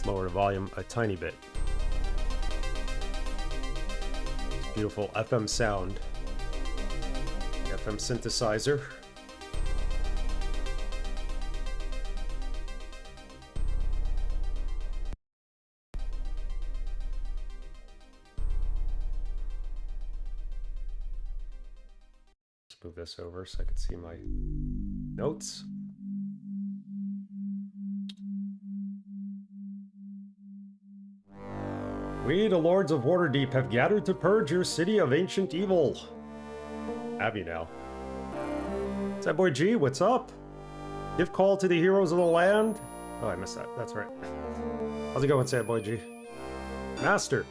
Lower the volume a tiny bit. Beautiful FM sound. FM synthesizer. Let's move this over so I can see my notes. We, the Lords of Waterdeep, have gathered to purge your city of ancient evil. Have you now? Sad Boy G, what's up? Give call to the heroes of the land. Oh, I missed that. That's right. How's it going, Sad Boy G? Master.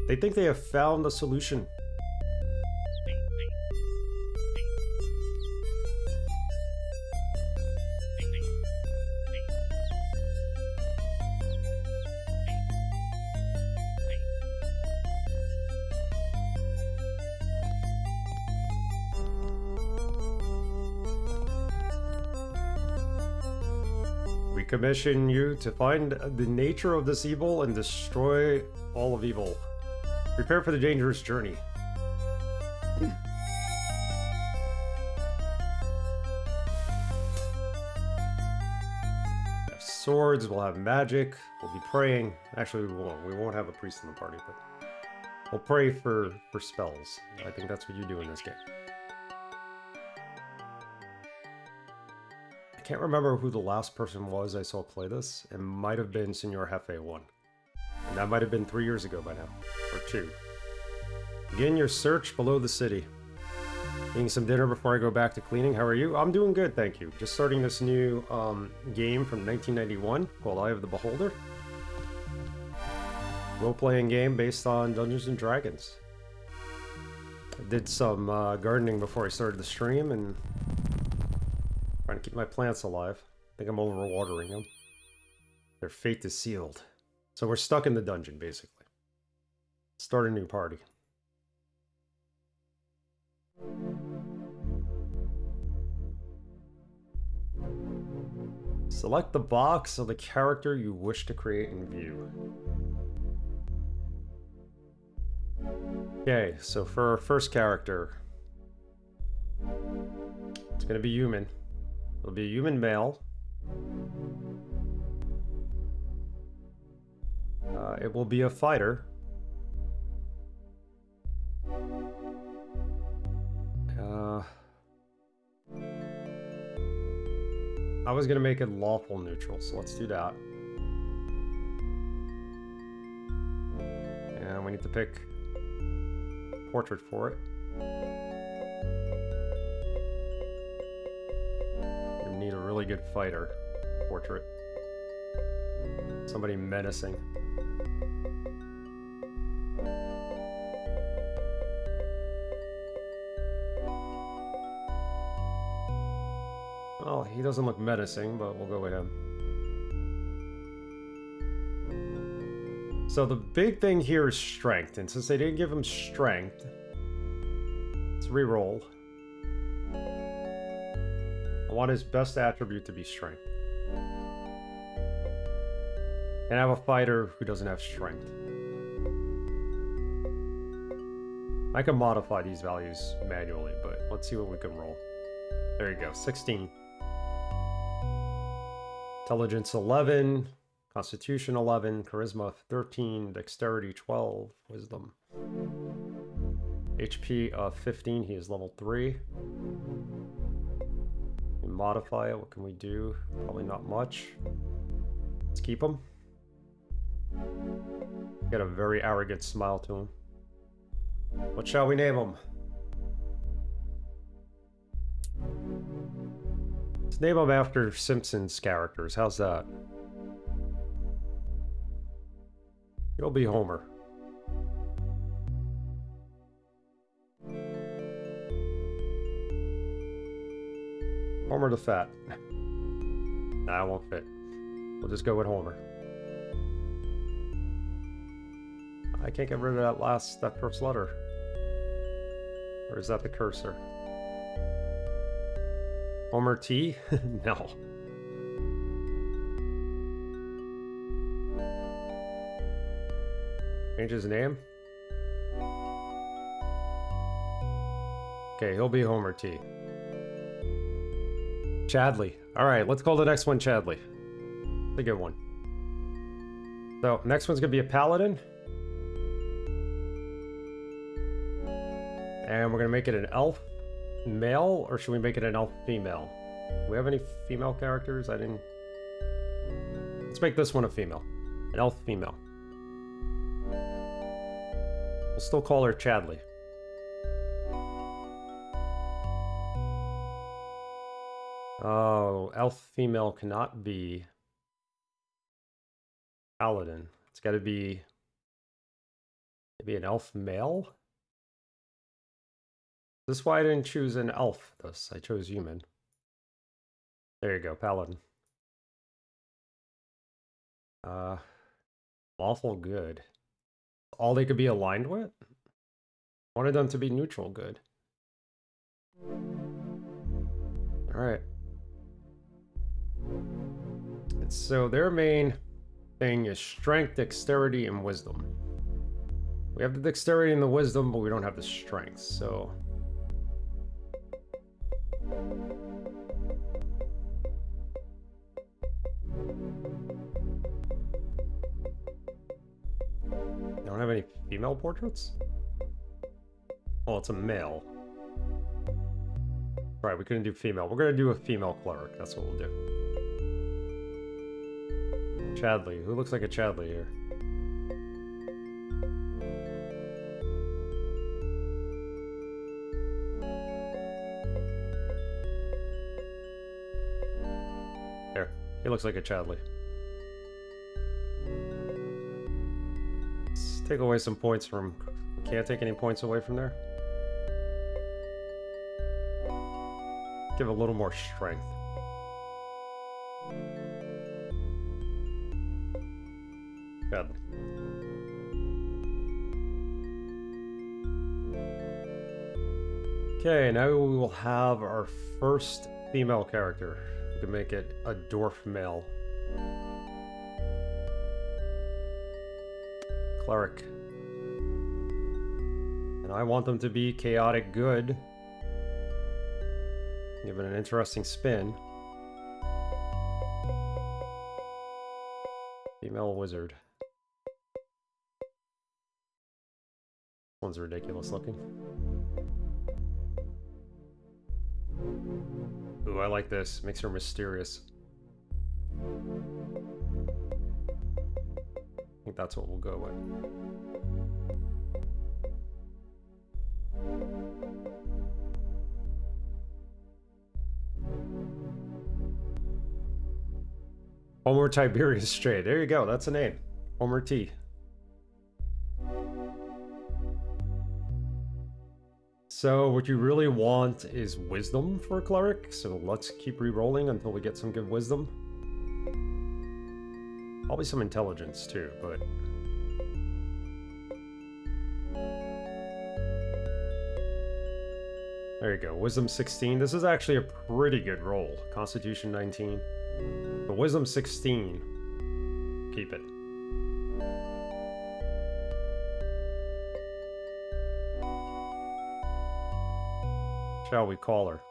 They think they have found the solution. Commission you to find the nature of this evil and destroy all of evil. Prepare for the dangerous journey. We'll have swords, we'll have magic, we'll be praying. Actually, we won't. We won't have a priest in the party, but we'll pray for spells. I think that's what you do in this game. I can't remember who the last person was I saw play this. It might have been Senor Hefe 1. And that might have been 3 years ago by now. Or 2. Begin your search below the city. Eating some dinner before I go back to cleaning. How are you? I'm doing good, thank you. Just starting this new game from 1991 called Eye of the Beholder. Role-playing game based on Dungeons & Dragons. I did some gardening before I started the stream and trying to keep my plants alive. I think I'm overwatering them. Their fate is sealed. So we're stuck in the dungeon, basically. Start a new party. Select the box of the character you wish to create in view. Okay, so for our first character, it's going to be human. It'll be a human male. It will be a fighter. I was gonna make it lawful neutral, so let's do that. And we need to pick portrait for it. You need a really good fighter portrait. Somebody menacing. Well, he doesn't look menacing, but we'll go with him. So the big thing here is strength, and since they didn't give him strength, let's re-roll. I want his best attribute to be strength. And I have a fighter who doesn't have strength. I can modify these values manually, but let's see what we can roll. There you go, 16. Intelligence 11, Constitution 11, Charisma 13, Dexterity 12, Wisdom. HP of 15, he is level 3. We modify it, what can we do? Probably not much. Let's keep him. Get a very arrogant smile to him. What shall we name him? Let's name him after Simpsons characters. How's that? You'll be Homer. Homer the Fat. Nah, it won't fit. We'll just go with Homer. I can't get rid of that first letter. Or is that the cursor? Homer T? No. Change his name. Okay, he'll be Homer T. Chadley. Alright, let's call the next one Chadley. It's a good one. So, next one's gonna be a paladin. And we're gonna make it an elf male, or should we make it an elf female? Do we have any female characters? I didn't... Let's make this one a female. An elf female. We'll still call her Chadley. Oh, elf female cannot be paladin. It's gotta be maybe an elf male? This is why I didn't choose an elf. Thus, I chose human. There you go, paladin. Lawful good. All they could be aligned with? Wanted them to be neutral good. Alright. So their main thing is strength, dexterity, and wisdom. We have the dexterity and the wisdom, but we don't have the strength, so... I don't have any female portraits? Oh, it's a male. Right, we couldn't do female. We're gonna do a female cleric. That's what we'll do. Chadley. Who looks like a Chadley here? There. He looks like a Chadley. Let's take away some points from... Can't take any points away from there. Give a little more strength. Good. Okay, now we will have our first female character. We can make it a dwarf male. Cleric. And I want them to be chaotic good. Give it an interesting spin. Female wizard. This one's ridiculous looking. Ooh, I like this. Makes her mysterious. I think that's what we'll go with. Homer Tiberius Stray. There you go. That's a name. Homer T. So what you really want is wisdom for a cleric. So let's keep re-rolling until we get some good wisdom. Probably some intelligence too, but... There you go. Wisdom 16. This is actually a pretty good roll. Constitution 19. But Wisdom 16. Keep it. Shall we call her?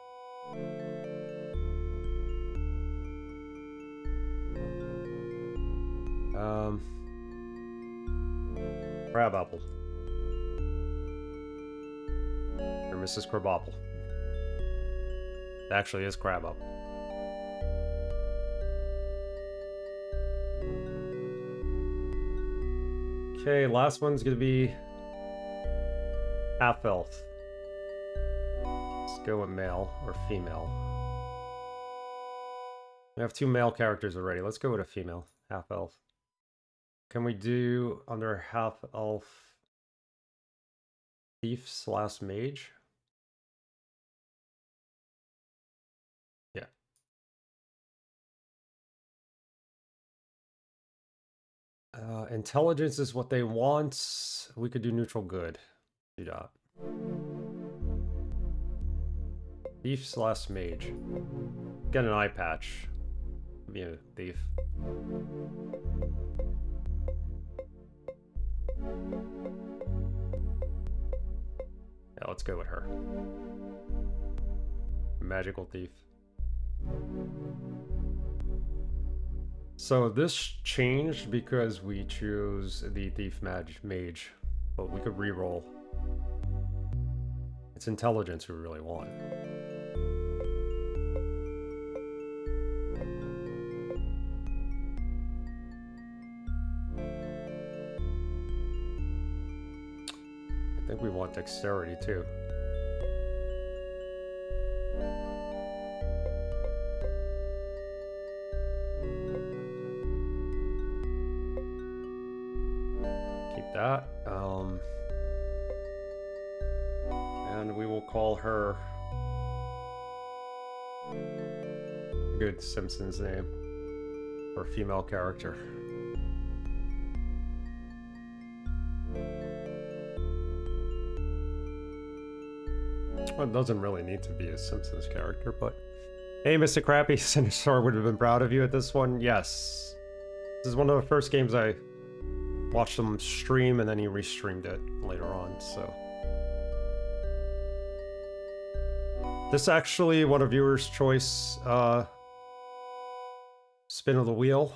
Crabapple. Or Mrs. Crabapple. It actually is Crabapple. Okay, last one's gonna be half-elf. Let's go with male or female. We have two male characters already. Let's go with a female, half-elf. Can we do under half-elf thief/mage? Yeah. Intelligence is what they want. We could do neutral good. Do that. Thief/mage. Get an eye patch. Be a thief. Yeah, let's go with her. Magical thief. So this changed because we chose the thief mage, but we could re-roll. It's intelligence we really want. I think we want dexterity too. Keep that. And we will call her a good Simpsons name or female character. Well, it doesn't really need to be a Simpsons character, but hey, Mr. Crappy, Sinister would have been proud of you at this one. Yes. This is one of the first games I watched him stream, and then he restreamed it later on, so. This is actually one of viewers' choice spin of the wheel.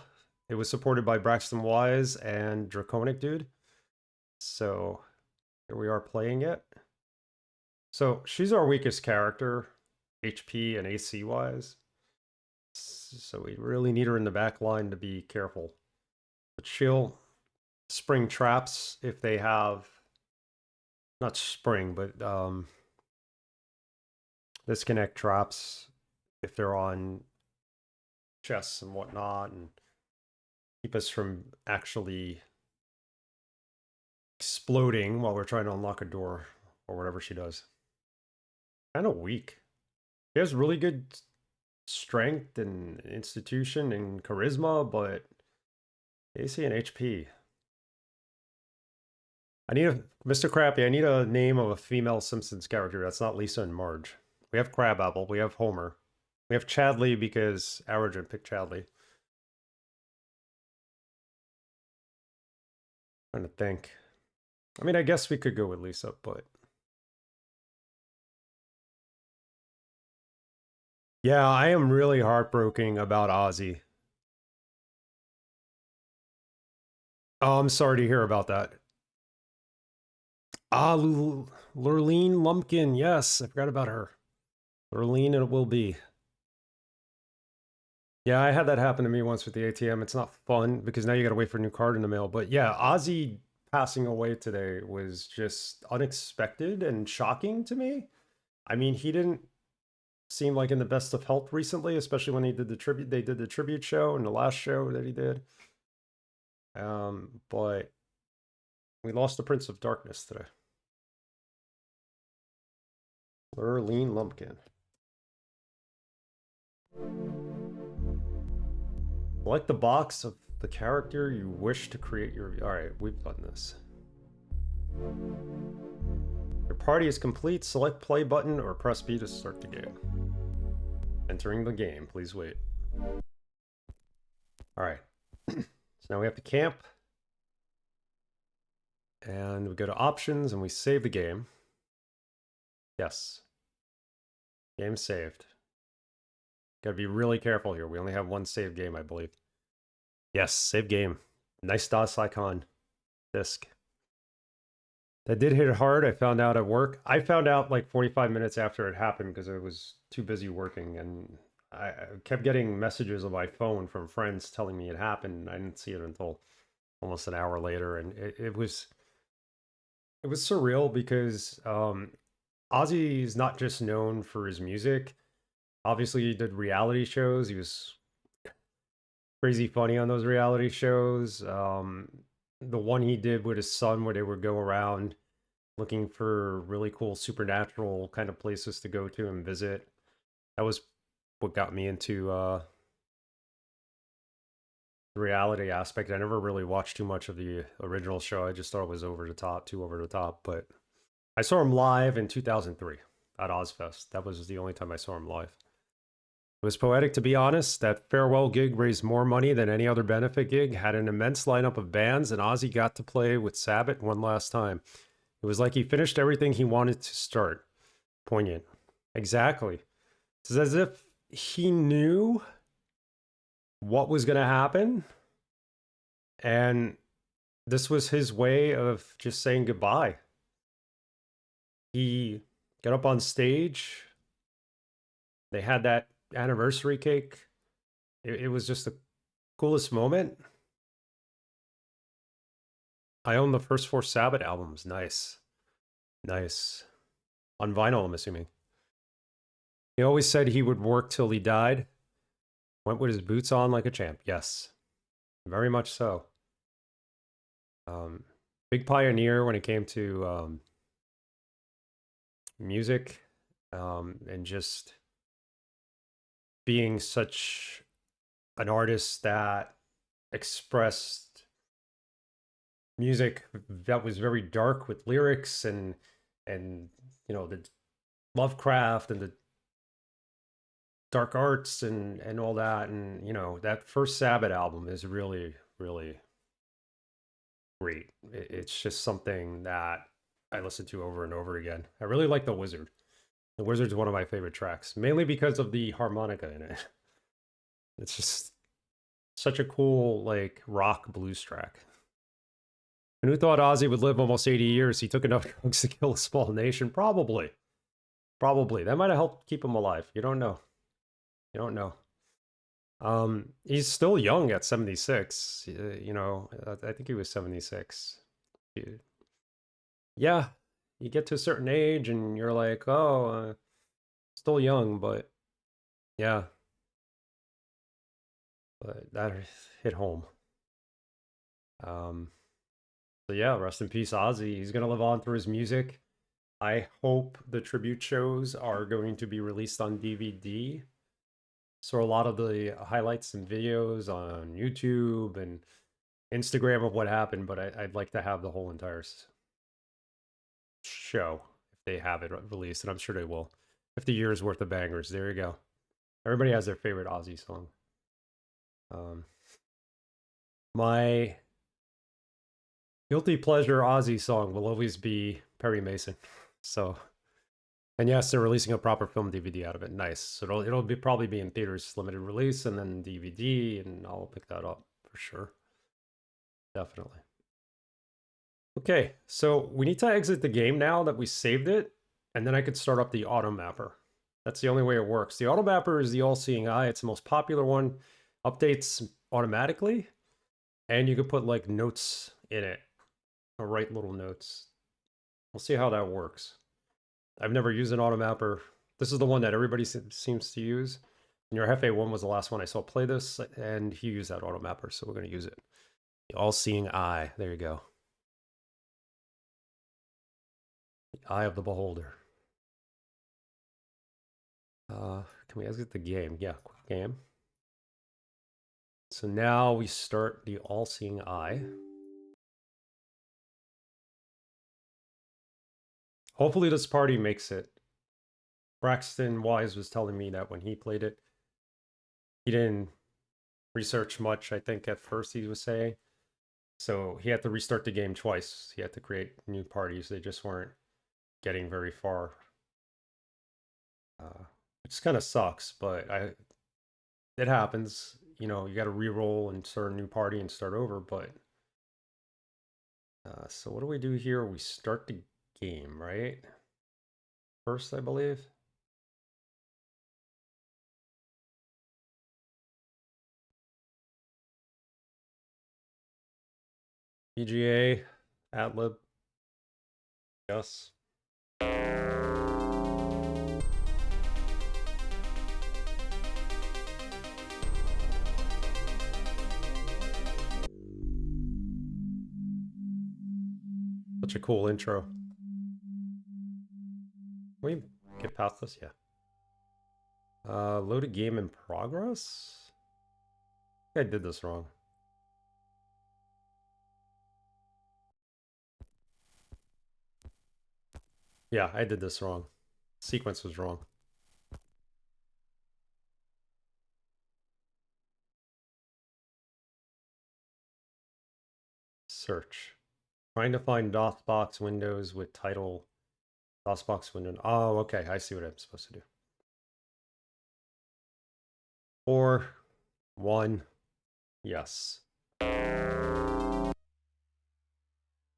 It was supported by Braxton Wise and Draconic Dude. So here we are playing it. So she's our weakest character, HP and AC wise. So we really need her in the back line to be careful. But she'll spring traps if they have, not spring, but disconnect traps if they're on chests and whatnot, and keep us from actually exploding while we're trying to unlock a door or whatever she does. Kind of weak. She has really good strength and institution and charisma, but AC and HP. I need a Mr. Crappy. I need a name of a female Simpsons character that's not Lisa and Marge. We have Crabapple. We have Homer. We have Chadley because Arrogant picked Chadley. Trying to think. I mean, I guess we could go with Lisa, but yeah, I am really heartbroken about Ozzy. Oh, I'm sorry to hear about that. Ah, Lurleen Lumpkin. Yes, I forgot about her. Lurleen, it will be. Yeah, I had that happen to me once with the ATM. It's not fun because now you got to wait for a new card in the mail. But yeah, Ozzy passing away today was just unexpected and shocking to me. I mean, he didn't seem like in the best of health recently, especially when he did the tribute. They did the tribute show and the last show that he did. But we lost the Prince of Darkness today. Lurleen Lumpkin. Select the box of the character you wish to create your... Alright, we've done this. Your party is complete. Select play button or press B to start the game. Entering the game. Please wait. Alright. So now we have to camp. And we go to options and we save the game. Yes. Game saved. Gotta be really careful here. We only have one save game, I believe. Yes, save game. Nice DOS icon. Disc. That did hit hard. I found out at work. I found out like 45 minutes after it happened because I was too busy working, and I kept getting messages on my phone from friends telling me it happened. I didn't see it until almost an hour later, and it was surreal because Ozzy is not just known for his music. Obviously, he did reality shows. He was crazy funny on those reality shows. The one he did with his son where they would go around looking for really cool supernatural kind of places to go to and visit. That was what got me into the reality aspect. I never really watched too much of the original show. I just thought it was over the top, too over the top. But I saw him live in 2003 at Ozfest. That was the only time I saw him live. It was poetic, to be honest. That farewell gig raised more money than any other benefit gig, had an immense lineup of bands, and Ozzy got to play with Sabbath one last time. It was like he finished everything he wanted to start. Poignant. Exactly. It's as if he knew what was going to happen, and this was his way of just saying goodbye. He got up on stage. They had that anniversary cake. It was just the coolest moment. I own the first 4 Sabbath albums. Nice. Nice. On vinyl, I'm assuming. He always said he would work till he died. Went with his boots on like a champ. Yes. Very much so. Big pioneer when it came to music, and just being such an artist that expressed music that was very dark with lyrics and you know, the Lovecraft and the dark arts and all that. And you know, that first Sabbath album is really great. It's just something that I listen to over and over again. I really like The Wizard. The Wizard's one of my favorite tracks, mainly because of the harmonica in it. It's just such a cool, like, rock blues track. And who thought Ozzy would live almost 80 years? He took enough drugs to kill a small nation? Probably. Probably. That might have helped keep him alive. You don't know. You don't know. He's still young at 76. You know, I think he was 76. Yeah, you get to a certain age and you're like, oh, still young, but yeah, but that hit home. So yeah, rest in peace, Ozzy. He's gonna live on through his music. I hope the tribute shows are going to be released on DVD. So a lot of the highlights and videos on YouTube and Instagram of what happened, but I'd like to have the whole entire show if they have it released, and I'm sure they will. 50 years worth of bangers. There you go. Everybody has their favorite Ozzy song. My guilty pleasure Ozzy song will always be Perry Mason. So, and yes, they're releasing a proper film DVD out of it. Nice. So it'll be probably be in theaters limited release and then DVD, and I'll pick that up for sure. Definitely. Okay, so we need to exit the game now that we saved it, and then I could start up the auto mapper. That's the only way it works. The auto mapper is the all-seeing eye. It's the most popular one. Updates automatically, and you could put like notes in it, or write little notes. We'll see how that works. I've never used an auto mapper. This is the one that everybody seems to use. And your Hefe one was the last one I saw play this, and he used that auto mapper, so we're going to use it. The all-seeing eye. There you go. The eye of the beholder. Can we exit the game? Yeah, quick game. So now we start the all-seeing eye. Hopefully this party makes it. Braxton Wise was telling me that when he played it, he didn't research much, I think, at first he was saying. So he had to restart the game twice. He had to create new parties. They just weren't getting very far. Which kind of sucks, but it happens. You know, you got to re-roll and start a new party and start over, but... so what do we do here? We start the game, right? First, I believe. PGA, Adlib. Yes. Such a cool intro. Can we get past this? Yeah. Load a game in progress? I think I did this wrong. Yeah, I did this wrong. Sequence was wrong. Search. Trying to find DOSBox windows with title DOSBox window. Oh, okay. I see what I'm supposed to do. 4, 1, yes.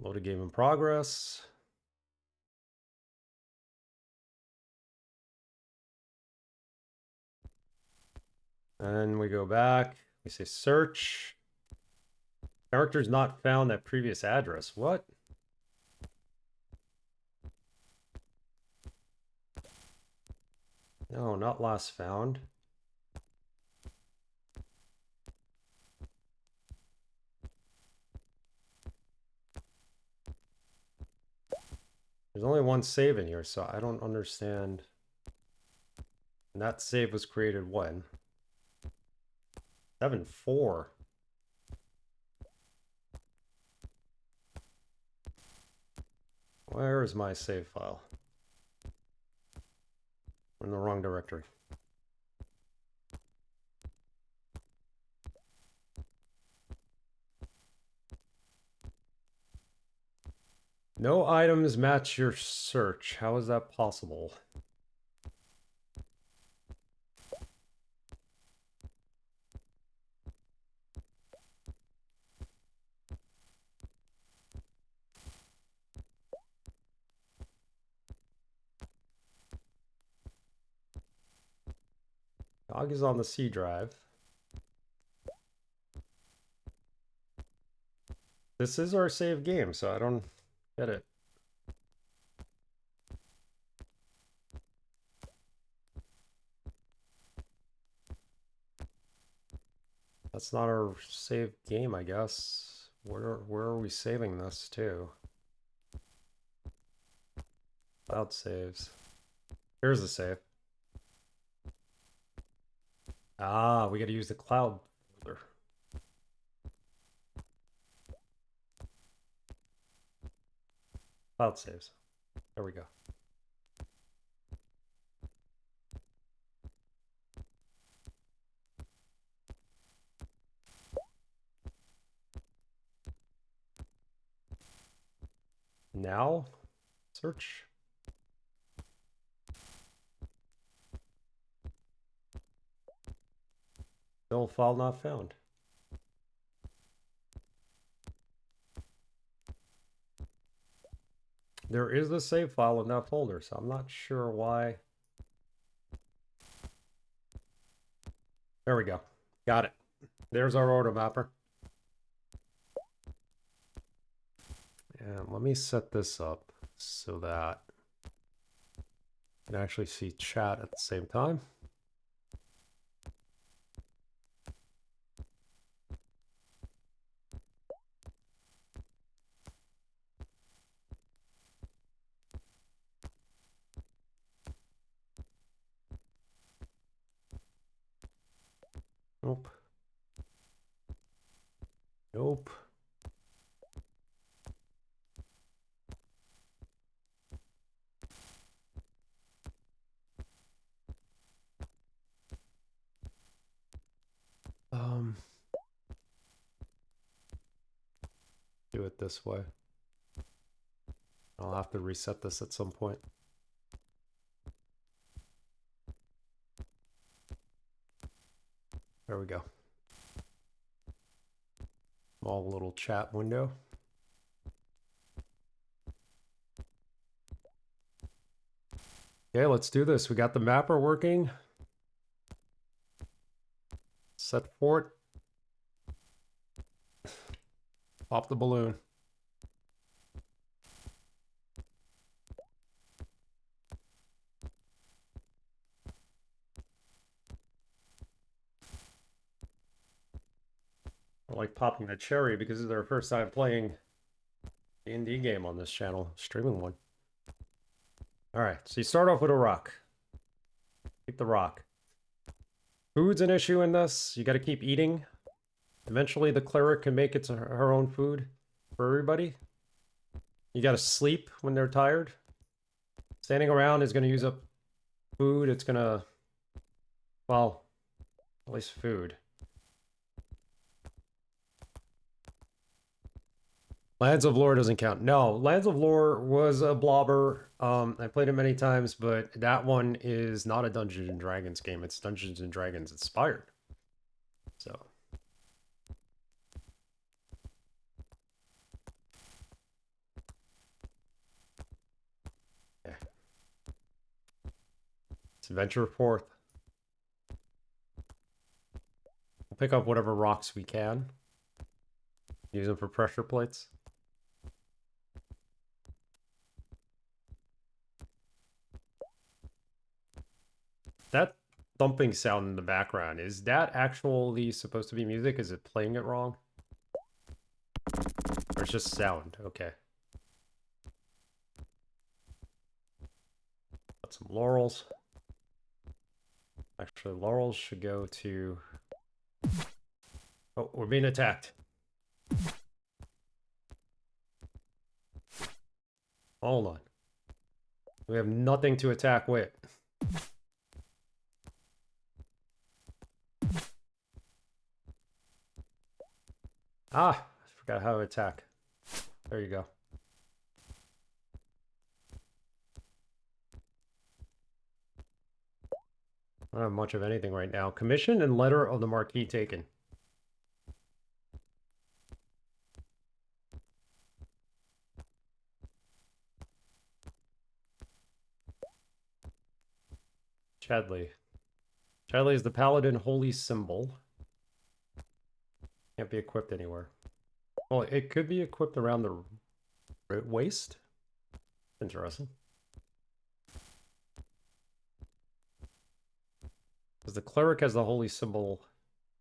Load a game in progress. And we go back. We say search. Characters not found at previous address. What? No, not last found. There's only one save in here, so I don't understand. And that save was created when? 7-4. Where is my save file? I'm in the wrong directory. No items match your search. How is that possible? Dog is on the C drive. This is our save game, so I don't get it. That's not our save game, I guess. Where are we saving this to? Cloud saves. Here's the save. Ah, we gotta use the cloud folder. Cloud saves. There we go. Now, search. Still file not found. There is a save file in that folder, so I'm not sure why. There we go. Got it. There's our order mapper. And let me set this up so that I can actually see chat at the same time. Nope. Nope. Do it this way. I'll have to reset this at some point. There we go. Small little chat window. Okay, let's do this. We got the mapper working. Set fort. Pop the balloon. I like popping the cherry because this is our first time playing D&D game on this channel, streaming one. All right, so you start off with a rock. Keep the rock. Food's an issue in this. You got to keep eating. Eventually, the cleric can make her own food for everybody. You got to sleep when they're tired. Standing around is going to use up food. It's going to, well, at least food. Lands of Lore doesn't count. No, Lands of Lore was a Blobber. I played it many times, but that one is not a Dungeons and Dragons game. It's Dungeons and Dragons inspired. So. Yeah. Let's venture forth. We'll pick up whatever rocks we can. Use them for pressure plates. That thumping sound in the background, is that actually supposed to be music? Is it playing it wrong? Or it's just sound? Okay. Got some laurels. Actually, laurels should go to... Oh, we're being attacked. Hold on. We have nothing to attack with. Ah, I forgot how to attack. There you go. I don't have much of anything right now. Commission and letter of the Marquis taken. Chadley. Chadley is the paladin holy symbol. Can't be equipped anywhere. Well, it could be equipped around the waist. Interesting. Because the cleric has the holy symbol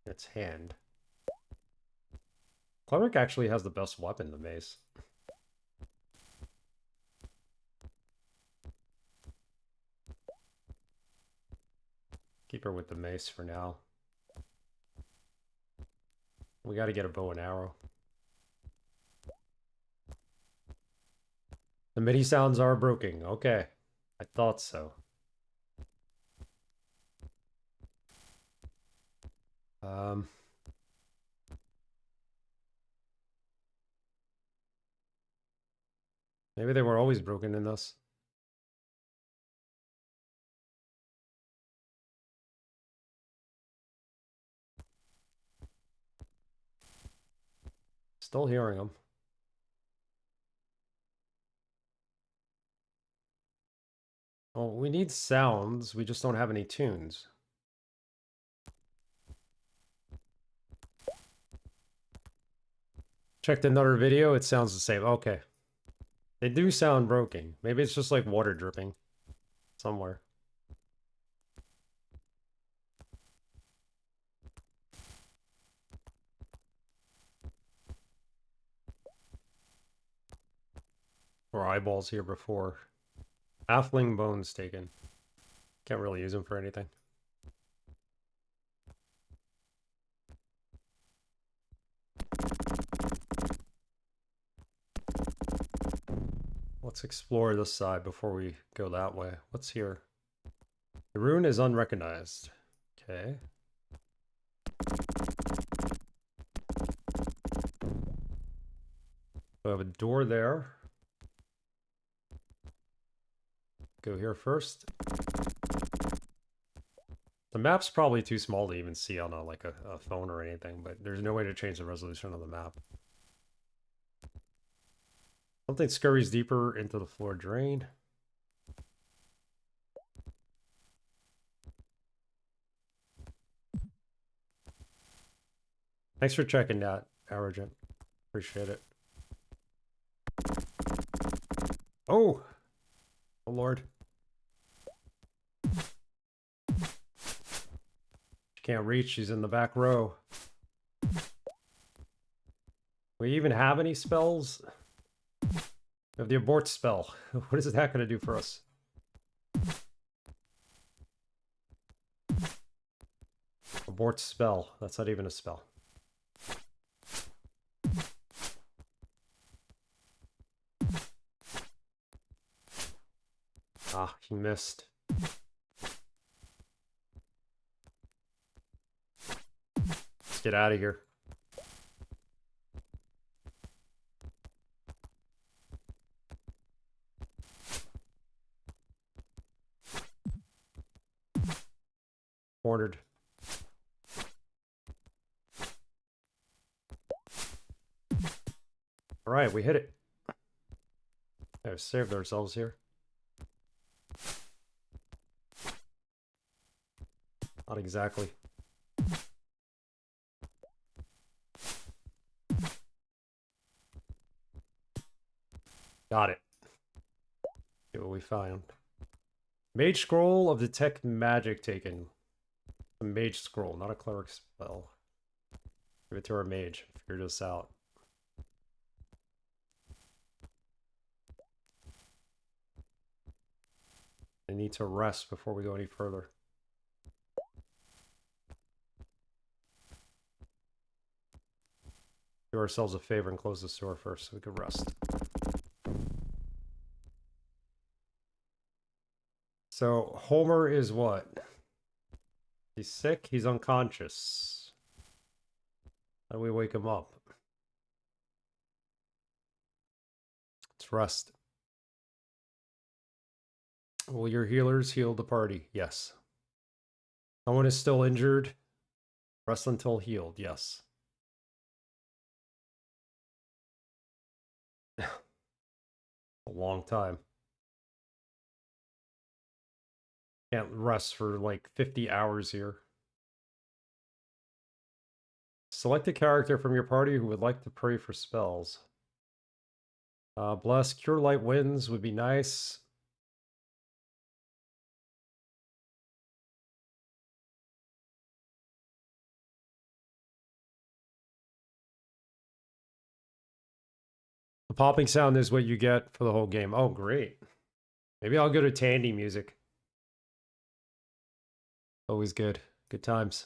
in its hand. Cleric actually has the best weapon, the mace. Keep her with the mace for now. We got to get a bow and arrow. The MIDI sounds are broken. Okay. I thought so. Maybe they were always broken in this. Still hearing them. Well, we need sounds. We just don't have any tunes. Checked another video. It sounds the same. Okay. They do sound broken. Maybe it's just like water dripping somewhere. Or eyeballs here before. Halfling bones taken. Can't really use them for anything. Let's explore this side before we go that way. What's here? The rune is unrecognized. Okay. We have a door there. Go here first. The map's probably too small to even see on a phone or anything, but there's no way to change the resolution of the map. Something scurries deeper into the floor drain. Thanks for checking that, Arrogant. Appreciate it. Oh! Oh, Lord. She can't reach. She's in the back row. We even have any spells? We have the abort spell. What is that going to do for us? Abort spell. That's not even a spell. Ah, he missed. Let's get out of here. cornered. All right, we hit it. Yeah, saved ourselves here. Not exactly. Got it. See what we found. Mage Scroll of Detect Magic taken. A Mage Scroll, not a Cleric spell. Give it to our mage. Figure this out. I need to rest before we go any further. Do ourselves a favor and close this door first so we can rest. So, Homer is what? He's sick? He's unconscious. How do we wake him up? Let's rest. Will your healers heal the party? Yes. Someone is still injured. Rest until healed. Yes. A long time. Can't rest for like 50 hours here. Select a character from your party who would like to pray for spells. Bless, Cure Light Winds would be nice. The popping sound is what you get for the whole game. Oh, great. Maybe I'll go to Tandy music. Always good. Good times.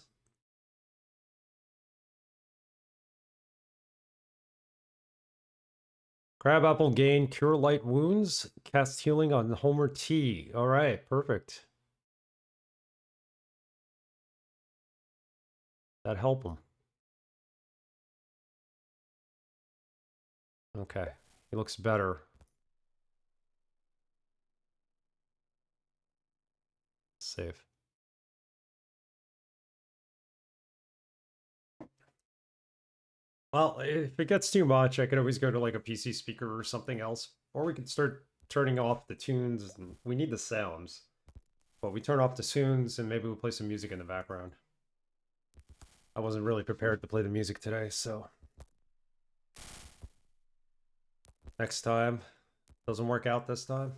Crabapple gain Cure Light Wounds. Cast Healing on Homer T. All right, perfect. That help him. Okay, he looks better. Save. Well, if it gets too much, I could always go to like a PC speaker or something else. Or we could start turning off the tunes. And we need the sounds. But we turn off the tunes and maybe we'll play some music in the background. I wasn't really prepared to play the music today, so... Next time. Doesn't work out this time.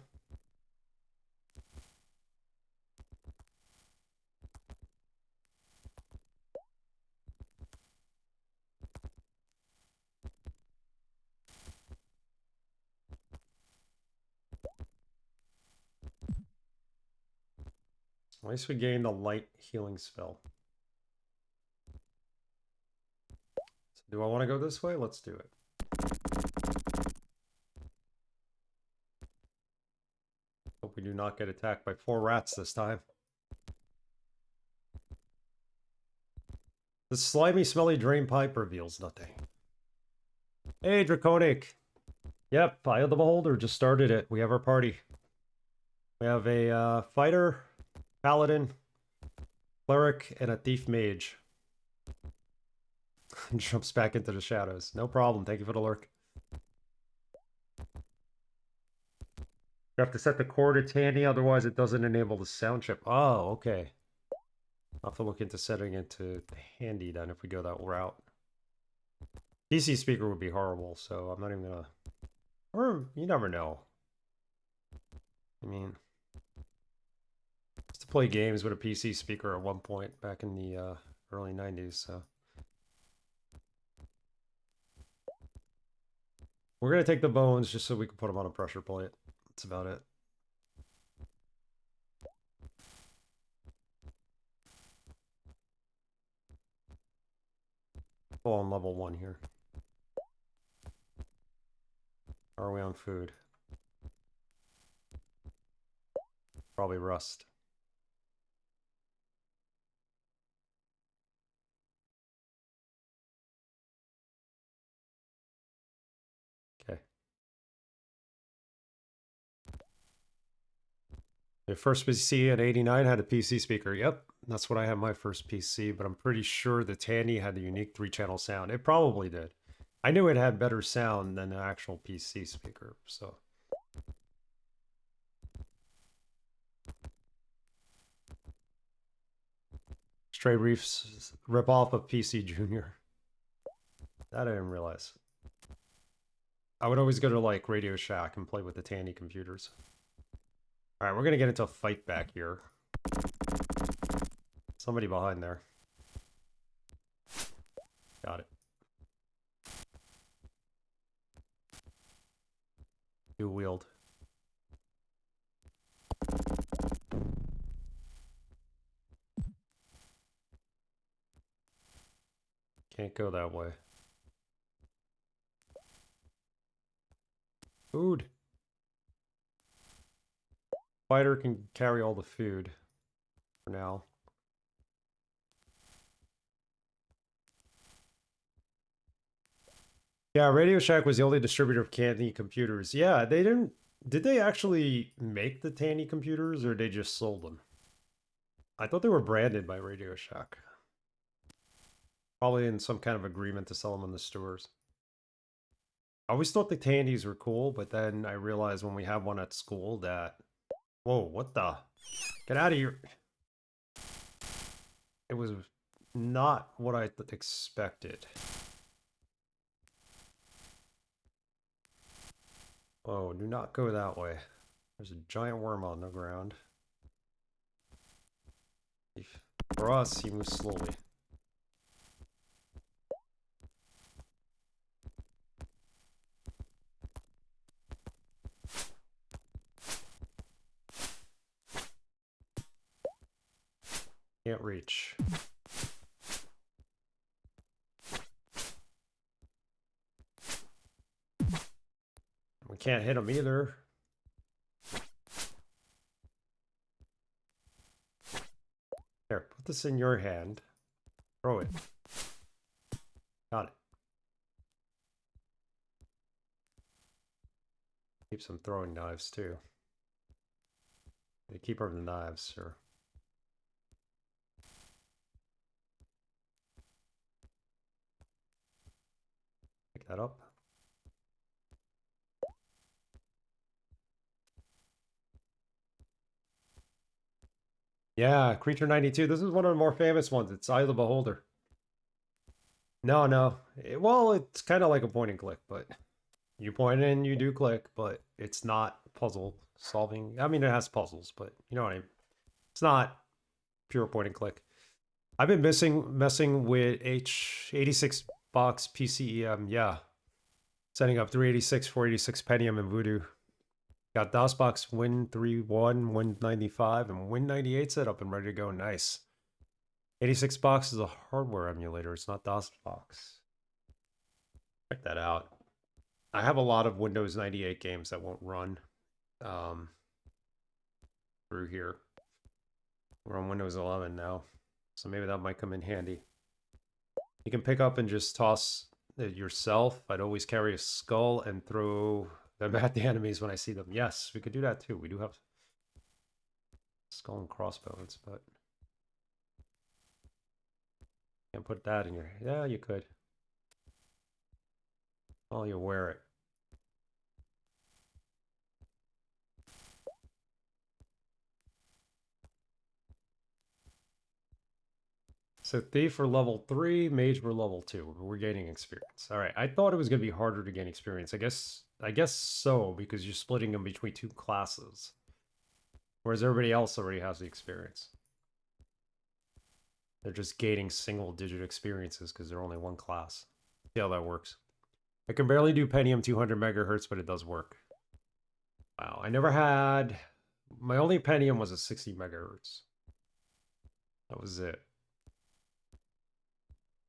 At least we gained a light healing spell. So do I want to go this way? Let's do it. Hope we do not get attacked by 4 rats this time. The slimy, smelly drain pipe reveals nothing. Hey, Draconic! Yep, Eye of the Beholder just started it. We have our party. We have a fighter, paladin, cleric, and a thief mage. Jumps back into the shadows. No problem. Thank you for the lurk. You have to set the core to Tandy, otherwise it doesn't enable the sound chip. Oh, okay. I'll have to look into setting it to handy then if we go that route. PC speaker would be horrible, so I'm not even gonna... Or, you never know. I mean... I used to play games with a PC speaker at one point back in the early 90s, so... We're gonna take the bones just so we can put them on a pressure plate. That's about it. Oh, on level 1 here. Are we on food? Probably rust. Okay. The first PC at 89 had a PC speaker. Yep, That's what I had my first PC, but I'm pretty sure the Tandy had the unique 3-channel sound. It probably did. I knew it had better sound than an actual PC speaker, so. Stray Reefs rip off of PC Junior. That I didn't realize. I would always go to like Radio Shack and play with the Tandy computers. All right, we're gonna get into a fight back here. Somebody behind there. Got it. Dual wield. Can't go that way. Food. Fighter can carry all the food for now. Yeah, Radio Shack was the only distributor of Tandy computers. Yeah, they didn't. Did they actually make the Tandy computers or they just sold them? I thought they were branded by Radio Shack. Probably in some kind of agreement to sell them in the stores. I always thought the Tandys were cool, but then I realized when we have one at school that... Whoa, what the? Get out of here. It was not what I expected. Oh, do not go that way. There's a giant worm on the ground. For us, he moves slowly. Can't reach. We can't hit him either. Here, put this in your hand. Throw it. Got it. Keep some throwing knives too. They keep her the knives, sir. Pick that up. Yeah, Creature 92. This is one of the more famous ones. It's Eye of the Beholder. No. Well, it's kind of like a point and click, but you point and you do click, but it's not puzzle solving. I mean, it has puzzles, but you know what I mean. It's not pure point and click. I've been messing with H86 box PCEM. Yeah, setting up 386, 486 Pentium and Voodoo. Got DOSBox Win31, Win95, and Win98 set up and ready to go. Nice. 86 box is a hardware emulator. It's not DOSBox. Check that out. I have a lot of Windows 98 games that won't run through here. We're on Windows 11 now, so maybe that might come in handy. You can pick up and just toss it yourself. I'd always carry a skull and throw them at the enemies when I see them. Yes, we could do that too. We do have skull and crossbones, but can't put that in your... Yeah, you could. Oh, you wear it. So Thief for level 3, Mage for level 2. We're gaining experience. All right, I thought it was going to be harder to gain experience. I guess so, because you're splitting them between 2 classes. Whereas everybody else already has the experience. They're just gaining single-digit experiences because they're only one class. See how that works. I can barely do Pentium 200 megahertz, but it does work. Wow, I never had... My only Pentium was a 60 megahertz. That was it.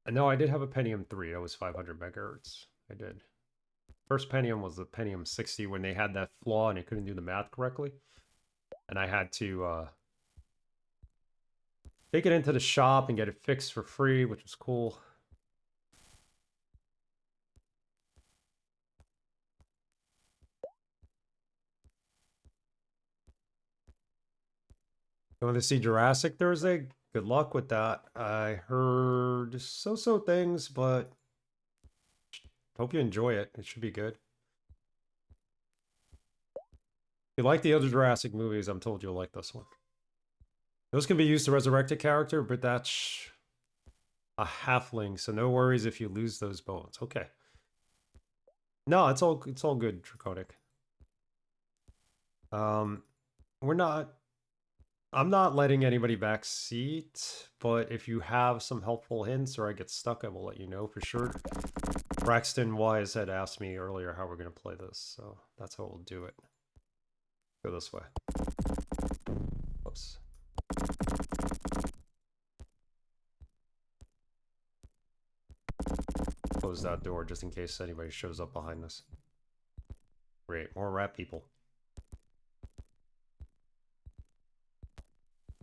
No, I did have a Pentium 3. That was 500 megahertz. I did. First Pentium was the Pentium 60 when they had that flaw and it couldn't do the math correctly. And I had to take it into the shop and get it fixed for free, which was cool. You want to see Jurassic Thursday? Good luck with that. I heard so-so things, but hope you enjoy it. It should be good. If you like the other Jurassic movies, I'm told you'll like this one. Those can be used to resurrect a character, but that's a halfling, so no worries if you lose those bones. Okay. No, it's all good, Draconic. We're not I'm not letting anybody backseat, but if you have some helpful hints or I get stuck, I will let you know for sure. Braxton Wise had asked me earlier how we're going to play this, so that's how we'll do it. Go this way. Whoops. Close that door just in case anybody shows up behind us. Great, more rat people.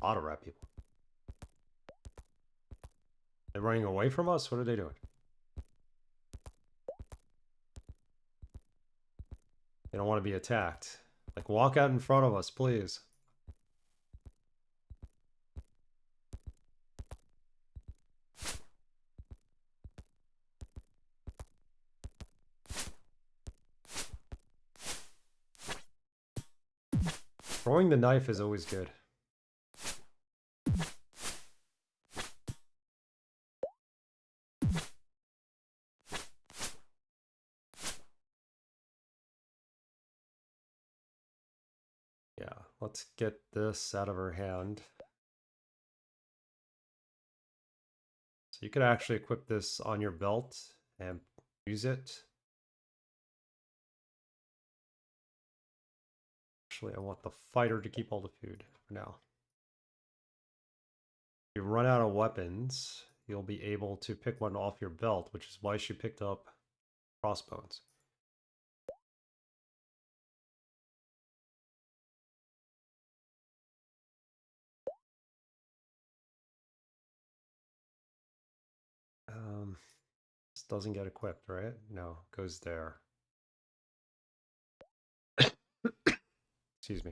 A lot of rat people. They're running away from us? What are they doing? They don't want to be attacked. Like, walk out in front of us, please. Throwing the knife is always good. Yeah, let's get this out of her hand. So you could actually equip this on your belt and use it. Actually, I want the fighter to keep all the food for now. If you run out of weapons, you'll be able to pick one off your belt, which is why she picked up crossbones. This doesn't get equipped, right? No, goes there. Excuse me.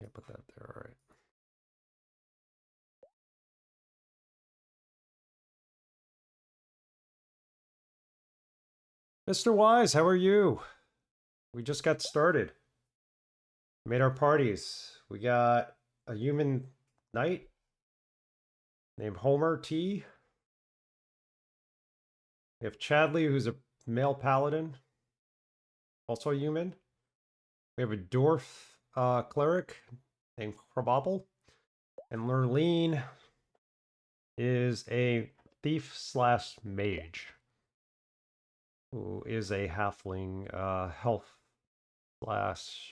Yeah, put that there, all right. Mr. Wise, how are you? We just got started. Made our parties. We got a human knight named Homer T. We have Chadley, who's a male paladin, also a human. We have a dwarf cleric named Krabobble. And Lurleen is a thief slash mage, who is a halfling health slash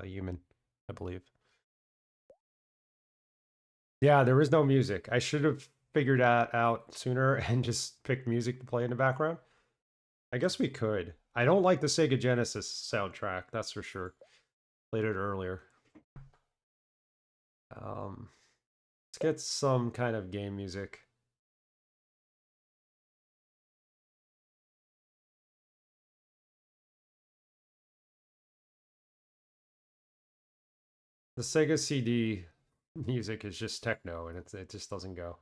human, I believe. Yeah, there is no music. I should have figured that out sooner and just picked music to play in the background. I guess we could. I don't like the Sega Genesis soundtrack, that's for sure. Played it earlier. Let's get some kind of game music. The Sega CD music is just techno, and it just doesn't go.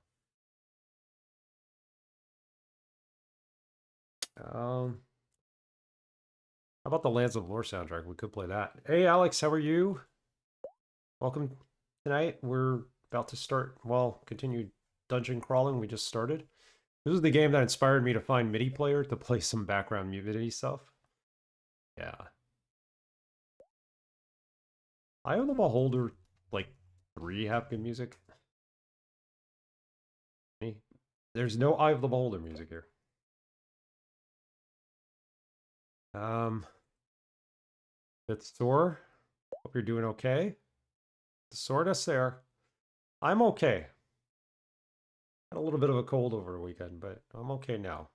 How about the Lands of Lore soundtrack? We could play that. Hey, Alex, how are you? Welcome tonight. We're about to start, well, continue dungeon crawling. We just started. This is the game that inspired me to find MIDI player to play some background MIDI stuff. Yeah. Eye of the Beholder, like, 3 have good music. There's no Eye of the Beholder music here. It's Thor. Hope you're doing okay. Sort us there. I'm okay. Had a little bit of a cold over the weekend, but I'm okay now.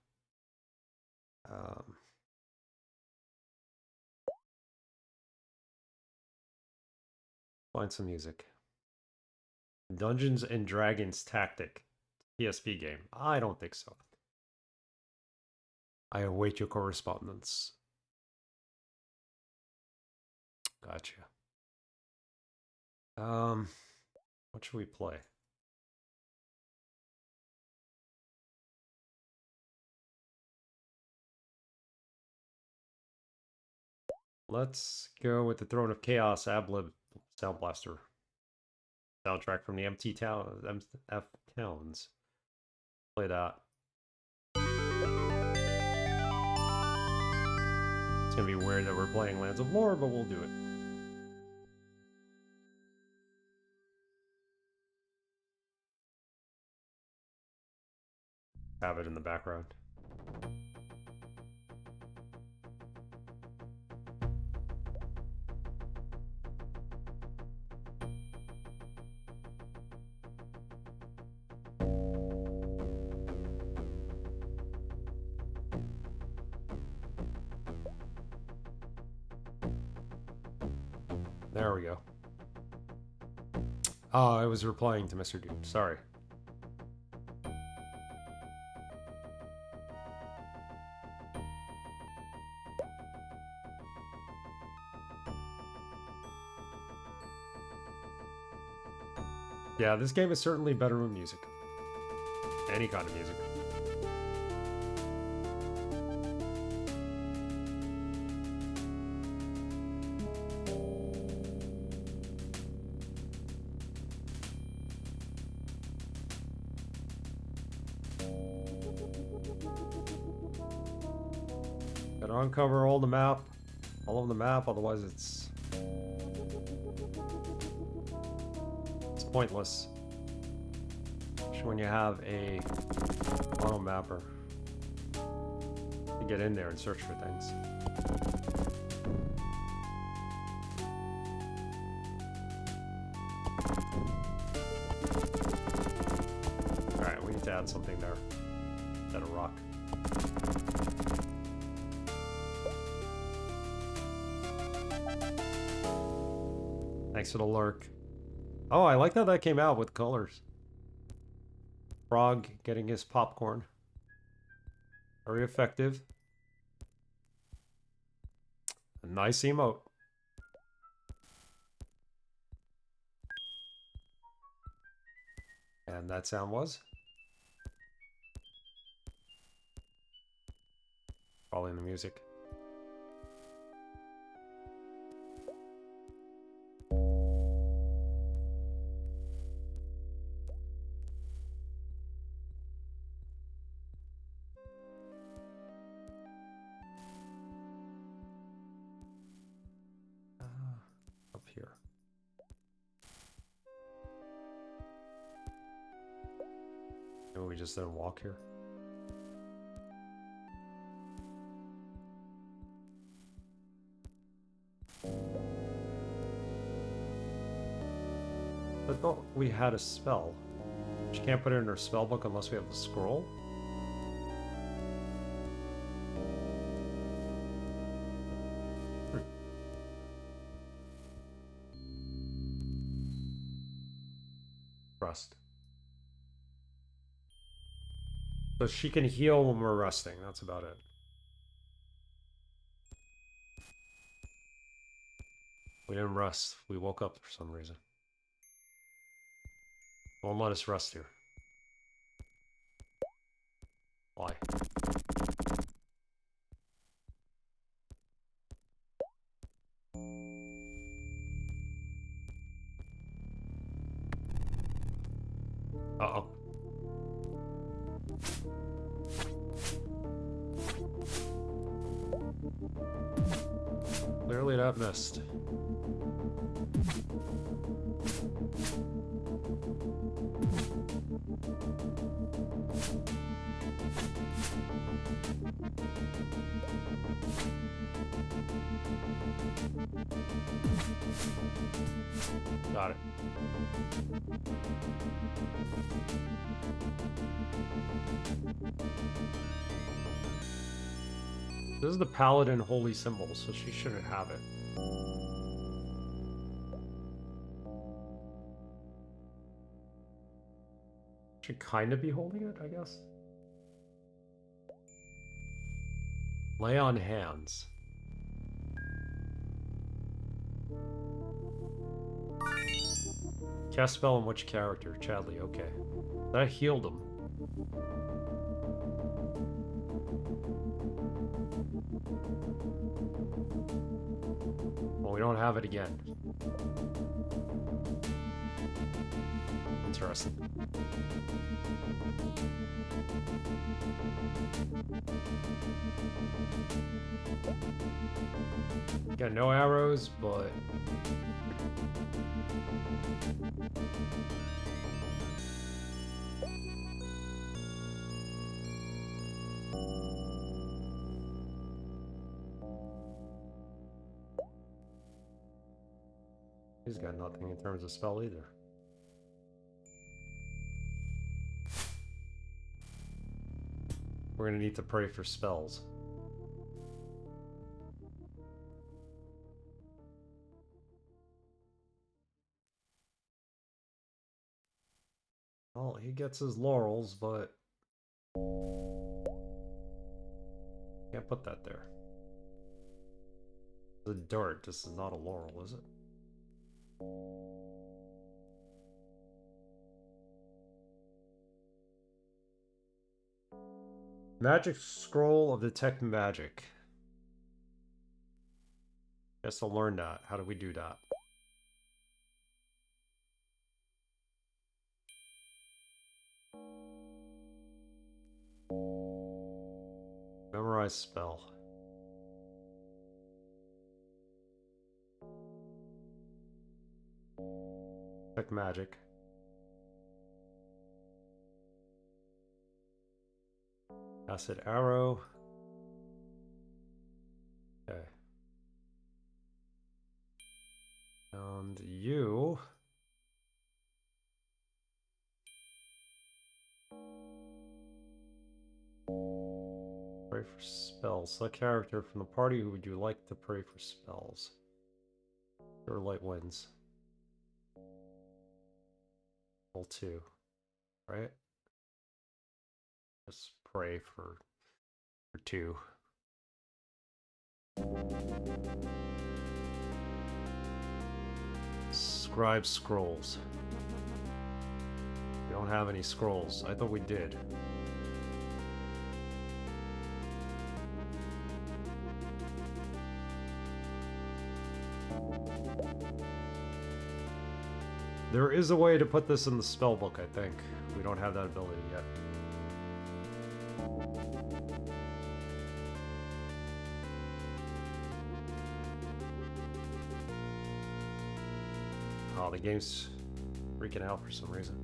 Find some music. Dungeons and Dragons Tactic. PSP game. I don't think so. I await your correspondence. Gotcha. What should we play? Let's go with the Throne of Chaos Ablib Sound Blaster. Soundtrack from the MF Towns. Play that. It's gonna be weird that we're playing Lands of Lore, but we'll do it. Have it in the background. There we go. Oh, I was replying to Mr. Doom. Sorry. Yeah, this game is certainly better with music. Any kind of music. Gotta uncover all of the map, otherwise it's pointless. Especially when you have a auto mapper to get in there and search for things. Alright, we need to add something there. Is that a rock? Thanks for the lurk. Oh, I like how that came out with colors. Frog getting his popcorn. Very effective. A nice emote. And that sound was? Probably in the music. Up here. Maybe we just don't walk here. I thought we had a spell. She can't put it in her spell book unless we have the scroll. Rest. So she can heal when we're resting. That's about it. We didn't rest. We woke up for some reason. Won't let us rest here. Why? Uh-oh. Clearly that missed. Got it. This is the paladin holy symbol, so she shouldn't have it. Should kind of be holding it, I guess. Lay on hands. Cast spell on which character? Chadley, okay. That healed him. Well, we don't have it again. Interesting. Got no arrows, but he's got nothing in terms of spell either. We're gonna need to pray for spells. Well, he gets his laurels, but can't put that there. The dirt. This is not a laurel, is it? Magic scroll of detect magic. Guess I'll learn that. How do we do that? Memorize spell. Detect magic. Acid arrow. Okay. And you. Pray for spells. Select character from the party who would you like to pray for spells. Or light winds. Level 2. Right? Just pray for 2. Scribe scrolls. We don't have any scrolls. I thought we did. There is a way to put this in the spell book, I think. We don't have that ability yet. Oh, the game's freaking out for some reason.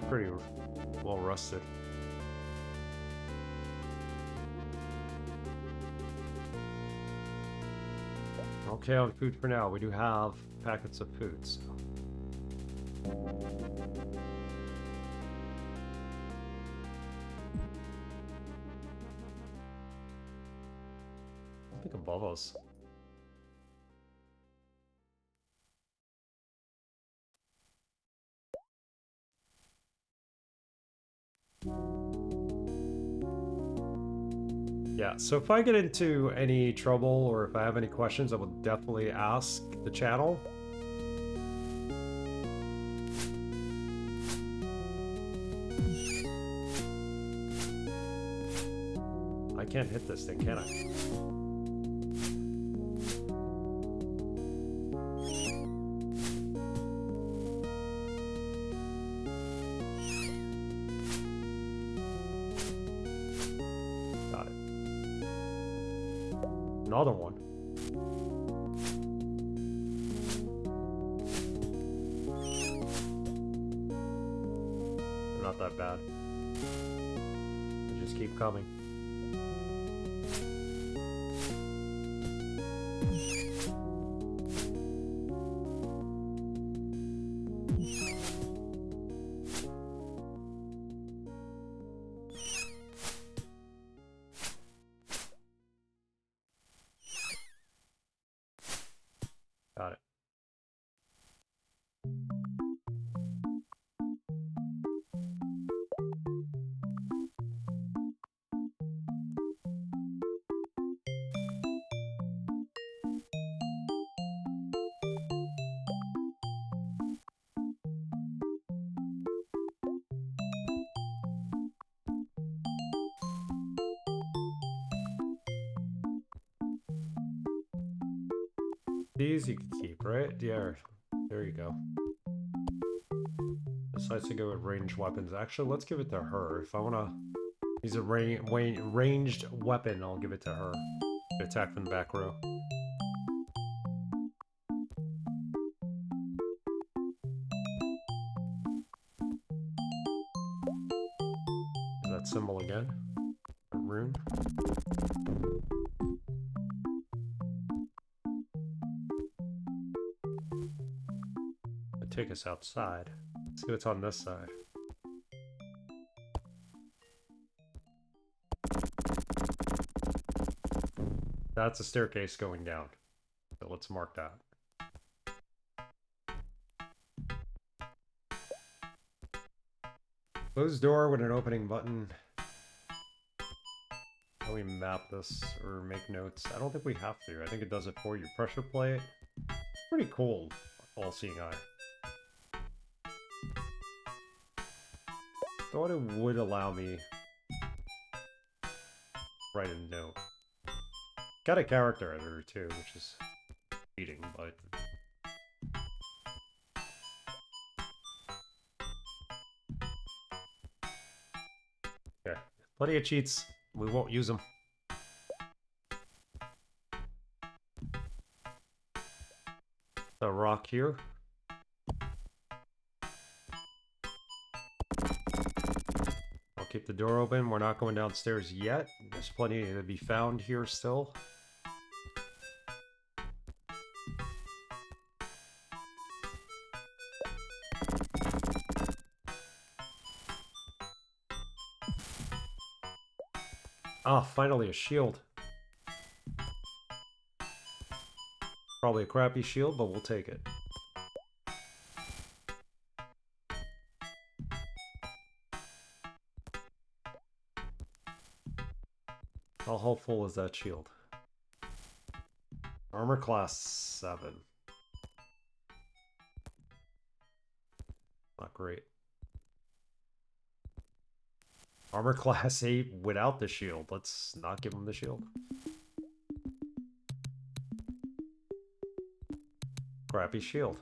Pretty well rusted. Okay, on food for now. We do have packets of food, so. I think above us. Yeah, so if I get into any trouble or if I have any questions, I will definitely ask the channel. I can't hit this thing, can I? Another one. They're not that bad. They just keep coming. These you can keep, right? Yeah, there you go. Decides to go with ranged weapons. Actually, let's give it to her. If I want to use a ranged weapon, I'll give it to her. Attack from the back row. That symbol again. A rune. It'll take us outside. Let's see what's on this side. That's a staircase going down. So let's mark that. Closed door with an opening button. How do we map this or make notes? I don't think we have to. I think it does it for you. Pressure plate. Pretty cool. All-seeing eye. Thought it would allow me write a note. Got a character editor too, which is cheating, but okay. Plenty of cheats. We won't use them. The rock here. I'll keep the door open. We're not going downstairs yet. There's plenty to be found here still. Ah, finally a shield. Probably a crappy shield, but we'll take it. How full is that shield? Armor class 7. Not great. Armor class 8 without the shield. Let's not give him the shield. Crappy shield.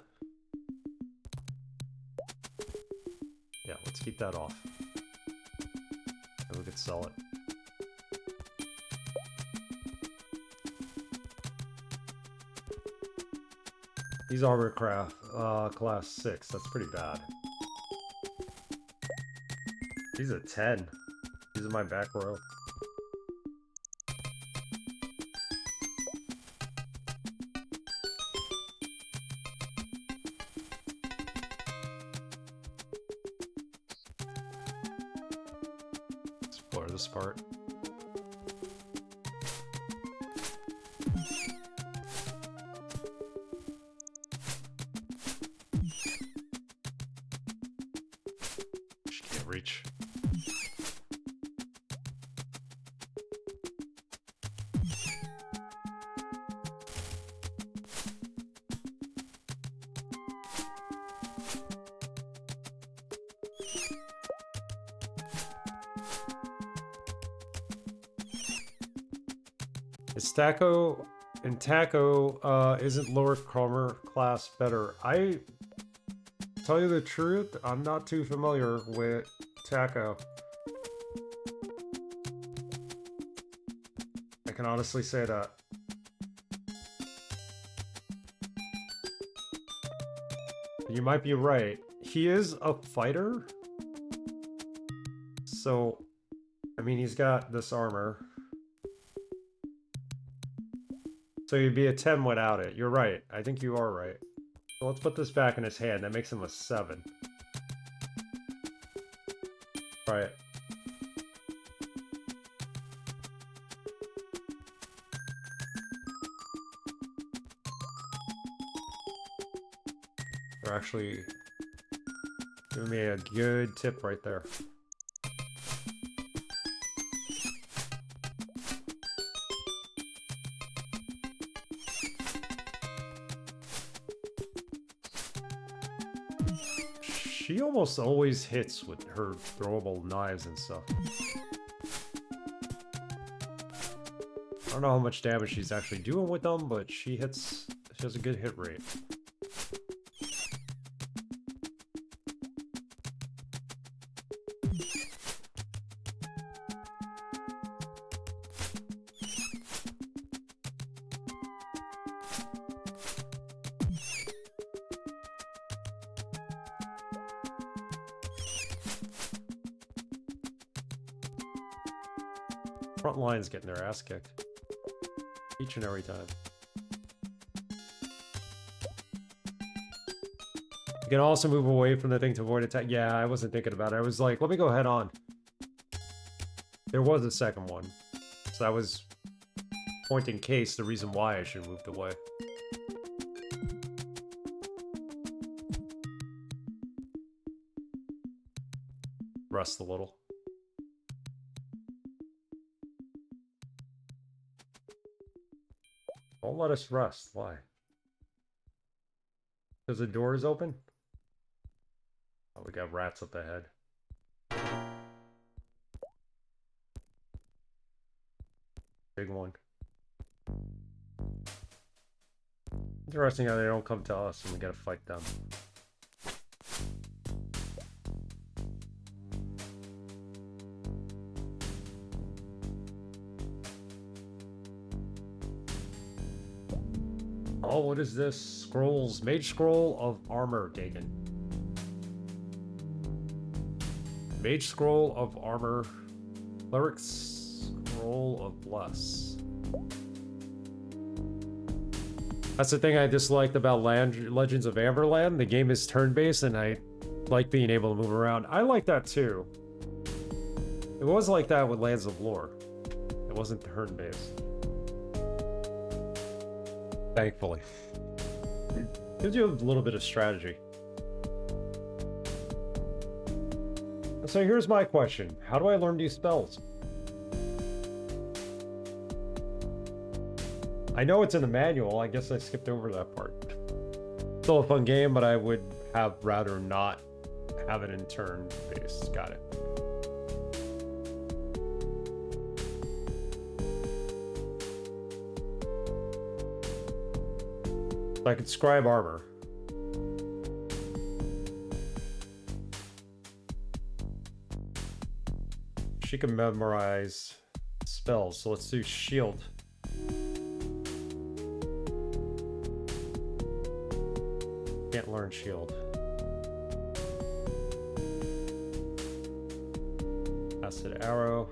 Yeah, let's keep that off. And we could sell it. He's armor craft class 6. That's pretty bad. He's a 10. He's in my back row. Explore this part. She can't reach. Is Taco and Taco isn't lower armor class better? I tell you the truth, I'm not too familiar with Taco. I can honestly say that. You might be right. He is a fighter. So, I mean, he's got this armor. So you'd be a 10 without it. You're right. I think you are right. So let's put this back in his hand. That makes him a 7. Try it. They're actually giving me a good tip right there. She almost always hits with her throwable knives and stuff. I don't know how much damage she's actually doing with them, but she hits She has a good hit rate. Front line's getting their ass kicked. Each and every time. You can also move away from the thing to avoid attack. Yeah, I wasn't thinking about it. I was like, let me go head on. There was a second one. So that was, point in case, the reason why I should have moved away. Rest a little. Don't let us rest. Why? Because the door is open? Oh, we got rats up ahead. Big one. Interesting how they don't come to us and we gotta fight them. Oh, what is this? Scrolls. Mage Scroll of Armor taken. Mage Scroll of Armor. Cleric Scroll of Bless. That's the thing I disliked about Legends of Amberland. The game is turn-based and I like being able to move around. I like that too. It was like that with Lands of Lore. It wasn't turn-based. Thankfully. Gives you a little bit of strategy. So here's my question. How do I learn these spells? I know it's in the manual. I guess I skipped over that part. Still a fun game, but I would have rather not have it in turn-based. Got it. I could scribe armor. She can memorize spells, so let's do shield. Can't learn shield. Acid arrow.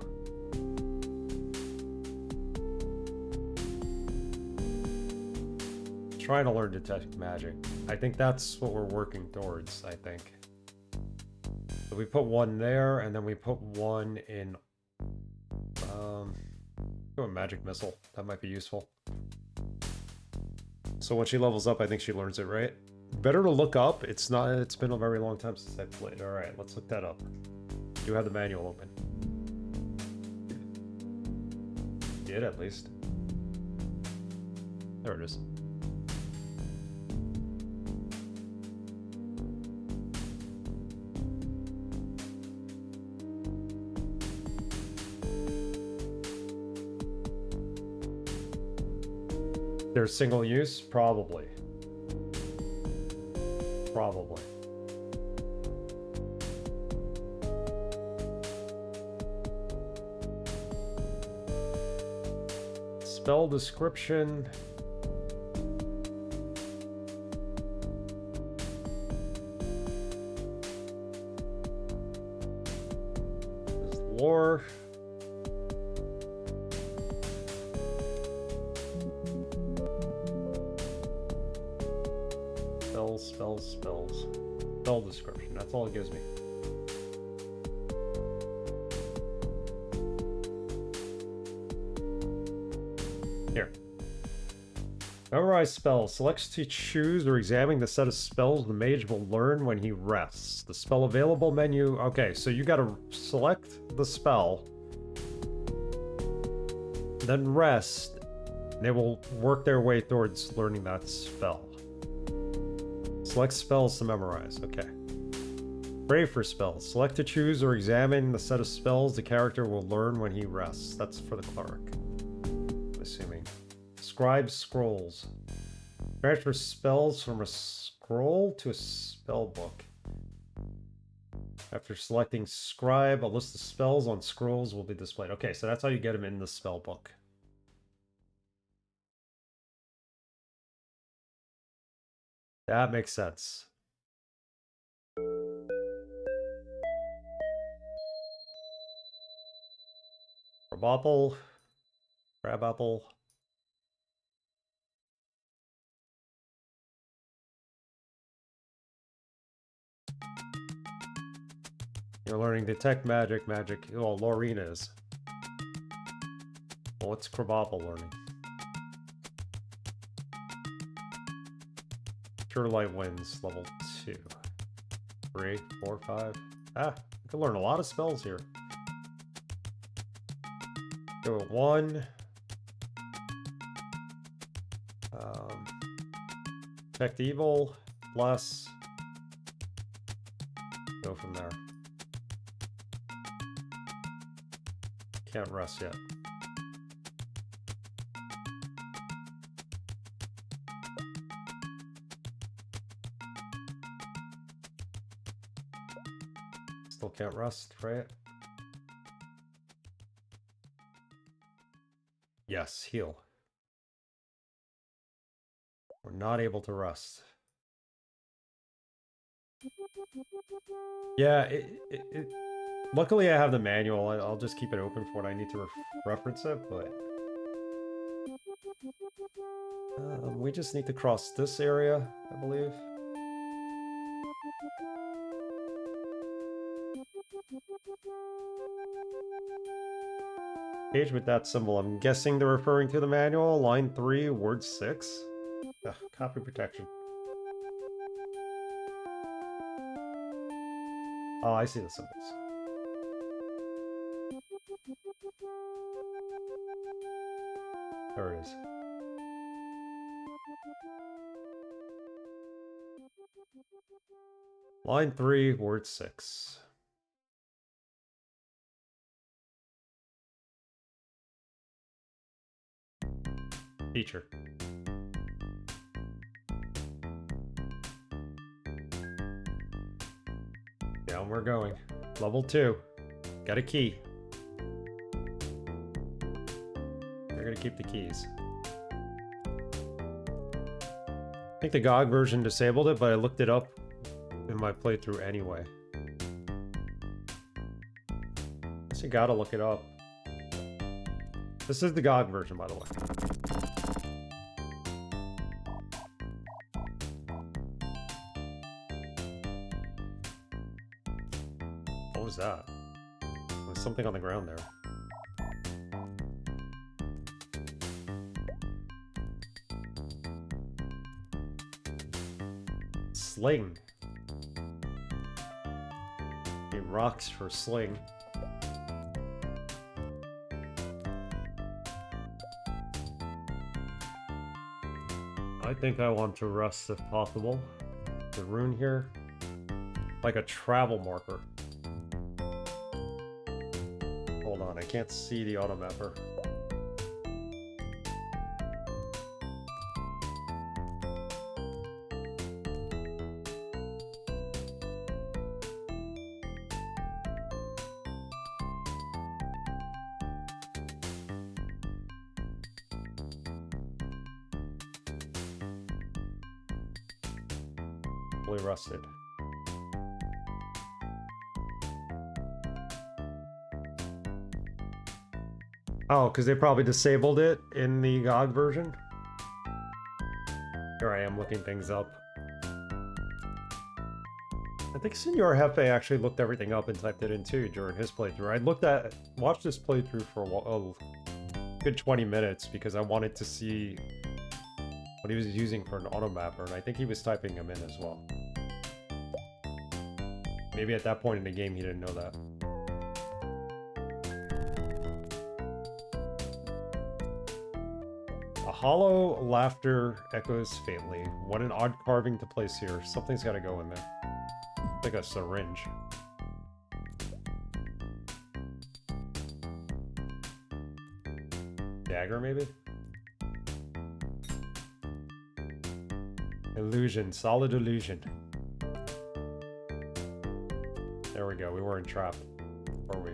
Trying to learn detect magic. I think that's what we're working towards, I think. So we put one there, and then we put one in... do a magic missile. That might be useful. So when she levels up, I think she learns it, right? Better to look up. It's been a very long time since I played. Alright, let's look that up. I do have the manual open. Did at least. There it is. They're single use? Probably. Probably. Spell description. There's lore. Spells. Spell description. That's all it gives me. Here. Memorize spells. Selects to choose or examine the set of spells the mage will learn when he rests. The spell available menu. Okay, so you gotta select the spell, then rest, and they will work their way towards learning that spell. Select spells to memorize. Okay. Pray for spells. Select to choose or examine the set of spells the character will learn when he rests. That's for the cleric. I'm assuming. Scribe scrolls. Transfer spells from a scroll to a spell book. After selecting scribe, a list of spells on scrolls will be displayed. Okay, so that's how you get them in the spell book. That makes sense. Crab apple. You're learning detect magic. Oh, Laureen is. Well, what's Crabapple learning? Pure Light Winds, level 2. 3, 4, 5. Ah, I can learn a lot of spells here. Go at 1. Detect evil, plus. Go from there. Can't rest yet. Still can't rest, right? Yes, heal. We're not able to rest. Yeah, luckily I have the manual. I'll just keep it open for when I need to reference it, but... we just need to cross this area, I believe. Page with that symbol. I'm guessing they're referring to the manual. Line 3, word 6. Ugh, copy protection. Oh, I see the symbols. There it is. Line 3, word 6. Teacher. Down we're going. Level 2. Got a key. They're gonna keep the keys. I think the GOG version disabled it, but I looked it up in my playthrough anyway. Guess you gotta look it up. This is the GOG version, by the way. What was that? There was something on the ground there. Sling. Need rocks for sling. I think I want to rest if possible. The rune here, like a travel marker. Hold on, I can't see the automapper. Fully rusted. Oh, because they probably disabled it in the GOG version? Here I am looking things up. I think Senor Hefe actually looked everything up and typed it in too during his playthrough. I watched this playthrough for a good 20 minutes because I wanted to see what he was using for an automapper, and I think he was typing them in as well. Maybe at that point in the game he didn't know that. A hollow laughter echoes faintly. What an odd carving to place here. Something's got to go in there. It's like a syringe. Dagger, maybe? Illusion, solid illusion. There we go, we weren't trapped, were we?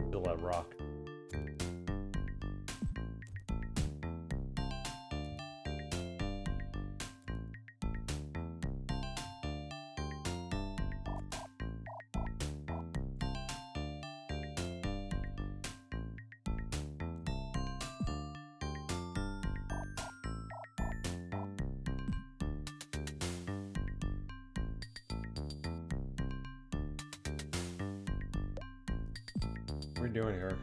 Still that rock. What are we doing here?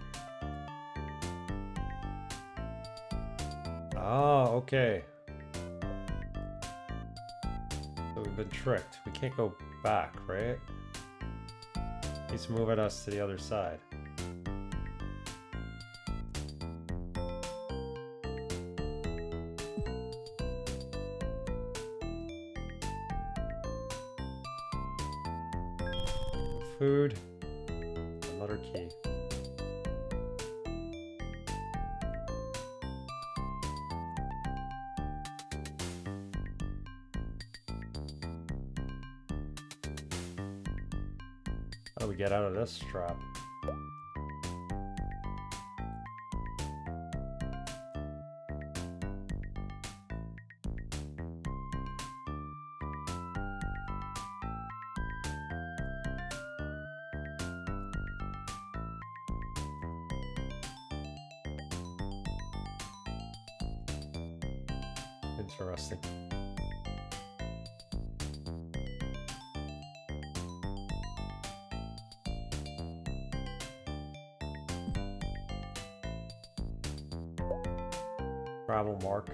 Ah, okay. So we've been tricked. We can't go back, right? He's moving us to the other side. Food. Another key. How do we get out of this trap? Interesting. Travel mark.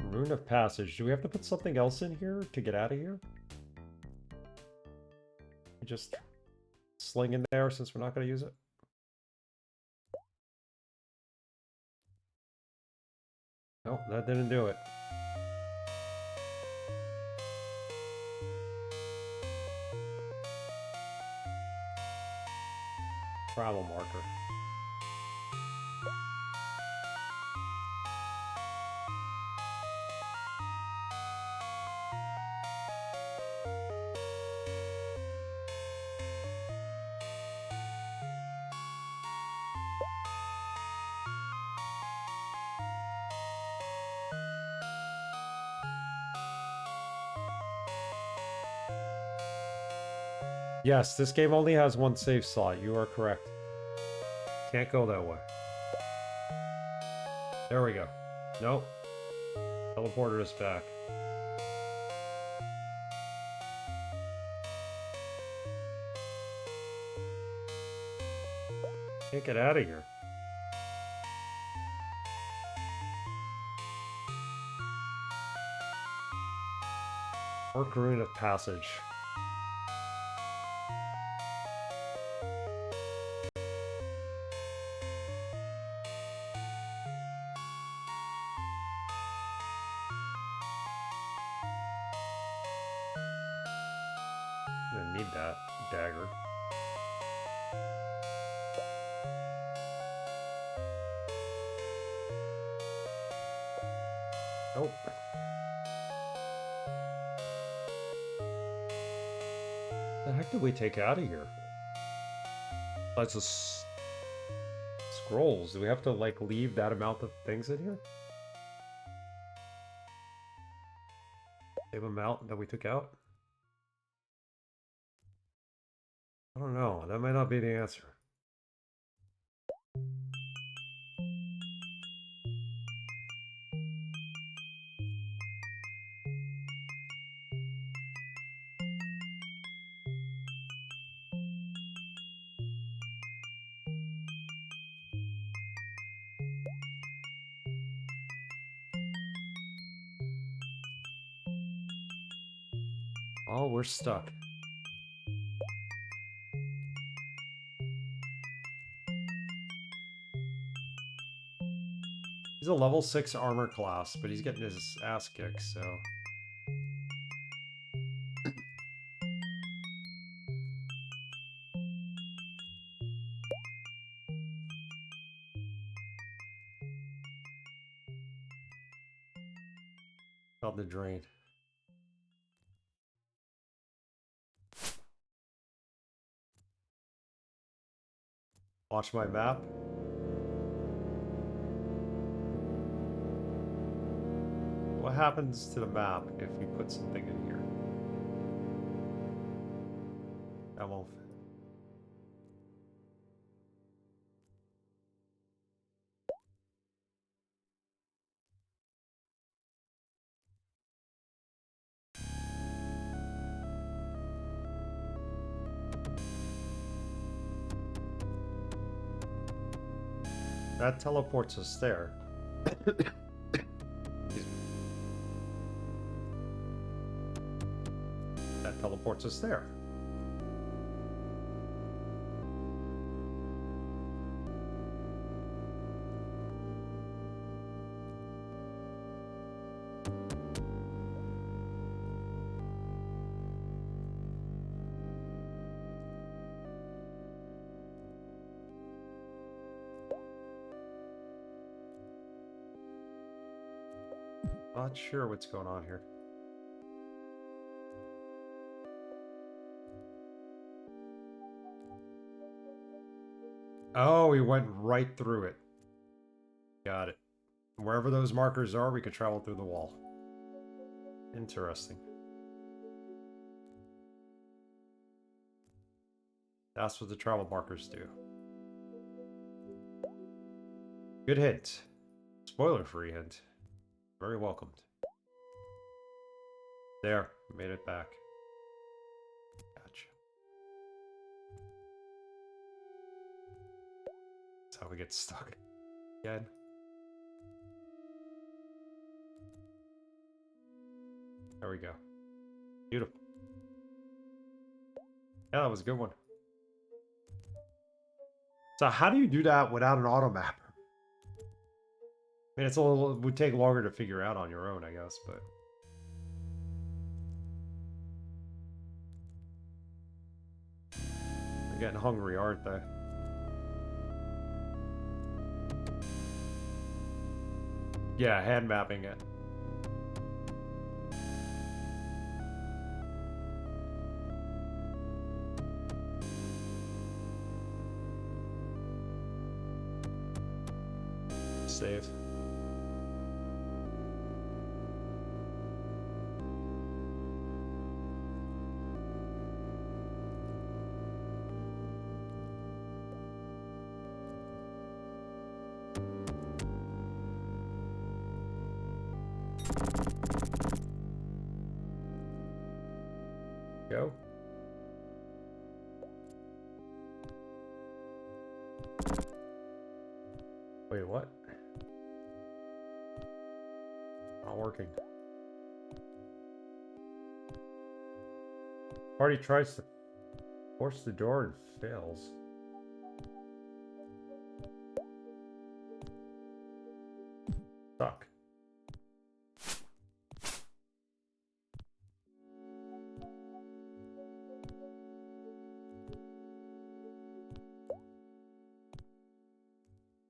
Rune of passage. Do we have to put something else in here to get out of here? Just sling in there since we're not going to use it. Nope, that didn't do it. Travel marker. Yes, this game only has one save slot. You are correct. Can't go that way. There we go. Nope. Teleported us back. Can't get out of here. Mark Rune of passage. I'm gonna need that dagger. Nope. The heck did we take out of here? That's just scrolls. Do we have to like leave that amount of things in here? Same amount that we took out? I don't know. That might not be the answer. Oh, we're stuck. He's a level 6 armor class, but he's getting his ass kicked, so... Out the drain. Watch my map. What happens to the map if you put something in here? That won't fit. That teleports us there. That teleports us there. Not sure what's going on here. Oh, we went right through it. Got it. Wherever those markers are, we could travel through the wall. Interesting. That's what the travel markers do. Good hint. Spoiler-free hint. Very welcomed. There, made it back. Gotcha. That's how we get stuck again. There we go. Beautiful. Yeah, that was a good one. So how do you do that without an auto map? I mean, it would take longer to figure out on your own, I guess, but... They're getting hungry, aren't they? Yeah, hand mapping it. Save. Go. Wait, what? Not working. Party tries to force the door and fails. Stuck.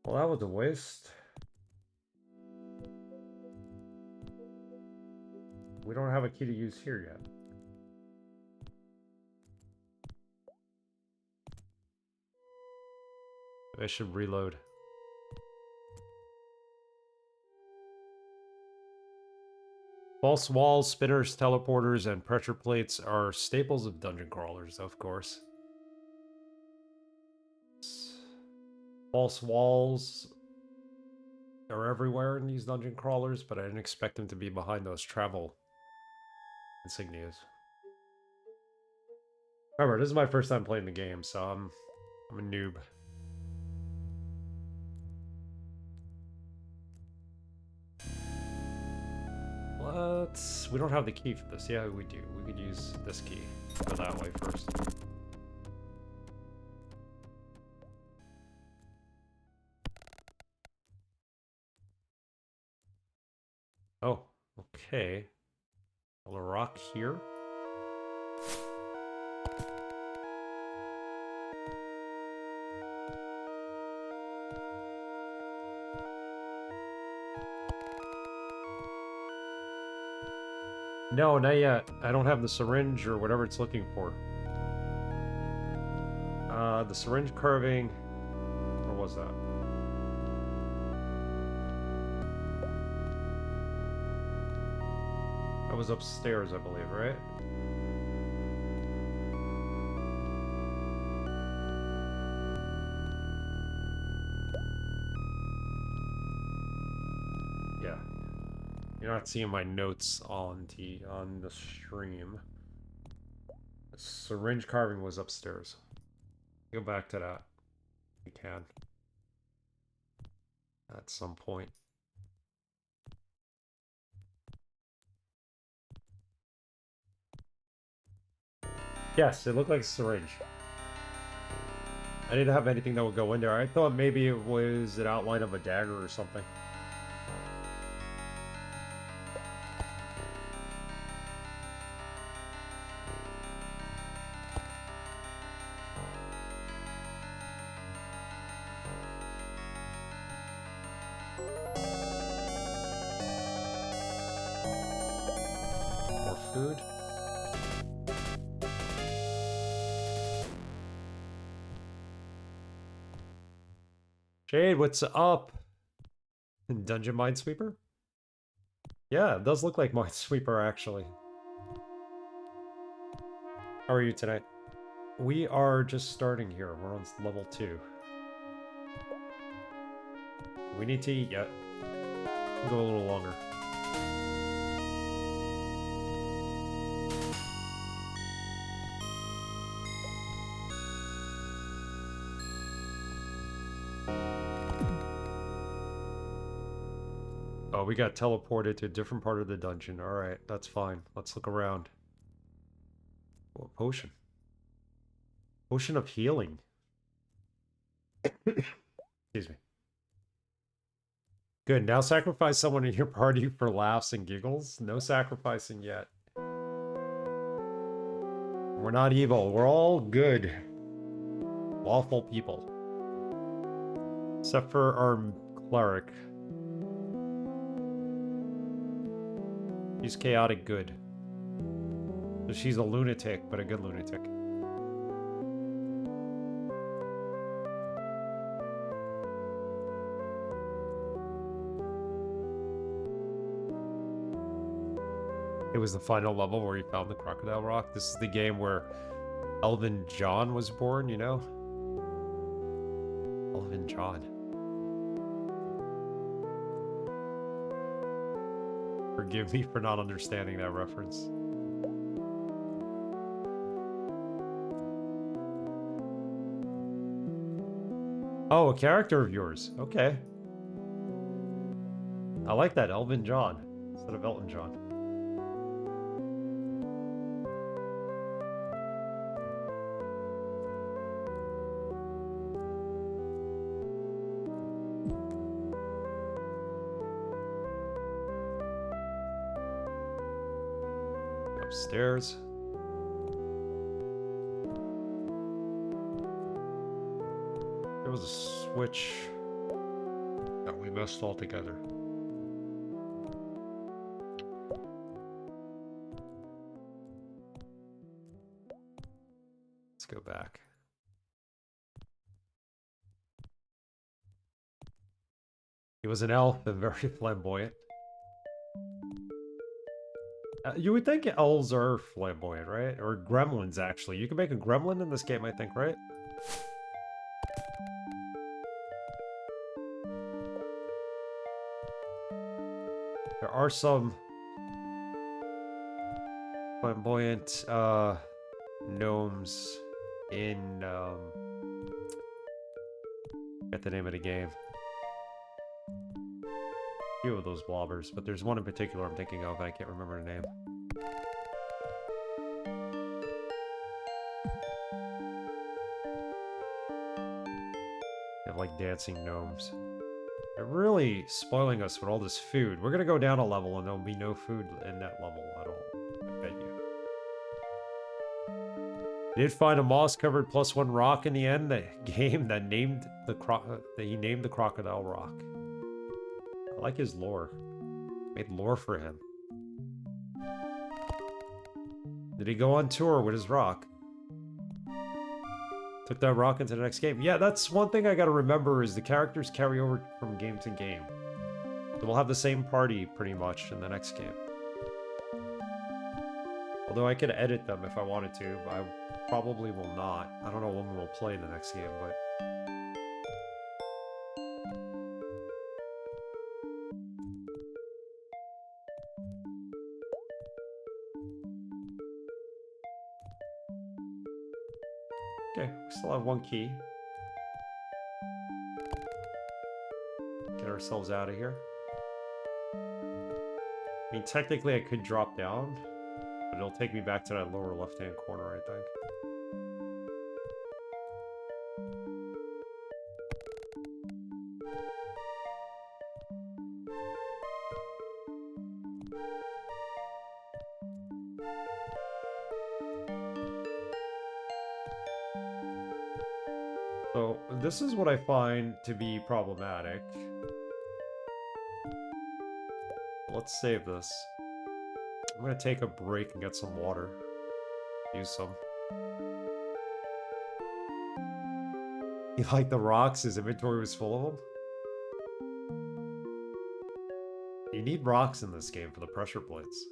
Well, that was a waste. We don't have a key to use here yet. I should reload. False walls, spinners, teleporters, and pressure plates are staples of dungeon crawlers, of course. False walls are everywhere in these dungeon crawlers, but I didn't expect them to be behind those travel insignias. Remember, this is my first time playing the game, so I'm a noob. We don't have the key for this. Yeah, we do. We could use this key. Go that way first. Oh, okay. A little rock here. No, not yet. I don't have the syringe or whatever it's looking for. The syringe carving... Where was that? That was upstairs, I believe, right? Yeah. You're not seeing my notes on the stream. The syringe carving was upstairs. Go back to that. You can. At some point. Yes, it looked like a syringe. I didn't have anything that would go in there. I thought maybe it was an outline of a dagger or something. More food. Jade, what's up? Dungeon Minesweeper? Yeah, it does look like Minesweeper, actually. How are you tonight? We are just starting here. We're on level 2. We need to eat yet. We'll go a little longer. Oh, we got teleported to a different part of the dungeon. Alright, that's fine. Let's look around. Oh, a potion. Potion of healing. Excuse me. Good, now sacrifice someone in your party for laughs and giggles? No sacrificing yet. We're not evil. We're all good. Lawful people. Except for our cleric. She's chaotic good. So she's a lunatic, but a good lunatic. It was the final level where he found the crocodile rock. This is the game where Elvin John was born, you know? Elvin John. Forgive me for not understanding that reference. Oh, a character of yours. Okay. I like that, Elvin John, instead of Elton John. Upstairs. There was a switch that we missed altogether. Let's go back. He was an elf and very flamboyant. You would think elves are flamboyant, right? Or gremlins, actually. You can make a gremlin in this game, I think, right? There are some flamboyant gnomes in get the name of the game. A few of those blobbers, but there's one in particular I'm thinking of and I can't remember the name. They have like dancing gnomes. They're really spoiling us with all this food. We're gonna go down a level and there'll be no food in that level at all. I bet you. Did find a moss-covered +1 rock in the end. The game that named the he named the crocodile rock. I like his lore. Made lore for him. Did he go on tour with his rock? Took that rock into the next game. Yeah, that's one thing I gotta remember is the characters carry over from game to game. So we'll have the same party pretty much in the next game. Although I could edit them if I wanted to, but I probably will not. I don't know when we'll play the next game, but... Okay, we still have one key. Get ourselves out of here. I mean, technically I could drop down, but it'll take me back to that lower left-hand corner, I think. So, this is what I find to be problematic. Let's save this. I'm gonna take a break and get some water. Use some. You like the rocks? His inventory was full of them? You need rocks in this game for the pressure plates.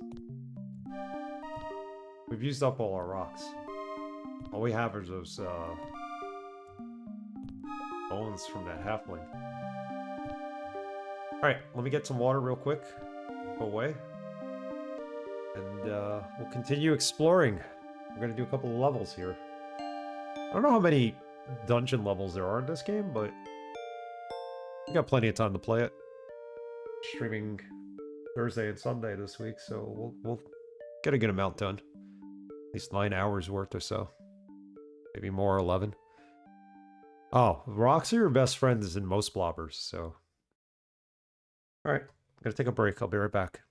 We've used up all our rocks. All we have is those, bones from that halfling. Alright, let me get some water real quick. Go away. And we'll continue exploring. We're gonna do a couple of levels here. I don't know how many dungeon levels there are in this game, but we got plenty of time to play it. Streaming Thursday and Sunday this week, so we'll get a good amount done. At least 9 hours worth or so. Maybe more, 11. Oh, rocks are your best friends in most blobbers, so... Alright, I'm gonna take a break. I'll be right back.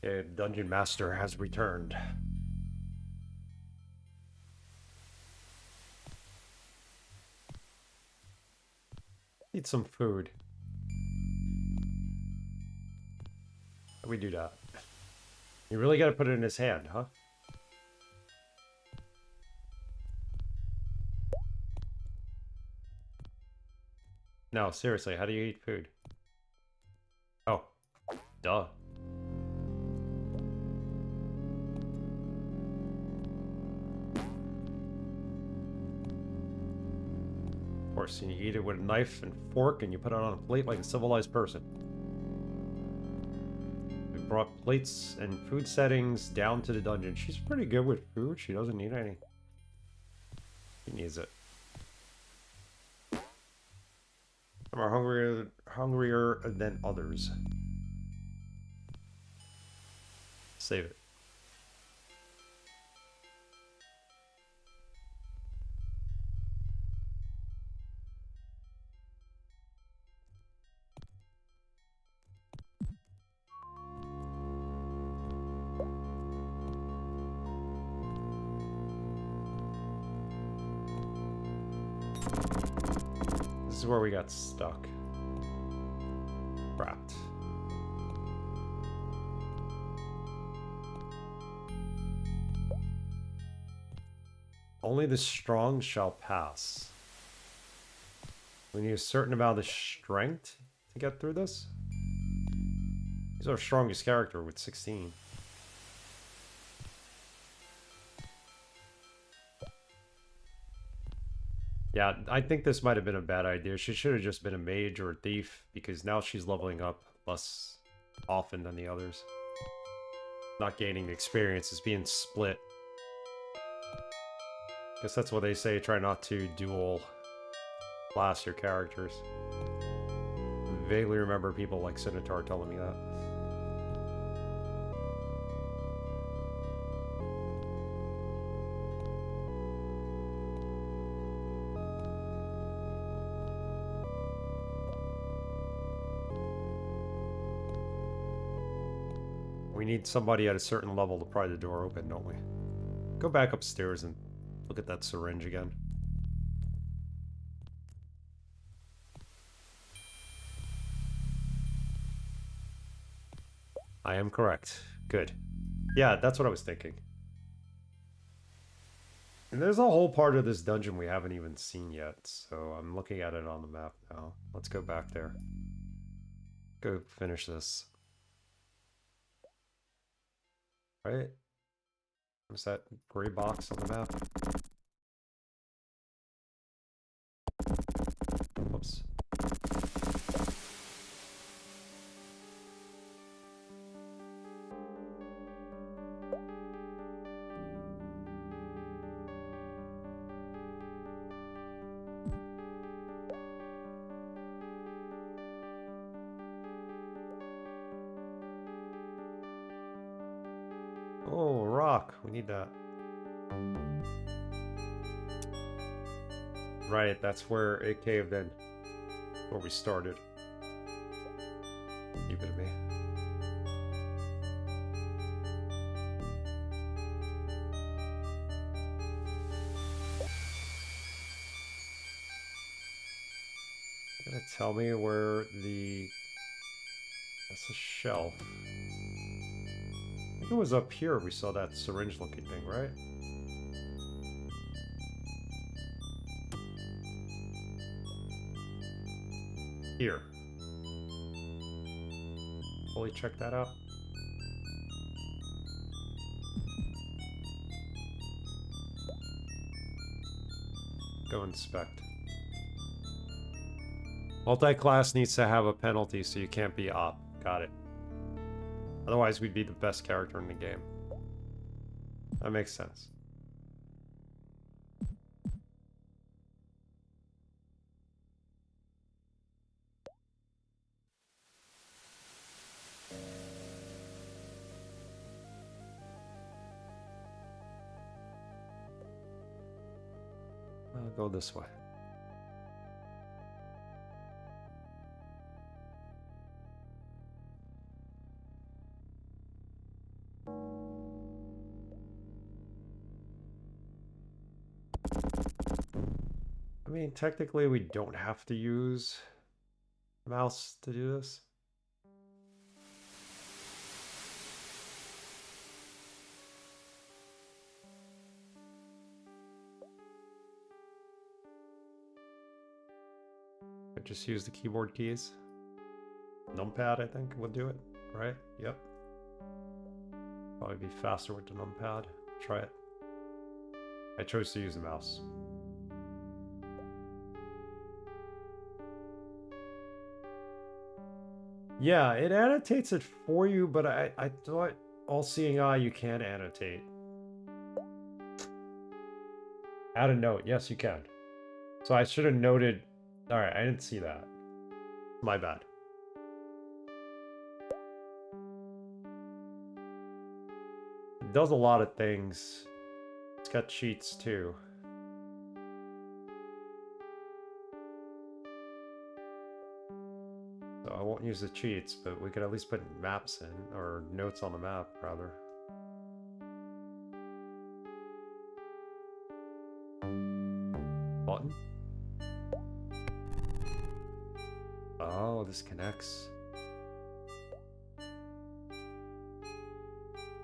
Okay, Dungeon Master has returned. Eat some food. How do we do that? You really gotta put it in his hand, huh? No, seriously, how do you eat food? Oh, duh. Of course, you eat it with a knife and fork and you put it on a plate like a civilized person. We brought plates and food settings down to the dungeon. She's pretty good with food. She doesn't need any. She needs it. Some are hungrier than others. Save it. This is where we got stuck. Trapped. Only the strong shall pass. We need a certain amount of strength to get through this. He's our strongest character with 16. Yeah, I think this might have been a bad idea. She should have just been a mage or a thief, because now she's leveling up less often than the others. Not gaining experience, is being split. Guess that's what they say, try not to dual class your characters. I vaguely remember people like Sinister telling me that. We need somebody at a certain level to pry the door open, don't we? Go back upstairs and look at that syringe again. I am correct. Good. Yeah, that's what I was thinking. And there's a whole part of this dungeon we haven't even seen yet, so I'm looking at it on the map now. Let's go back there. Go finish this. Right? What's that gray box on the map? Whoops. Oh, rock. We need that. Right, that's where it caved in. Where we started. Keep it to me. You're gonna tell me where the... That's a shelf. I think it was up here we saw that syringe looking thing, right? Here. Fully check that out. Go inspect. Multi-class needs to have a penalty, so you can't be op. Got it. Otherwise, we'd be the best character in the game. That makes sense. I'll go this way. mean, technically we don't have to use mouse to do this. But just use the keyboard keys. Numpad, I think, would do it, right? Yep. Probably be faster with the numpad. Try it. I chose to use the mouse. Yeah, it annotates it for you, but I thought all-seeing eye you can annotate. Add a note. Yes, you can. So I should have noted... Alright, I didn't see that. My bad. It does a lot of things. It's got cheats too. So I won't use the cheats, but we could at least put maps in, or notes on the map, rather. Button? Oh, this connects.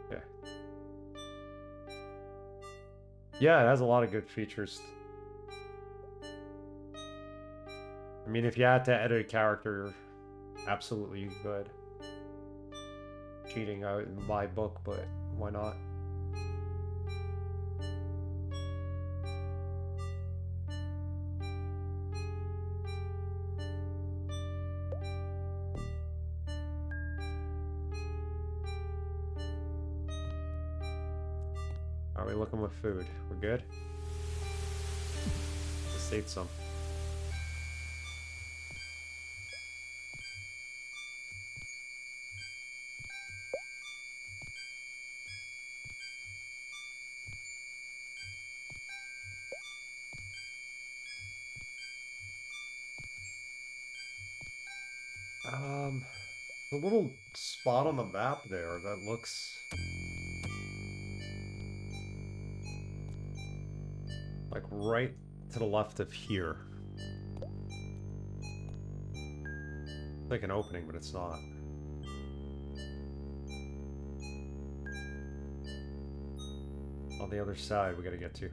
Okay. Yeah, it has a lot of good features. I mean, if you had to edit a character, absolutely you could. Cheating out in my book, but why not? How are we looking with food? We're good? Just ate some. The little spot on the map there that looks like right to the left of here. It's like an opening, but it's not. On the other side, we gotta get to.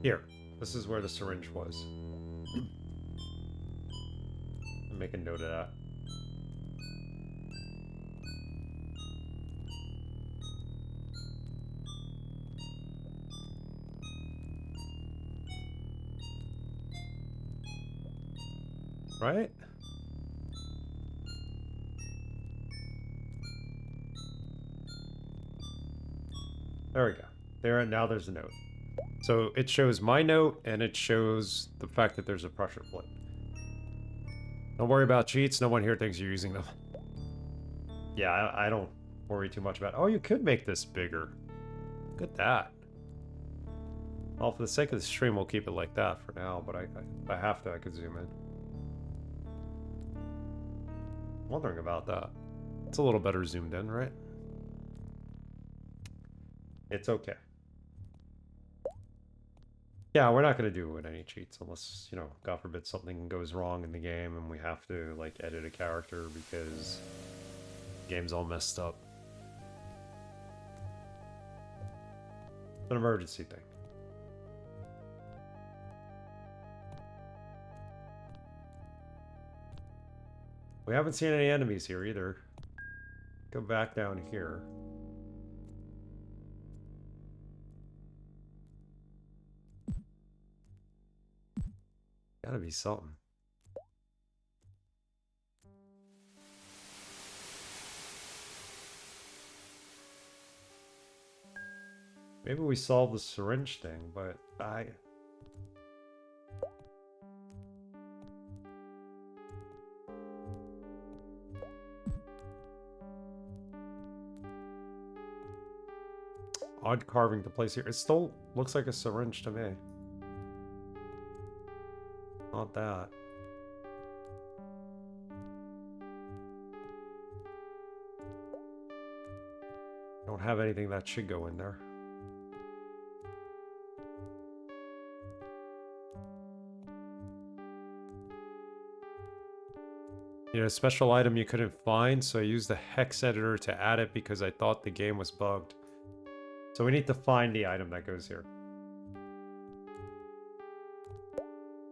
Here, this is where the syringe was. Make a note of that. Right? There we go. There, and now there's a note. So it shows my note, and it shows the fact that there's a pressure plate. Don't worry about cheats. No one here thinks you're using them. Yeah, I don't worry too much about it. Oh, you could make this bigger. Look at that. Well, for the sake of the stream, we'll keep it like that for now, but if I have to, I could zoom in. Wondering about that. It's a little better zoomed in, right? It's okay. Yeah, we're not going to do it with any cheats unless, you know, God forbid something goes wrong in the game and we have to, like, edit a character because the game's all messed up. It's an emergency thing. We haven't seen any enemies here either. Go back down here. Gotta be something. Maybe we solved the syringe thing, but odd carving to place here. It still looks like a syringe to me. Not that. Don't have anything that should go in there. You know, a special item you couldn't find, so I used the hex editor to add it because I thought the game was bugged. So we need to find the item that goes here.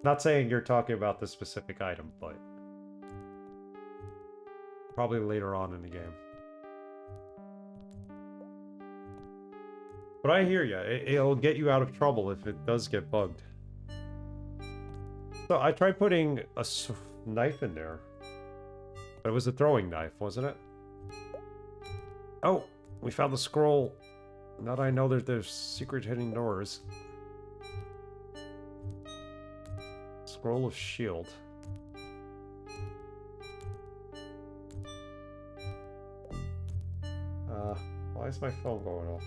Not saying you're talking about this specific item, but probably later on in the game. But I hear you. It'll get you out of trouble if it does get bugged. So I tried putting a knife in there. But it was a throwing knife, wasn't it? Oh, we found the scroll. Now that I know that there's secret hidden doors. Scroll of shield. Why is my phone going off?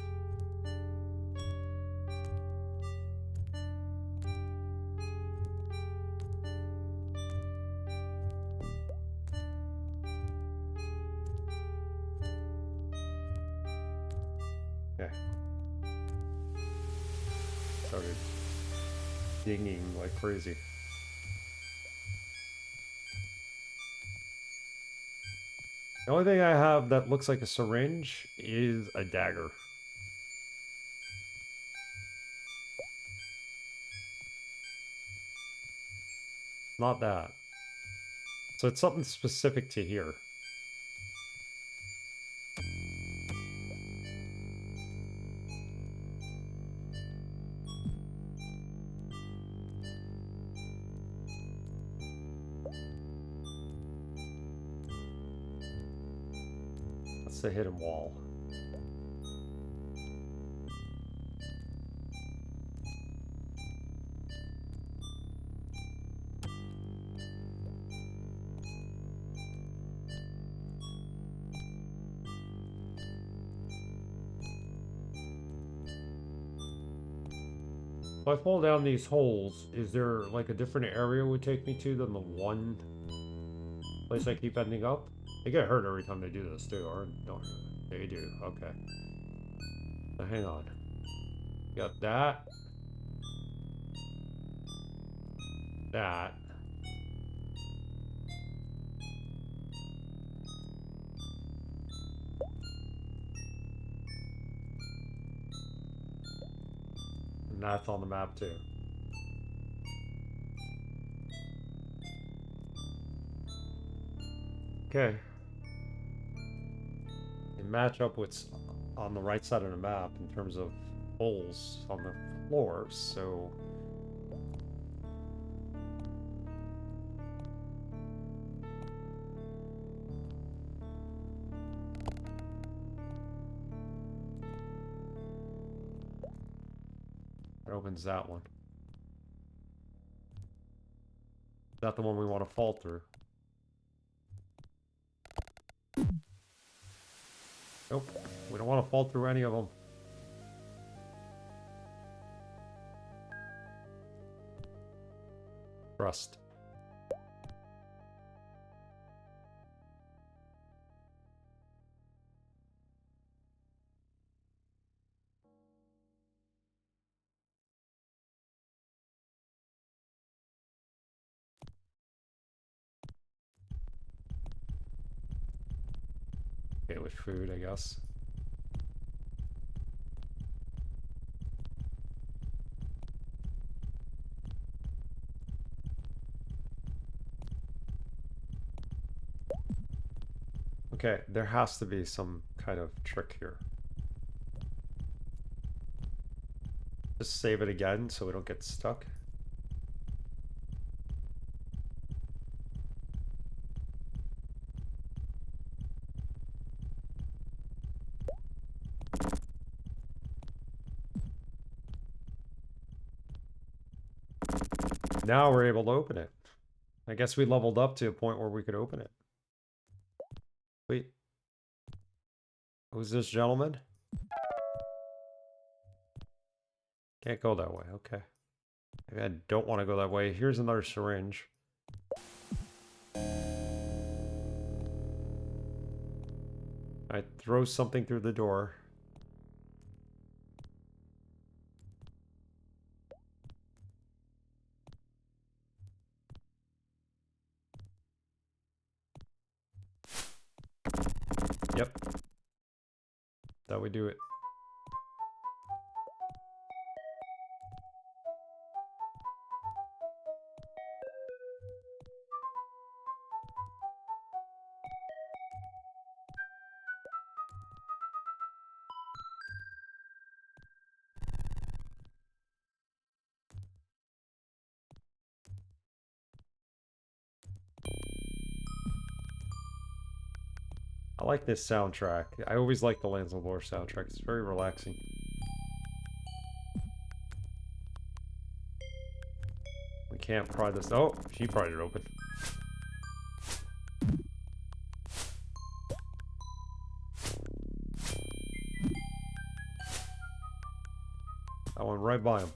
Okay. Started dinging like crazy. The only thing I have that looks like a syringe is a dagger. Not that. So it's something specific to here. That's the hidden wall. If I fall down these holes, is there like a different area it would take me to than the one place I keep ending up? They get hurt every time they do this too, or don't they? Do, okay. So hang on. Got that. That. And that's on the map too. Okay. They match up what's on the right side of the map in terms of holes on the floor, so... It opens that one. Is that the one we want to fall through? Nope. We don't want to fall through any of them. Trust. Okay, with food, I guess. Okay, there has to be some kind of trick here. Just save it again so we don't get stuck. Now we're able to open it. I guess we leveled up to a point where we could open it. Wait. Who's this gentleman? Can't go that way, okay. Maybe I don't want to go that way. Here's another syringe. I throw something through the door. Yep. That would do it. I like this soundtrack. I always like the Lands of Lore soundtrack. It's very relaxing. We can't pry this. Oh, she pried it open. I went right by him.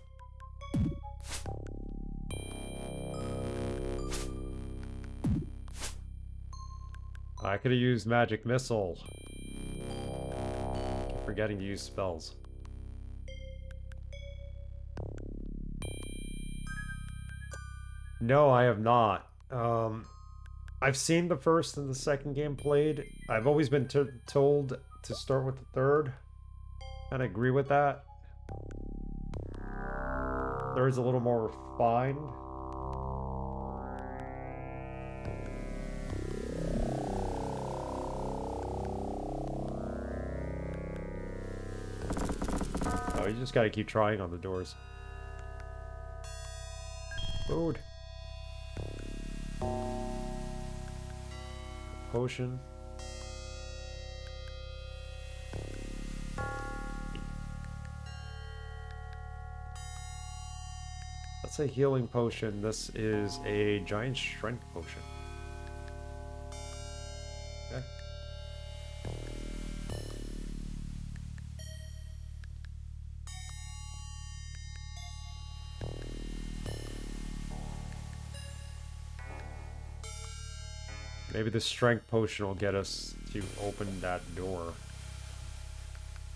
I could have used magic missile. Keep forgetting to use spells. No, I have not. I've seen the first and the second game played. I've always been told to start with the third. And I agree with that. Third's a little more refined. Oh, you just gotta keep trying on the doors. Food. Potion. That's a healing potion. This is a giant strength potion. Okay. Maybe the strength potion will get us to open that door.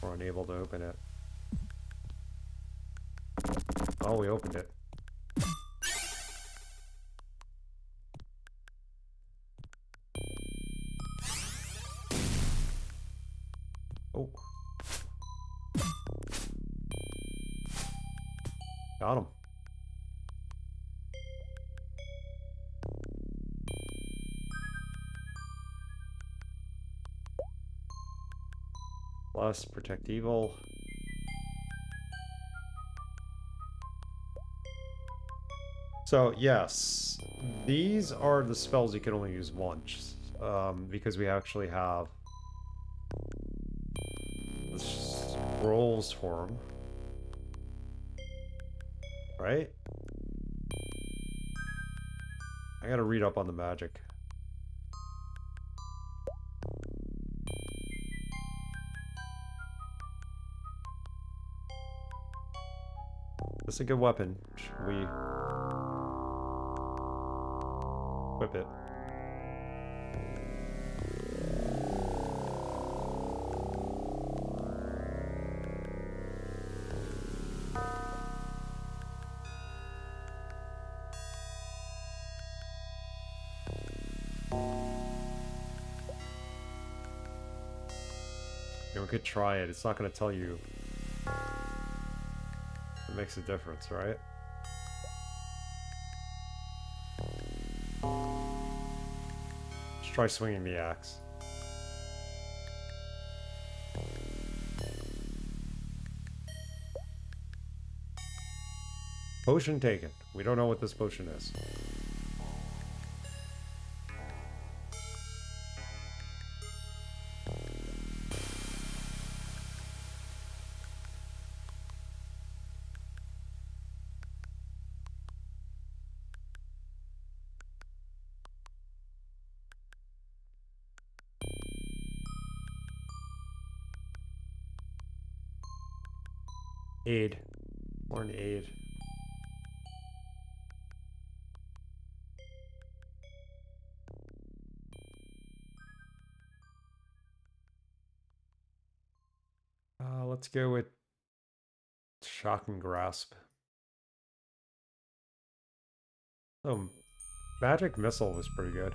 We're unable to open it. Oh, we opened it. Oh. Got him. Plus, protect evil. So, yes, these are the spells you can only use once, because we actually have the scrolls for them. Right? I gotta read up on the magic. This is a good weapon. Should we equip it? Yeah, we could try it. It's not going to tell you. It makes a difference, right? Let's try swinging the axe. Potion taken. We don't know what this potion is. Aid. Or an aid. Let's go with shock and grasp. Oh, magic missile was pretty good.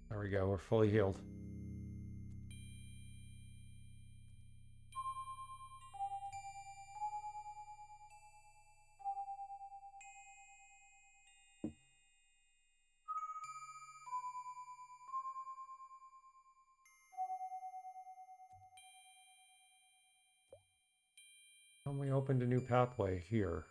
There we go, we're fully healed. And we opened a new pathway here.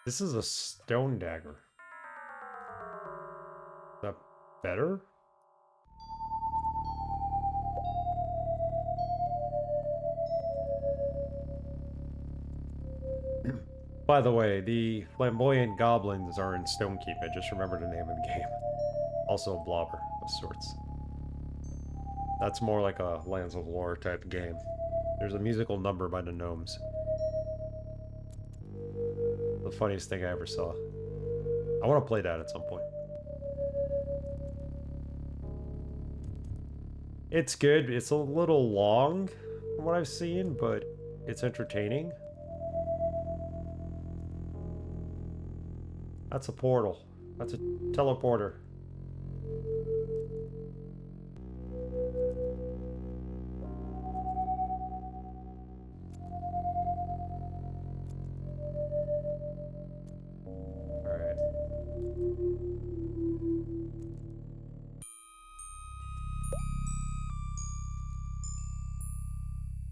This is a stone dagger. Is that better? By the way, the flamboyant goblins are in Stonekeep. I just remembered the name of the game. Also a Blobber of sorts. That's more like a Lands of Lore type game. There's a musical number by the gnomes. The funniest thing I ever saw. I want to play that at some point. It's good. It's a little long from what I've seen, but it's entertaining. That's a portal. That's a teleporter. Alright.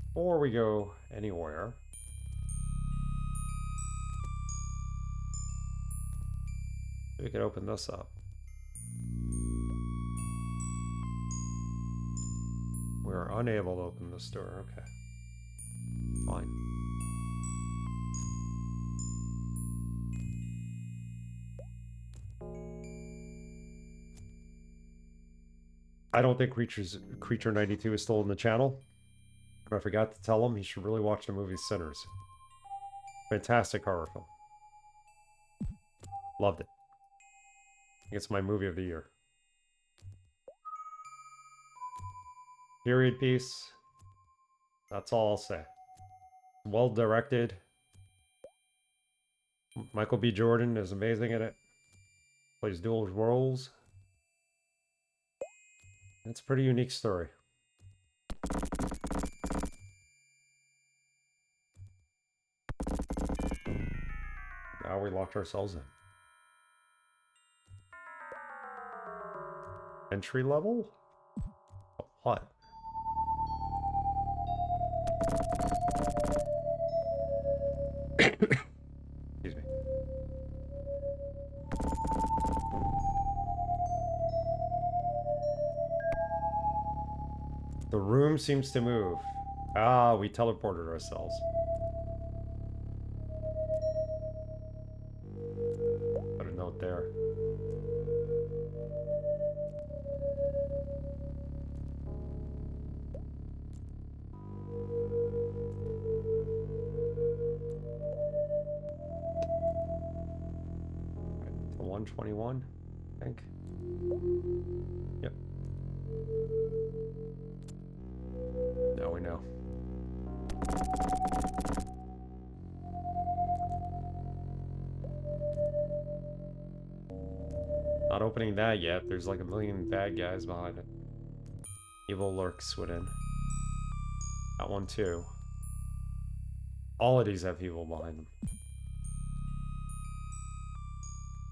Before we go anywhere, we can open this up. We're unable to open this door. Okay. Fine. I don't think Creature 92 is still in the channel. But I forgot to tell him he should really watch the movie Sinners. Fantastic horror film. Loved it. I think it's my movie of the year. Period piece. That's all I'll say. Well directed. Michael B. Jordan is amazing in it. Plays dual roles. It's a pretty unique story. Now we locked ourselves in. Entry level? What? Excuse me. The room seems to move. Ah, we teleported ourselves. Put a note there. Right, to 121, I think. Yep. Now we know. Not opening that yet. There's like a million bad guys behind it. Evil lurks within. That one too. All of these have evil behind them.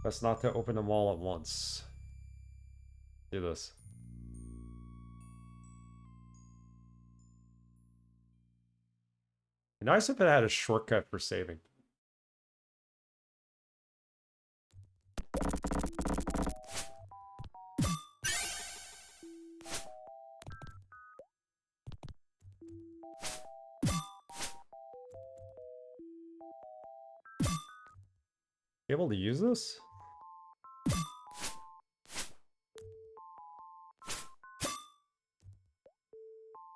Best not to open them all at once. Do this. Nice if it had a shortcut for saving. Able to use this?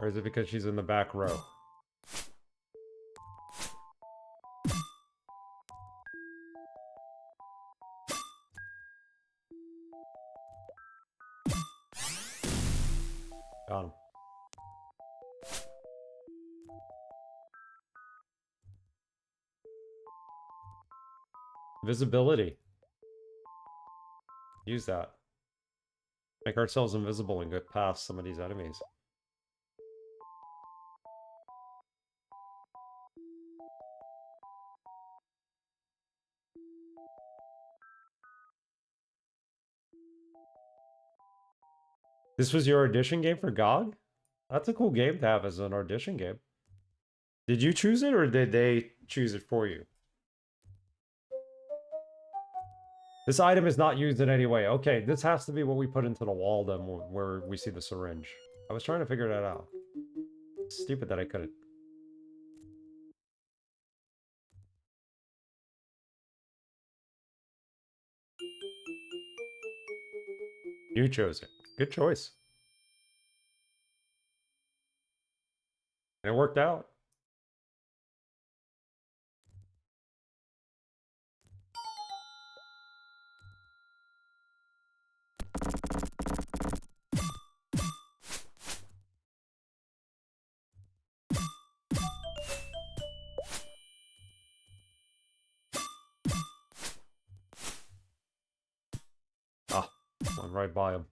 Or is it because she's in the back row? Got him. Visibility. Use that. Make ourselves invisible and get past some of these enemies. This was your audition game for GOG? That's a cool game to have as an audition game. Did you choose it or did they choose it for you? This item is not used in any way. Okay, this has to be what we put into the wall then where we see the syringe. I was trying to figure that out. Stupid that I couldn't. You chose it. Good choice. And it worked out. Ah, went right by him.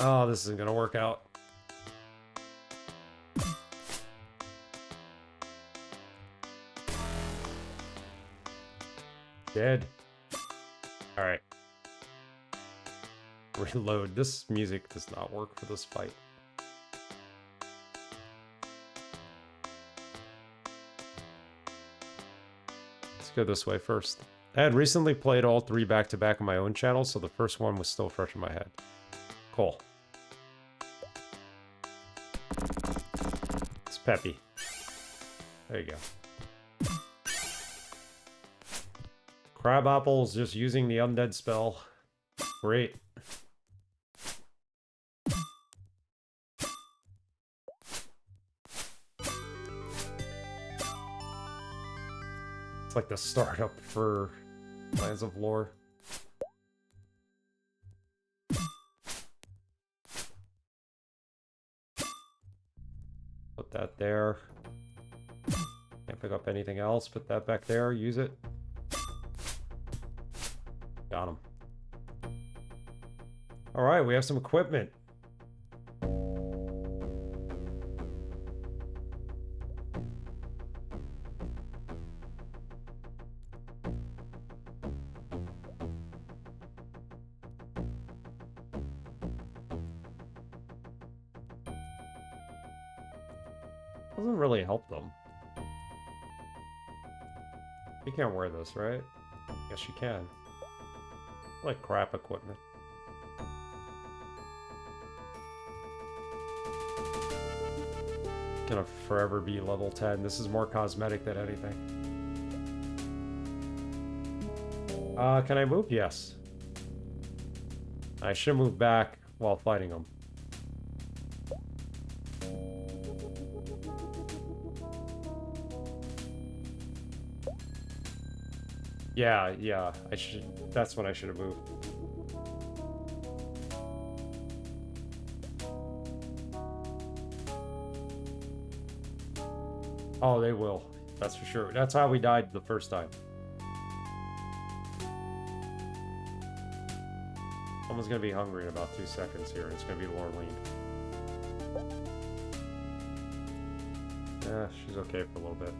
Oh, this isn't gonna work out. Dead. Alright. Reload. This music does not work for this fight. Let's go this way first. I had recently played all three back-to-back on my own channel, so the first one was still fresh in my head. Cool. It's peppy. There you go. Crab apples, just using the undead spell. Great. It's like the startup for Lands of Lore. Put that there. Can't pick up anything else. Put that back there. Use it. Got him. Alright, we have some equipment. Doesn't really help them. You can't wear this, right? Yes, you can. Like crap equipment. Gonna forever be level 10. This is more cosmetic than anything. Can I move? Yes. I should move back while fighting them. Yeah, I should. That's when I should have moved. Oh, they will. That's for sure. That's how we died the first time. Someone's gonna be hungry in about 2 seconds here. It's gonna be Lorleen. Yeah, she's okay for a little bit.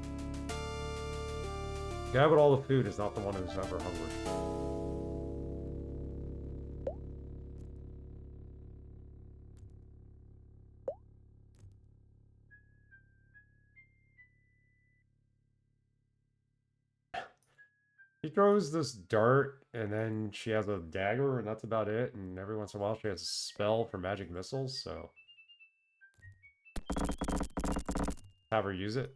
The guy with all the food is not the one who's ever hungry. She throws this dart, and then she has a dagger, and that's about it. And every once in a while, she has a spell for magic missiles, so have her use it.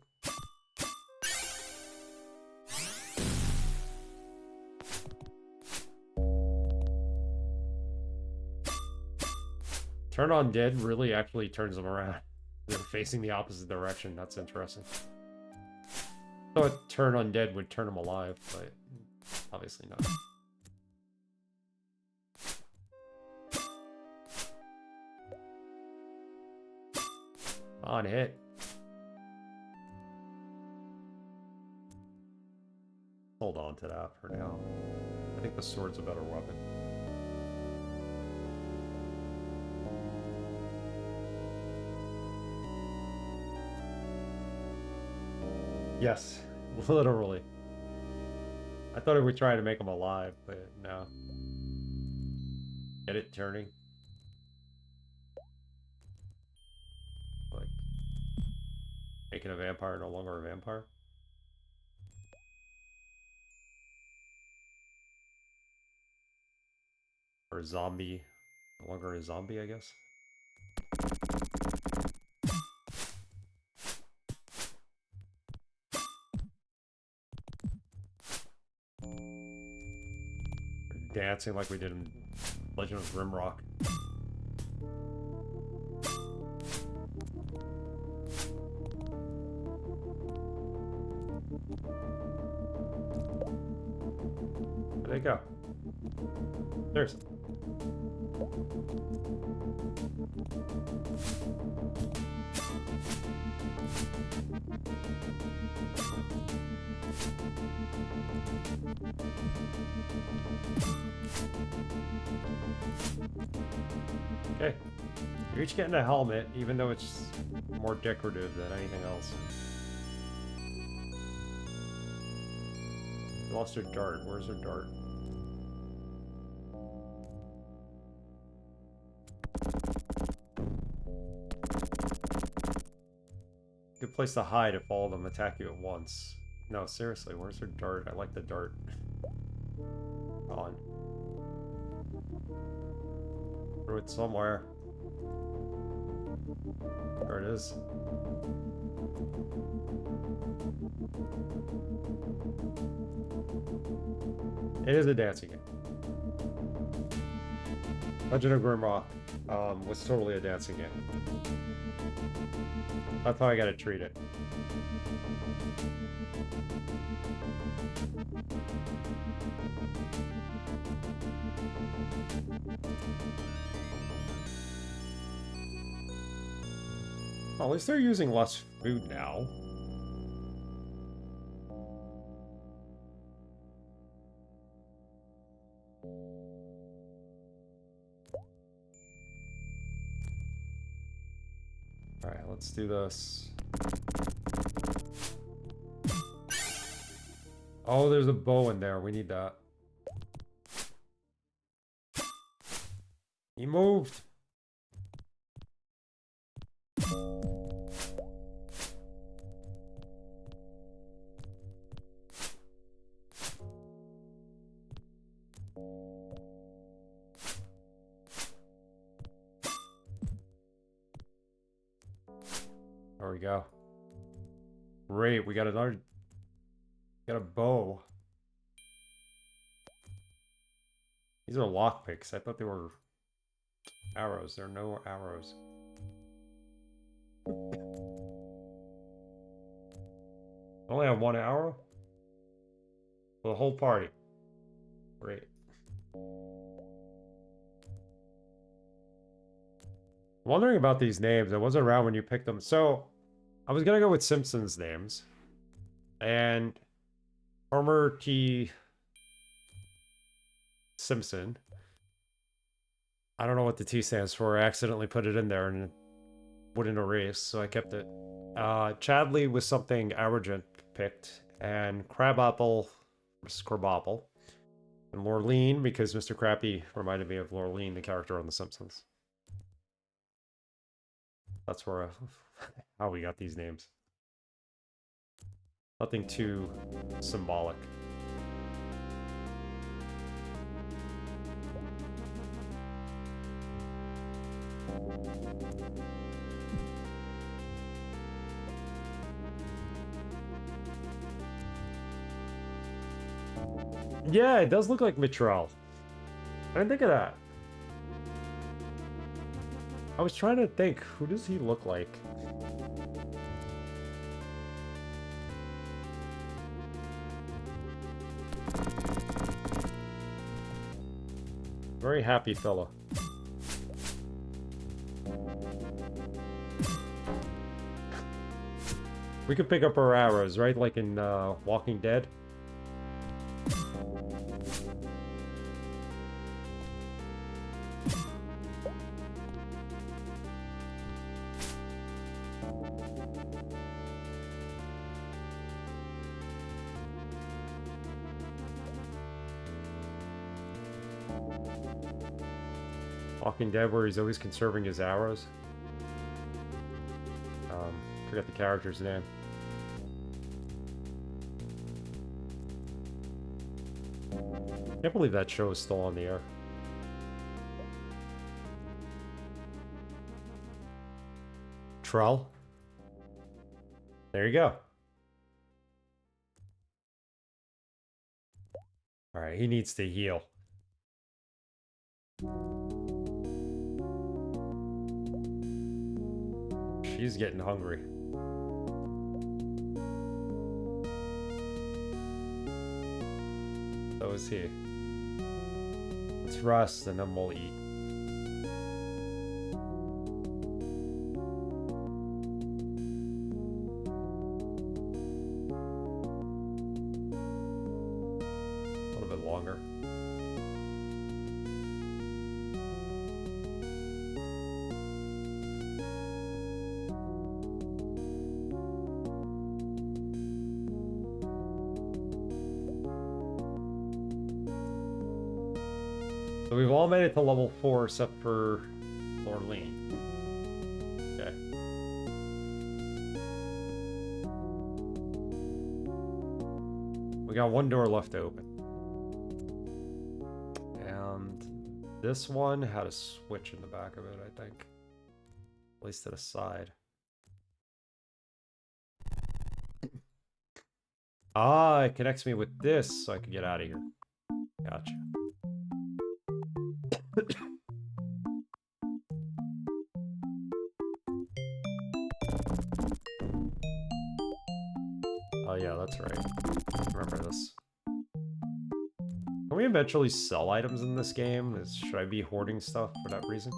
Turn on dead really actually turns them around. They're facing the opposite direction. That's interesting. I thought turn on dead would turn them alive, but obviously not. On hit. Hold on to that for now. I think the sword's a better weapon. Yes, literally. I thought it would try to make him alive, but no. Get it turning? Like, making a vampire no longer a vampire? Or a zombie no longer a zombie, I guess? Dancing like we did in Legend of Grimrock. Where'd they go? There's. Okay. You're each getting a helmet, even though it's more decorative than anything else. Lost her dart. Where's her dart? Good place to hide if all of them attack you at once. No, seriously, where's her dart? I like the dart. On. Throw it somewhere. There it is. It is a dancing game. Legend of Grimrock was totally a dancing game. That's how I gotta treat it. Oh, at least they're using less food now. Alright, let's do this. Oh, there's a bow in there. We need that. He moved. There we go. Great, we got another... Got a bow. These are lockpicks. I thought they were arrows. There are no arrows. I only have one arrow? For the whole party. Great. I'm wondering about these names. I wasn't around when you picked them. So, I was gonna go with Simpsons names. And Homer T. Simpson. I don't know what the T stands for. I accidentally put it in there and it wouldn't erase, so I kept it. Chadley was something Arrogant picked, and Crabapple, Mrs. Crabapple, and Lorleen, because Mr. Crappy reminded me of Lorleen, the character on The Simpsons. That's where how we got these names. Nothing too symbolic. Yeah, it does look like Mitral. I didn't think of that. I was trying to think, who does he look like? Very happy fellow. We could pick up our arrows, right? Like in Walking Dead. Walking Dead, where he's always conserving his arrows. Forget the character's name. Can't believe that show is still on the air. Trell. There you go. Alright, he needs to heal. She's getting hungry. So is he. Let's rest and then we'll eat. A little bit longer. So we've all made it to level 4 except for Lorleen. Okay. We got one door left to open. And this one had a switch in the back of it, I think. At least to the side. Ah, it connects me with this so I can get out of here. Gotcha. Oh yeah, that's right. Remember this. Can we eventually sell items in this game? Should I be hoarding stuff for that reason?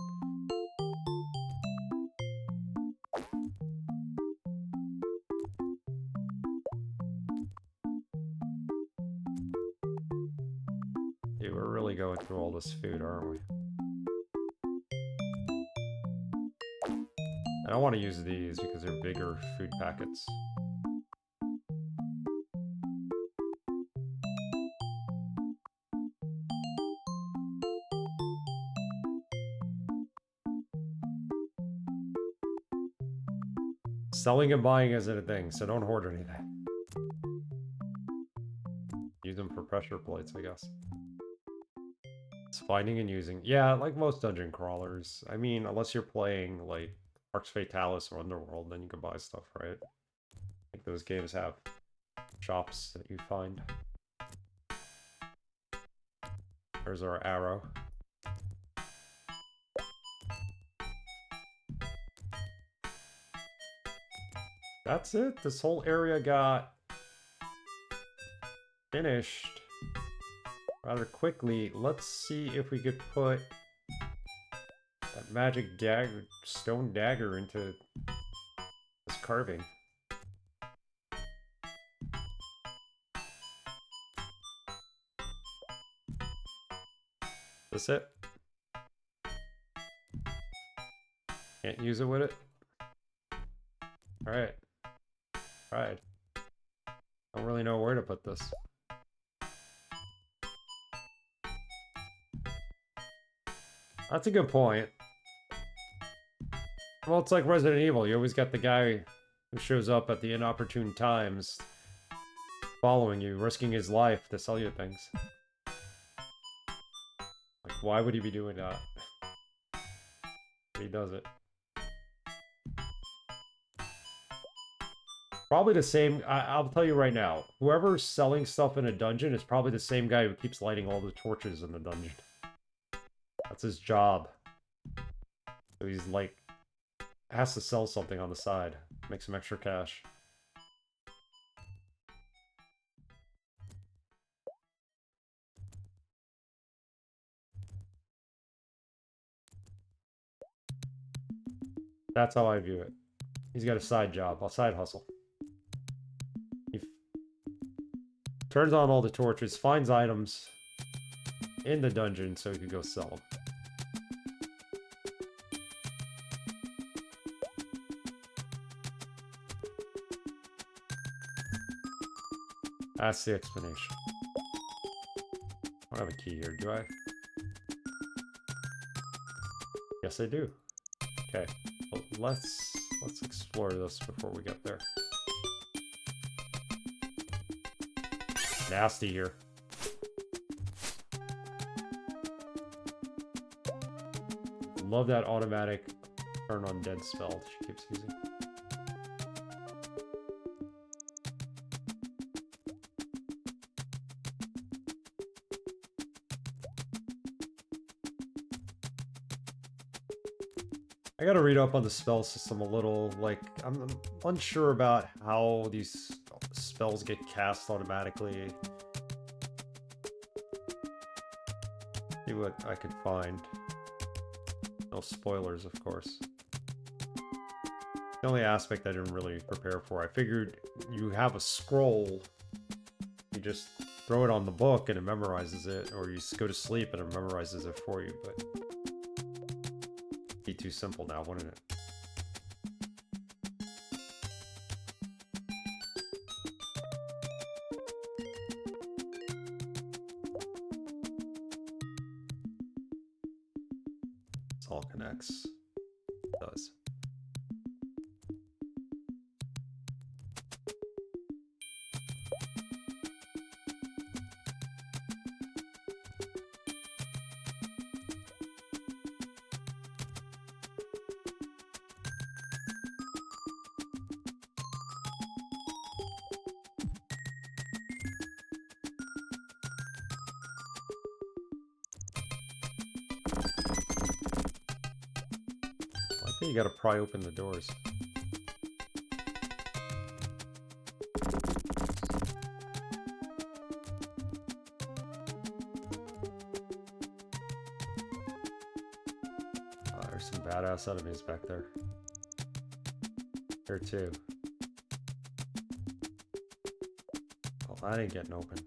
Dude, we're really going through all this food, aren't we? I don't want to use these because they're bigger food packets. Selling and buying isn't a thing, so don't hoard anything. Use them for pressure plates, I guess. It's finding and using. Yeah, like most dungeon crawlers. I mean, unless you're playing, like, Arx Fatalis or Underworld, then you can buy stuff, right? Like, those games have shops that you find. There's our arrow. That's it. This whole area got finished rather quickly. Let's see if we could put that magic dagger, stone dagger into this carving. Is this it? Can't use it with it? Alright. Right. I don't really know where to put this. That's a good point. Well, it's like Resident Evil. You always got the guy who shows up at the inopportune times, following you, risking his life to sell you things. Like, why would he be doing that? But he does it. Probably the same. I'll tell you right now. Whoever's selling stuff in a dungeon is probably the same guy who keeps lighting all the torches in the dungeon. That's his job. So he's like, has to sell something on the side. Make some extra cash. That's how I view it. He's got a side job, a side hustle. He turns on all the torches, finds items in the dungeon so he can go sell them. That's the explanation. I don't have a key here, do I? Yes, I do. Okay, well, let's explore this before we get there. Nasty here. Love that automatic turn on dead spell she keeps using. I gotta read up on the spell system a little. Like, I'm unsure about how these spells get cast automatically. See what I could find. No spoilers, of course. The only aspect I didn't really prepare for. I figured you have a scroll, you just throw it on the book and it memorizes it, or you just go to sleep and it memorizes it for you, but be too simple now, wouldn't it? This all connects. It does. I think you gotta pry open the doors. Oh, there's some badass enemies back there. Here too. Oh, that ain't getting opened.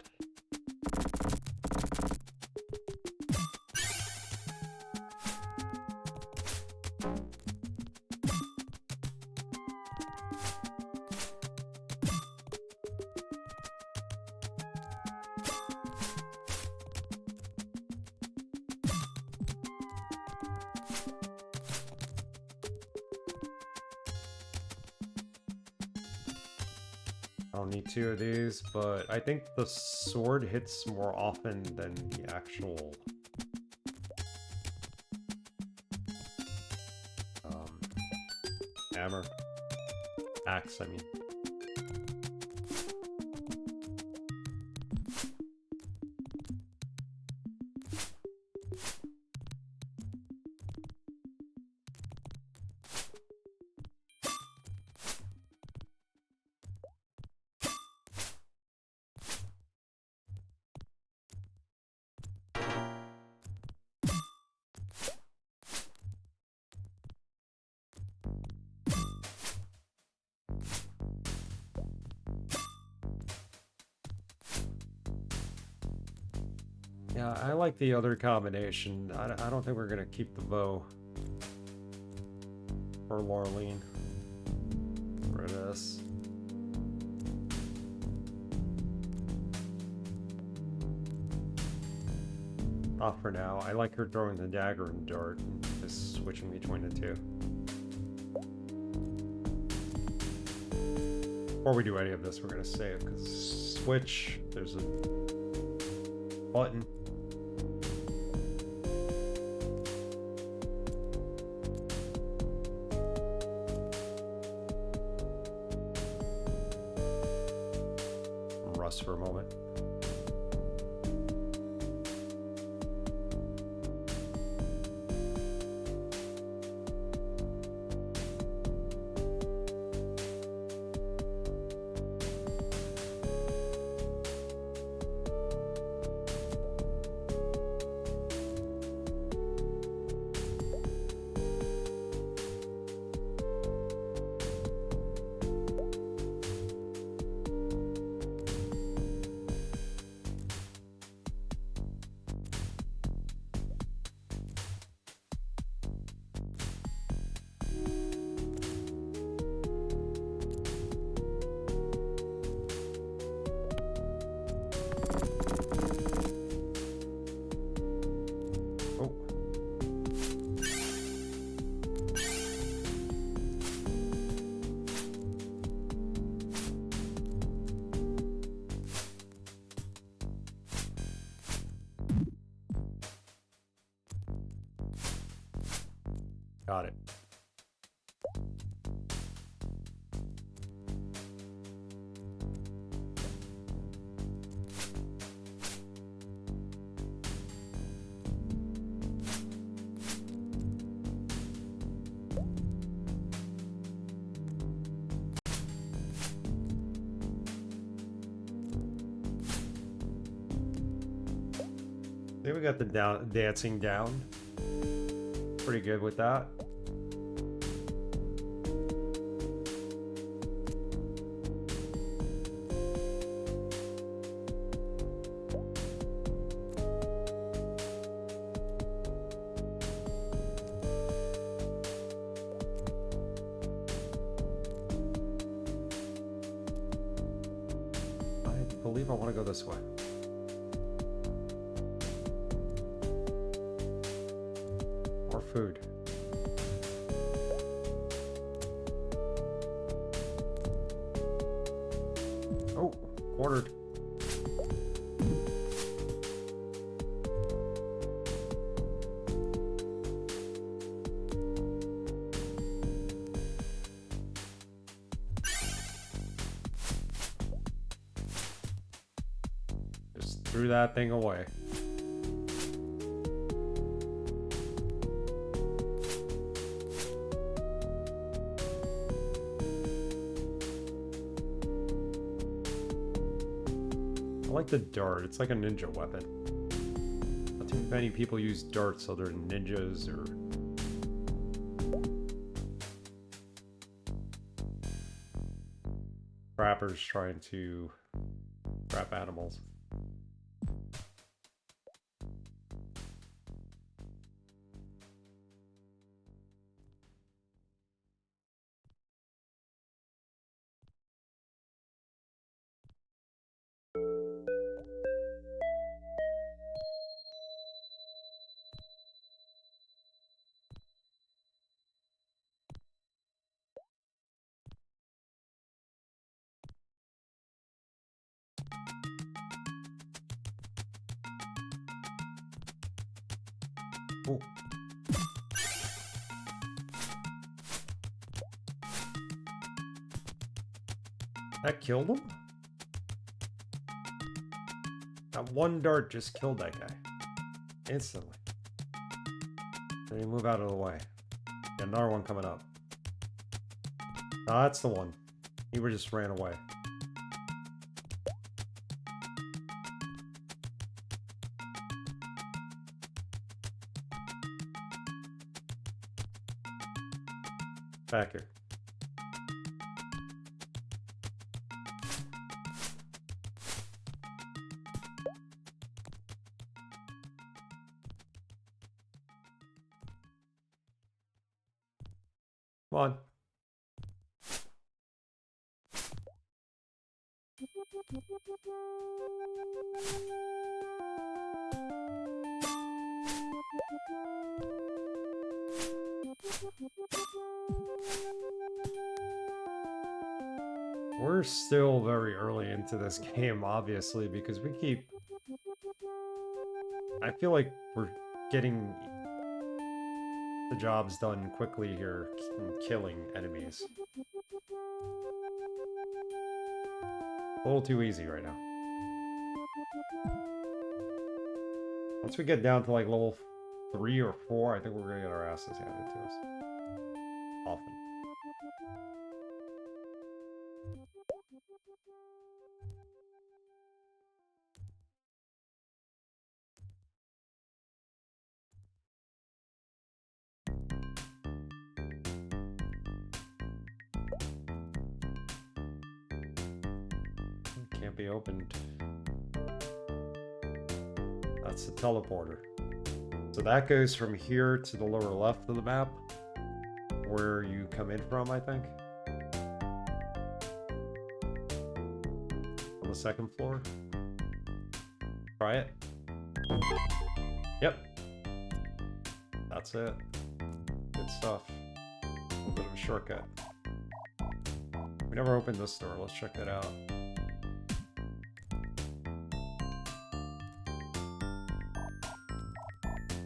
I don't need two of these, but I think the sword hits more often than the actual hammer. Axe, I mean. Yeah, I like the other combination. I don't think we're gonna keep the bow for Laureline for this. Not for now. I like her throwing the dagger and dart, and just switching between the two. Before we do any of this, we're gonna save, because switch, there's a button. Rust for a moment. Got it. There we got the dancing down. Pretty good with that. I believe I want to go this way. More food. Oh, quartered. Just threw that thing away. I like the dart. It's like a ninja weapon. Not too many people use darts, so they're ninjas or... trappers trying to trap animals. Oh. That killed him? That one dart just killed that guy. Instantly. Then you move out of the way. Got another one coming up. Oh, that's the one. He just ran away. Back here. Come on. We're still very early into this game, obviously, because we keep... I feel like we're getting the jobs done quickly here and killing enemies. A little too easy right now. Once we get down to like level 3 or 4, I think we're gonna get our asses handed to us. Often. Can't be opened. That's the teleporter. So that goes from here to the lower left of the map, where you come in from, I think. On the second floor. Try it. Yep. That's it. Good stuff. A little bit of a shortcut. We never opened this door. Let's check that out.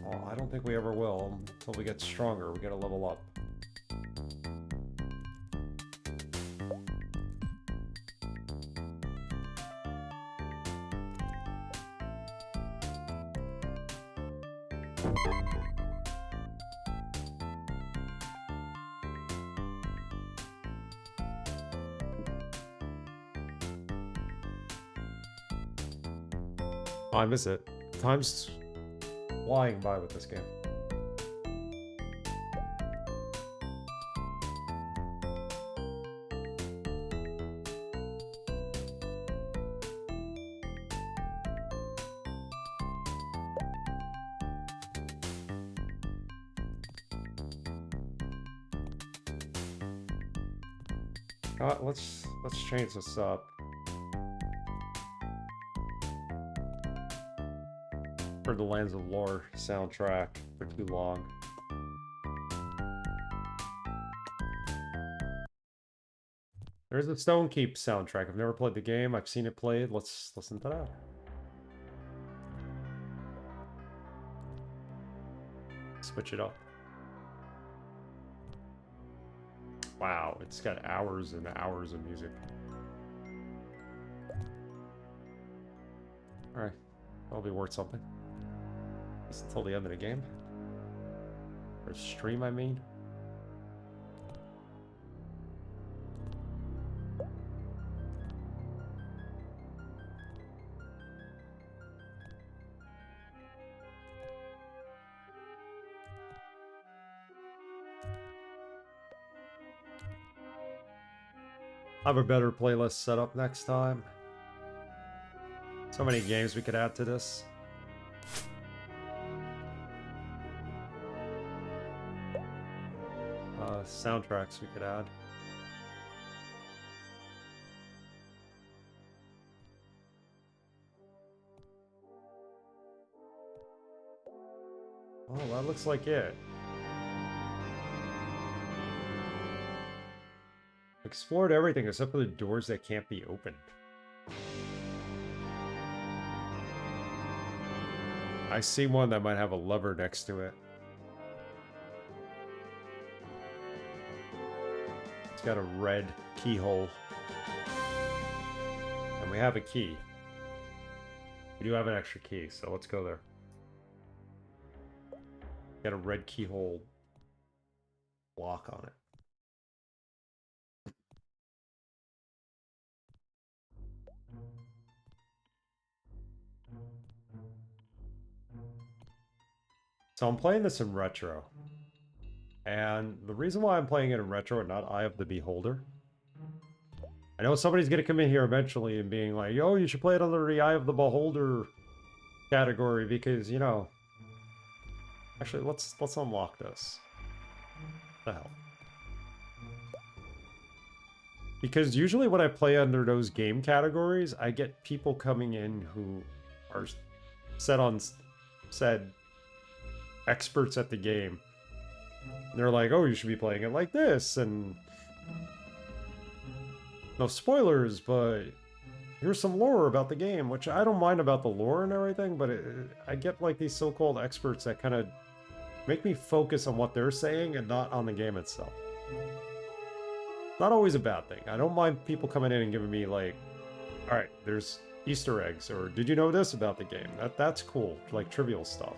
Oh, I don't think we ever will until we get stronger. We gotta level up. Oh, I miss it. Time's flying by with this game. Let's change this up. Heard the Lands of Lore soundtrack for too long. There's the Stone Keep soundtrack. I've never played the game. I've seen it played. Let's listen to that. Switch it up. Wow, it's got hours and hours of music. Alright, that'll be worth something. It's until the end of the game. Or stream, I mean. I'll have a better playlist set up next time. So many games we could add to this. Soundtracks we could add. Oh, that looks like it. Explored everything except for the doors that can't be opened. I see one that might have a lever next to it. It's got a red keyhole. And we have a key. We do have an extra key, so let's go there. Got a red keyhole block on it. So I'm playing this in retro. And the reason why I'm playing it in retro and not Eye of the Beholder, I know somebody's going to come in here eventually and being like, yo, you should play it under the Eye of the Beholder category because, you know... Actually, let's unlock this. What the hell? Because usually when I play under those game categories, I get people coming in who are said experts at the game. And they're like, oh, you should be playing it like this, and No spoilers, but here's some lore about the game, which I don't mind about the lore and everything, but I get like these so-called experts that kind of make me focus on what they're saying and not on the game itself. Not always a bad thing. I don't mind people coming in and giving me like, all right, there's Easter eggs, or did you know this about the game? That's cool, like trivial stuff.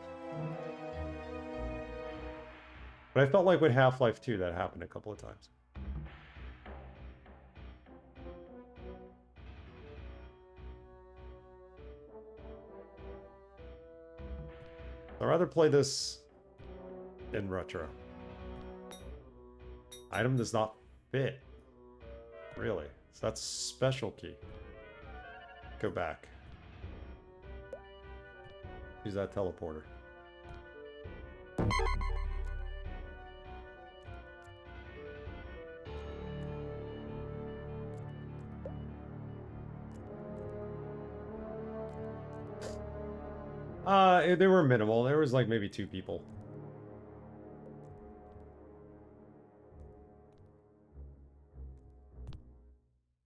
But I felt like with Half-Life 2 that happened a couple of times. I'd rather play this in retro. Item does not fit. Really? So that's special key. Go back. Use that teleporter. They were minimal. There was like maybe 2 people.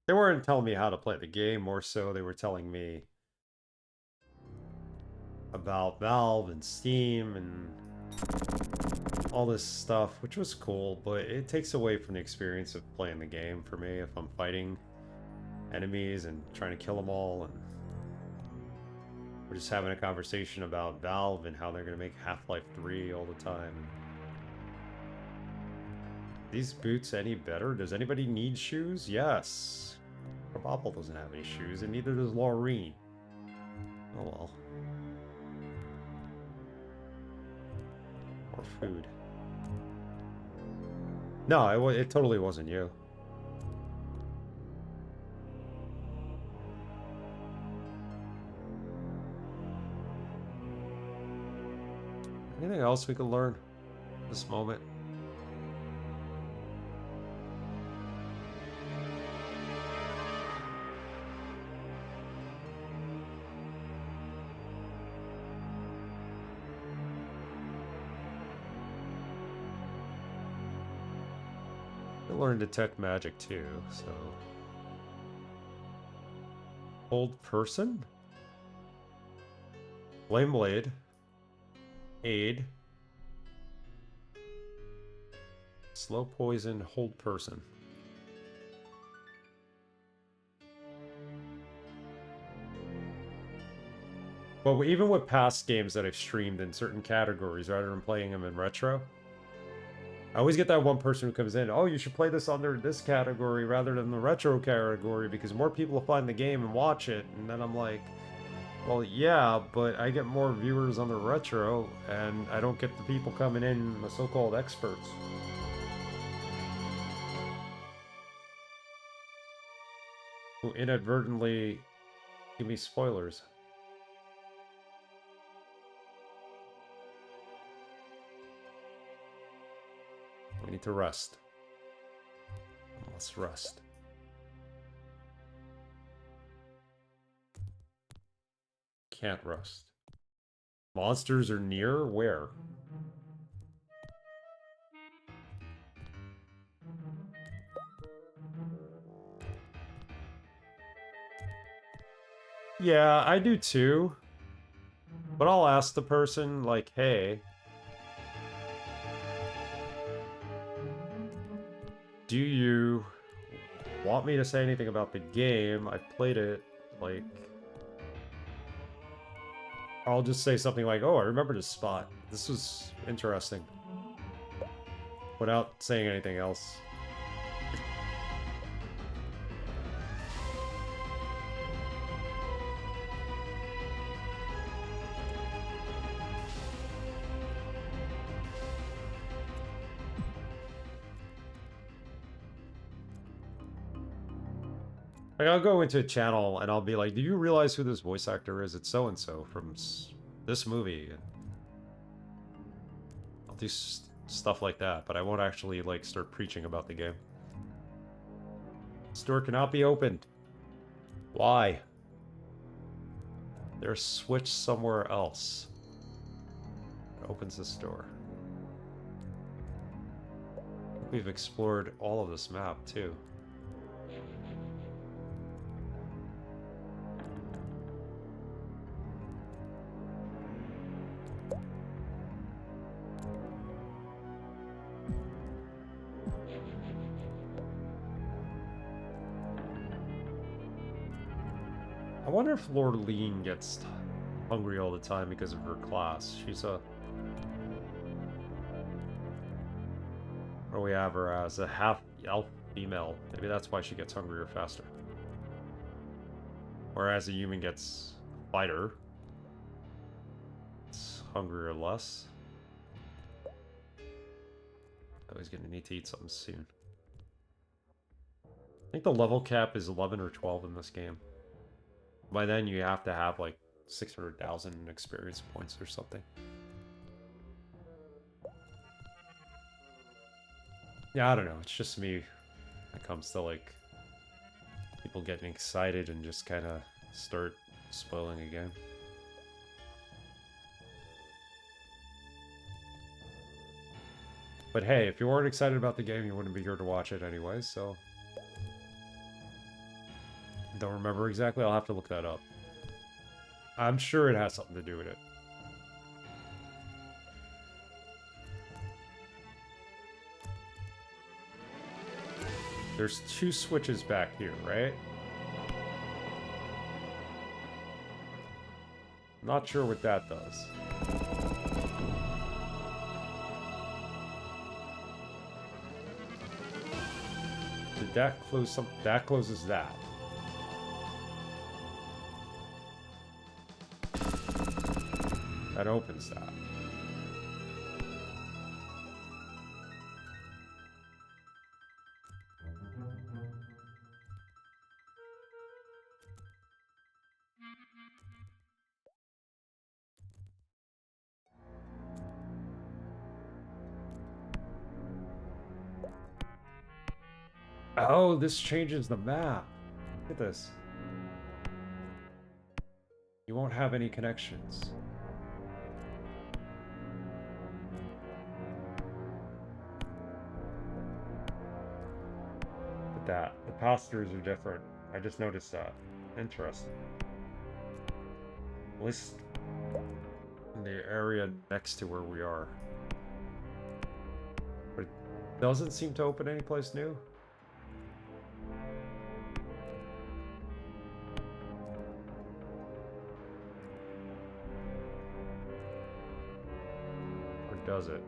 They weren't telling me how to play the game, more so they were telling me about Valve and Steam and all this stuff, which was cool, but it takes away from the experience of playing the game for me if I'm fighting enemies and trying to kill them all, and we're just having a conversation about Valve and how they're going to make Half-Life 3 all the time. These boots any better? Does anybody need shoes? Yes. Probopple doesn't have any shoes, and neither does Laureen. Oh well. Or food. No, it totally wasn't you. Anything else we can learn at this moment? I learned detect magic too, so. Hold person? Flame blade. Aid. Slow poison, hold person. Well, even with past games that I've streamed in certain categories, rather than playing them in retro, I always get that one person who comes in, oh, you should play this under this category rather than the retro category because more people will find the game and watch it. And then I'm like, well, yeah, but I get more viewers on the retro, and I don't get the people coming in, the so-called experts. Who inadvertently give me spoilers. We need to rest. Let's rest. Can't rest. Monsters are near? Where? Yeah, I do too. But I'll ask the person, like, hey, do you want me to say anything about the game? I've played it, like... I'll just say something like, oh, I remember this spot. This was interesting. Without saying anything else. Like, I'll go into a channel and I'll be like, do you realize who this voice actor is? It's so-and-so from this movie. And I'll do stuff like that, but I won't actually, like, start preaching about the game. This door cannot be opened. Why? There's a switch somewhere else. It opens this door. We've explored all of this map, too. wonder if Lord Lean gets hungry all the time because of her class. She's a... What do we have her as? A half-elf female. Maybe that's why she gets hungrier faster. Whereas a human gets fighter. It's hungrier less. Oh, he's gonna need to eat something soon. I think the level cap is 11 or 12 in this game. By then you have to have like 600,000 experience points or something. Yeah, I don't know. It's just me when it comes to like people getting excited and just kind of start spoiling a game. But hey, if you weren't excited about the game, you wouldn't be here to watch it anyway, so... Don't remember exactly, I'll have to look that up. I'm sure it has something to do with it. There's 2 switches back here, right? Not sure what that does. Did that close some? That closes that. That opens that. Oh, this changes the map. Look at this. You won't have any connections. Look at that. The passengers are different. I just noticed that. Interesting. At least in the area next to where we are. But it doesn't seem to open any place new. Does it?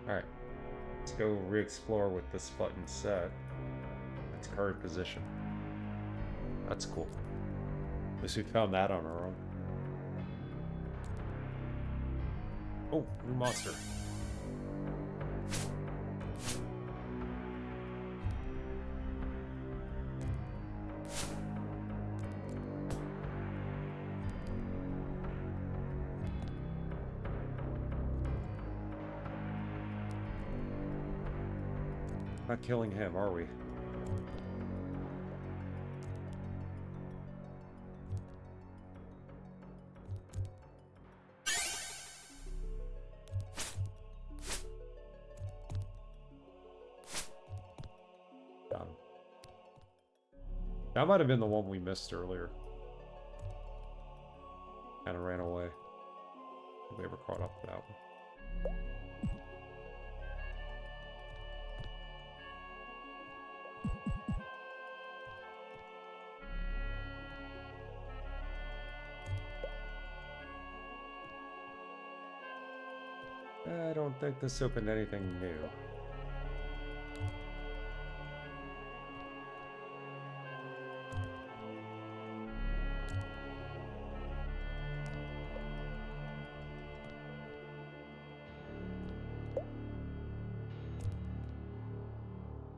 Alright. Let's go re-explore with this button set. Its current position. That's cool. At least we found that on our own. Oh, new monster. Not killing him, are we? Got him. That might have been the one we missed earlier. Kind of ran away. If we ever caught up to that one. I don't think this opened anything new.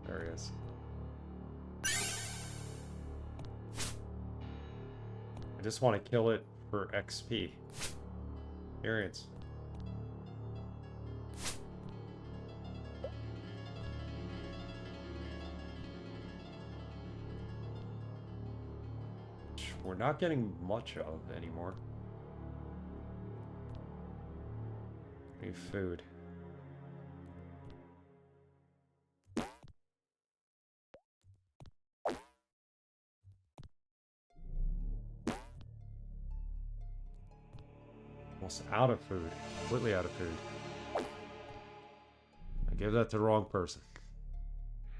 There he is. I just want to kill it for XP. Experience. We're not getting much of anymore. Need food. almost out of food. Completely out of food. I gave that to the wrong person.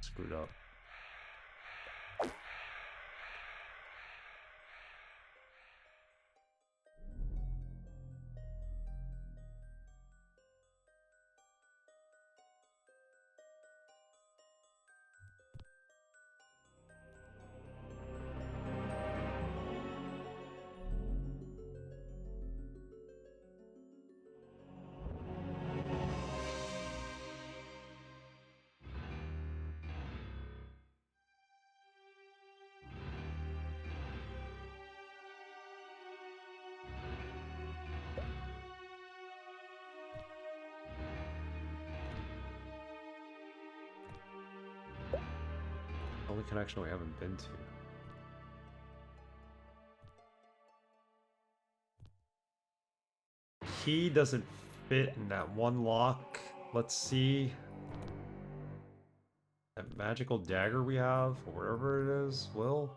Screwed up. Only connection we haven't been to. Key doesn't fit in that one lock. Let's see. That magical dagger we have, or wherever it is, will.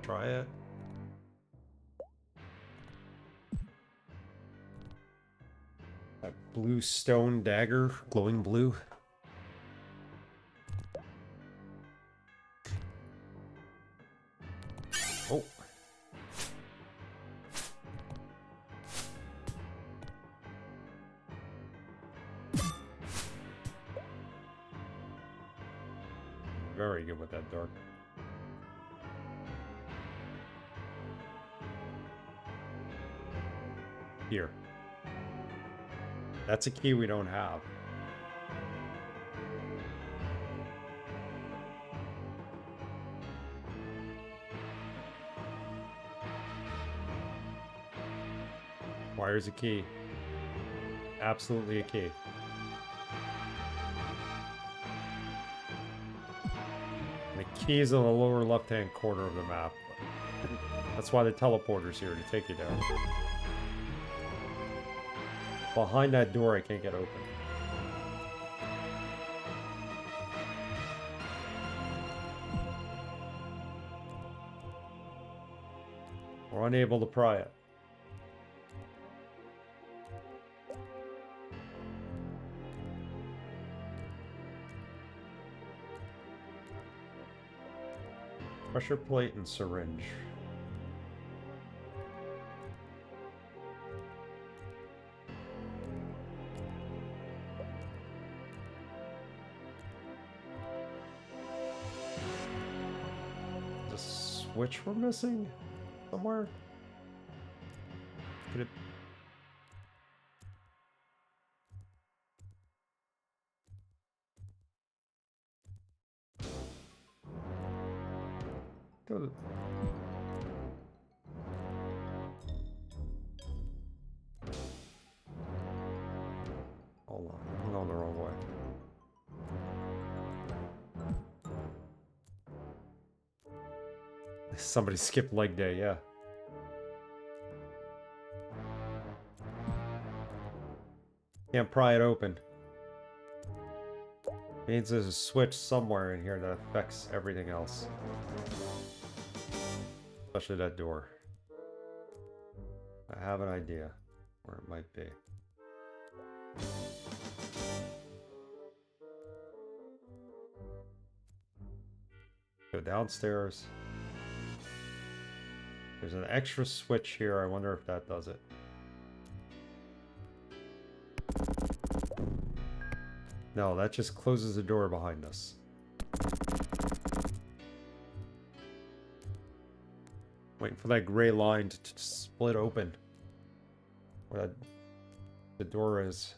Try it. That blue stone dagger, glowing blue. Oh. Very good with that dark. Here. That's a key we don't have. Requires a key. Absolutely a key. The key is in the lower left-hand corner of the map. That's why the teleporter's here, to take you there. Behind that door, I can't get open. We're unable to pry it. Pressure plate and syringe. The switch we're missing somewhere? Could it... Go to... Hold on, I'm going the wrong way. Somebody skipped leg day, yeah. Can't pry it open. Means there's a switch somewhere in here that affects everything else. Especially that door. I have an idea where it might be. Go downstairs. There's an extra switch here. I wonder if that does it. No, that just closes the door behind us. Waiting for that gray line to split open. Where that, the door is.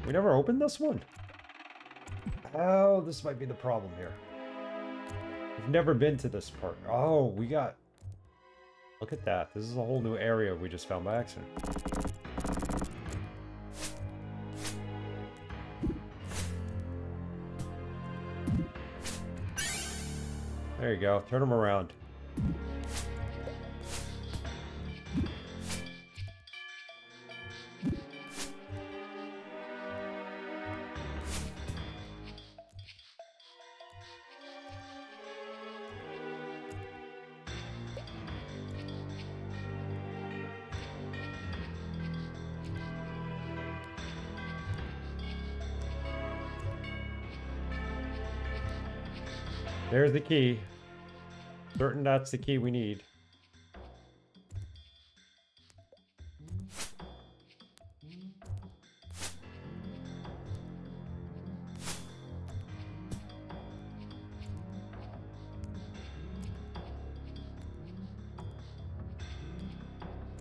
We never opened this one? Oh, this might be the problem here. We've never been to this part. Oh, we got... Look at that. This is a whole new area we just found by accident. There you go. Turn them around. There's the key. Certain that's the key we need.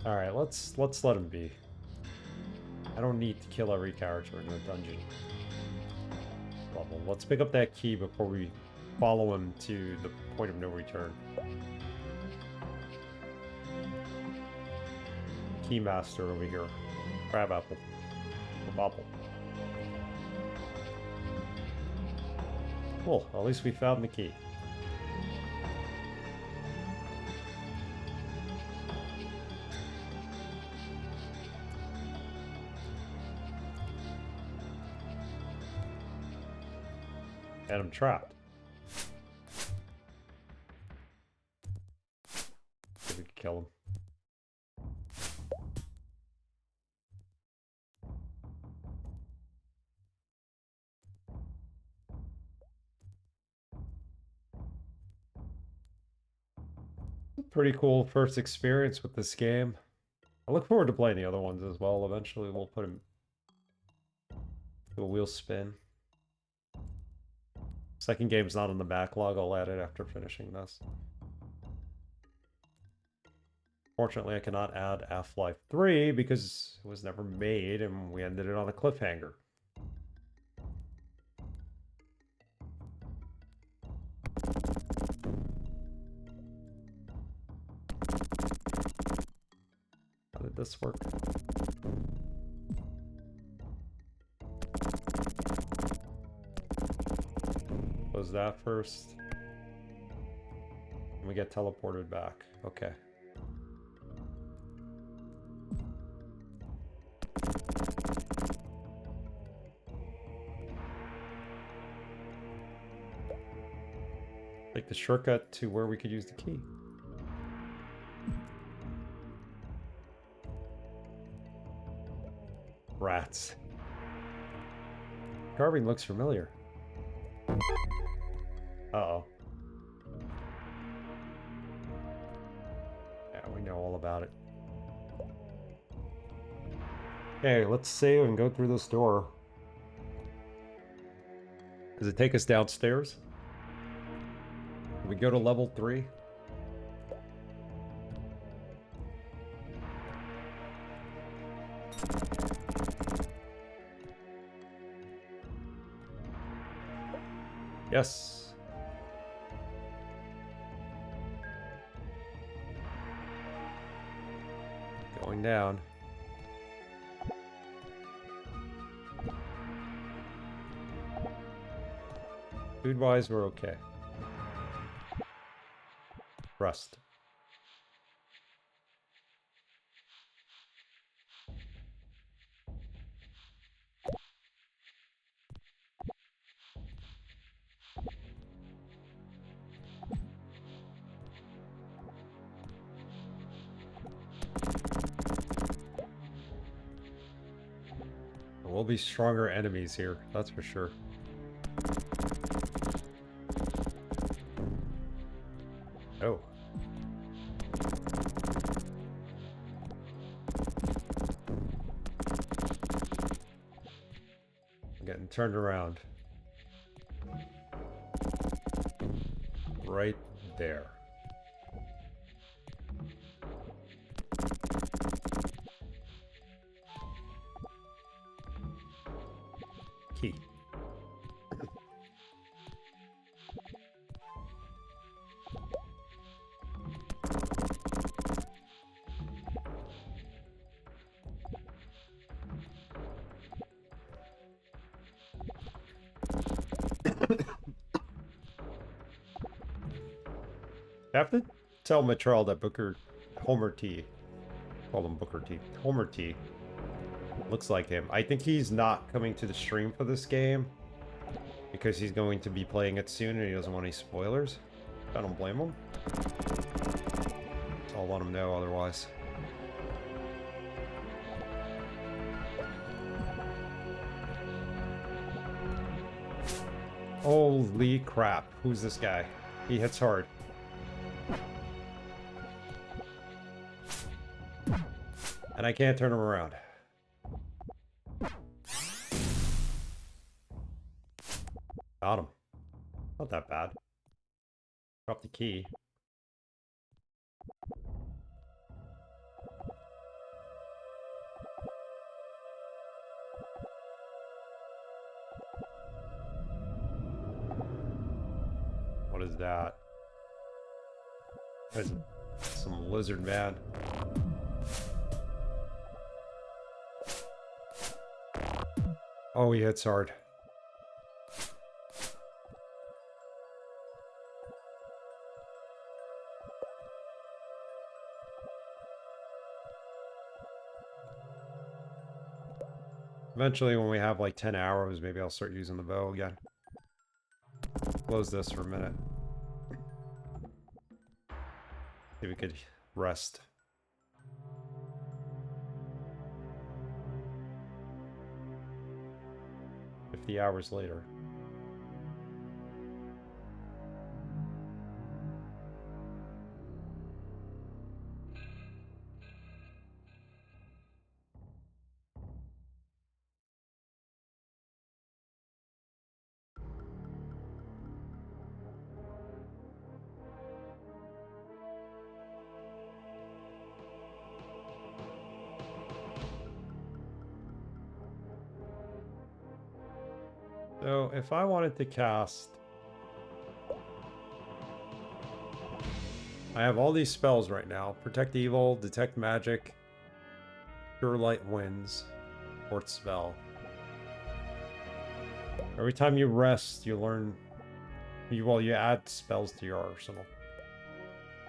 Alright, let's let him be. I don't need to kill every character in the dungeon level. Let's pick up that key before we follow him to the point of no return. Keymaster over here. Crab apple. Bobble. Cool, at least we found the key. And I'm trapped. Maybe we can kill him. Pretty cool first experience with this game. I look forward to playing the other ones as well. Eventually we'll put him do a wheel spin. Second game's not on the backlog. I'll add it after finishing this. Fortunately, I cannot add Half-Life 3 because it was never made and we ended it on a cliffhanger. How did this work? Close that first. And we get teleported back. Okay. Take the shortcut to where we could use the key. Rats. Carving looks familiar. Uh-oh. Yeah, we know all about it. Okay, let's save and go through this door. Does it take us downstairs? Can we go to level 3? Yes. Going down. Food-wise, we're okay. Rust. There will be stronger enemies here, that's for sure. Oh. I'm getting turned around. Right there. Key. I have to tell Mitchell that Homer T, call him Booker T, Homer T, looks like him. I think he's not coming to the stream for this game because he's going to be playing it soon and he doesn't want any spoilers. I don't blame him. So I'll let him know otherwise. Holy crap, who's this guy? He hits hard. And I can't turn him around. Got him. Not that bad. Drop the key. What is that? There's some lizard man. Oh, he hits hard. Eventually, when we have like 10 arrows, maybe I'll start using the bow again. Close this for a minute. See if we could rest. 50 hours later. So, if I wanted to cast... I have all these spells right now. Protect Evil, Detect Magic, Pure Light Winds, Fourth Spell. Every time you rest, you learn... Well, you add spells to your arsenal.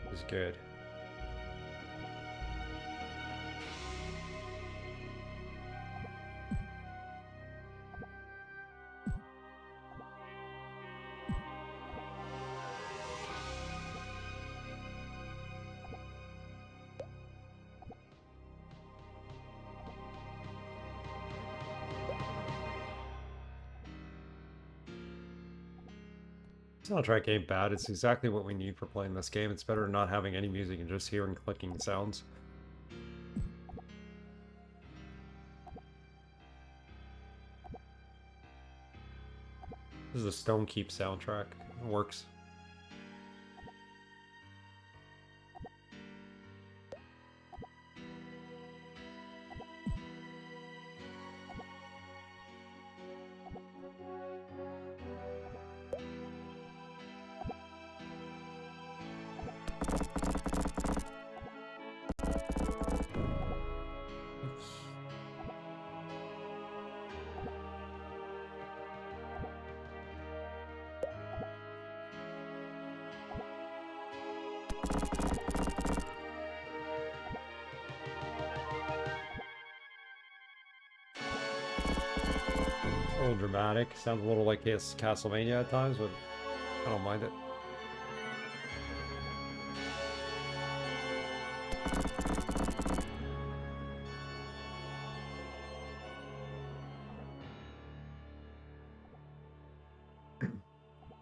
Which is good. Soundtrack ain't bad. It's exactly what we need for playing this game. It's better than not having any music and just hearing clicking sounds. This is a Stone Keep soundtrack. It works. A little dramatic. Sounds a little like Castlevania at times, but I don't mind it.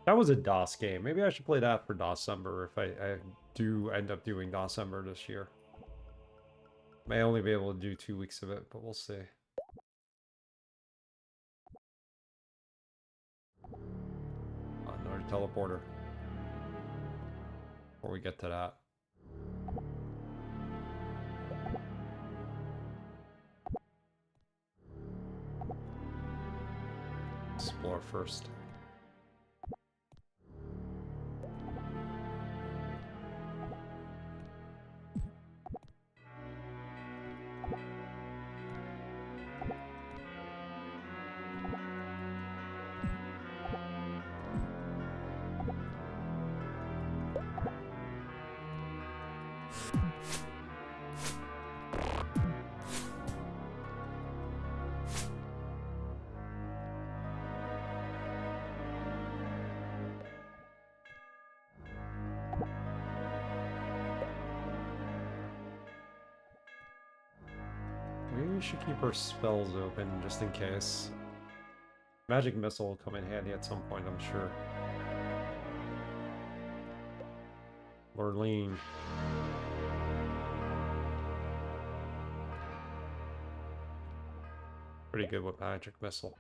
That was a DOS game. Maybe I should play that for December if I do end up doing December this year. May only be able to do 2 weeks of it, but we'll see. Another teleporter. Before we get to that. Explore first. We should keep our spells open just in case. Magic Missile will come in handy at some point, I'm sure. or lean. Pretty good with magic missile.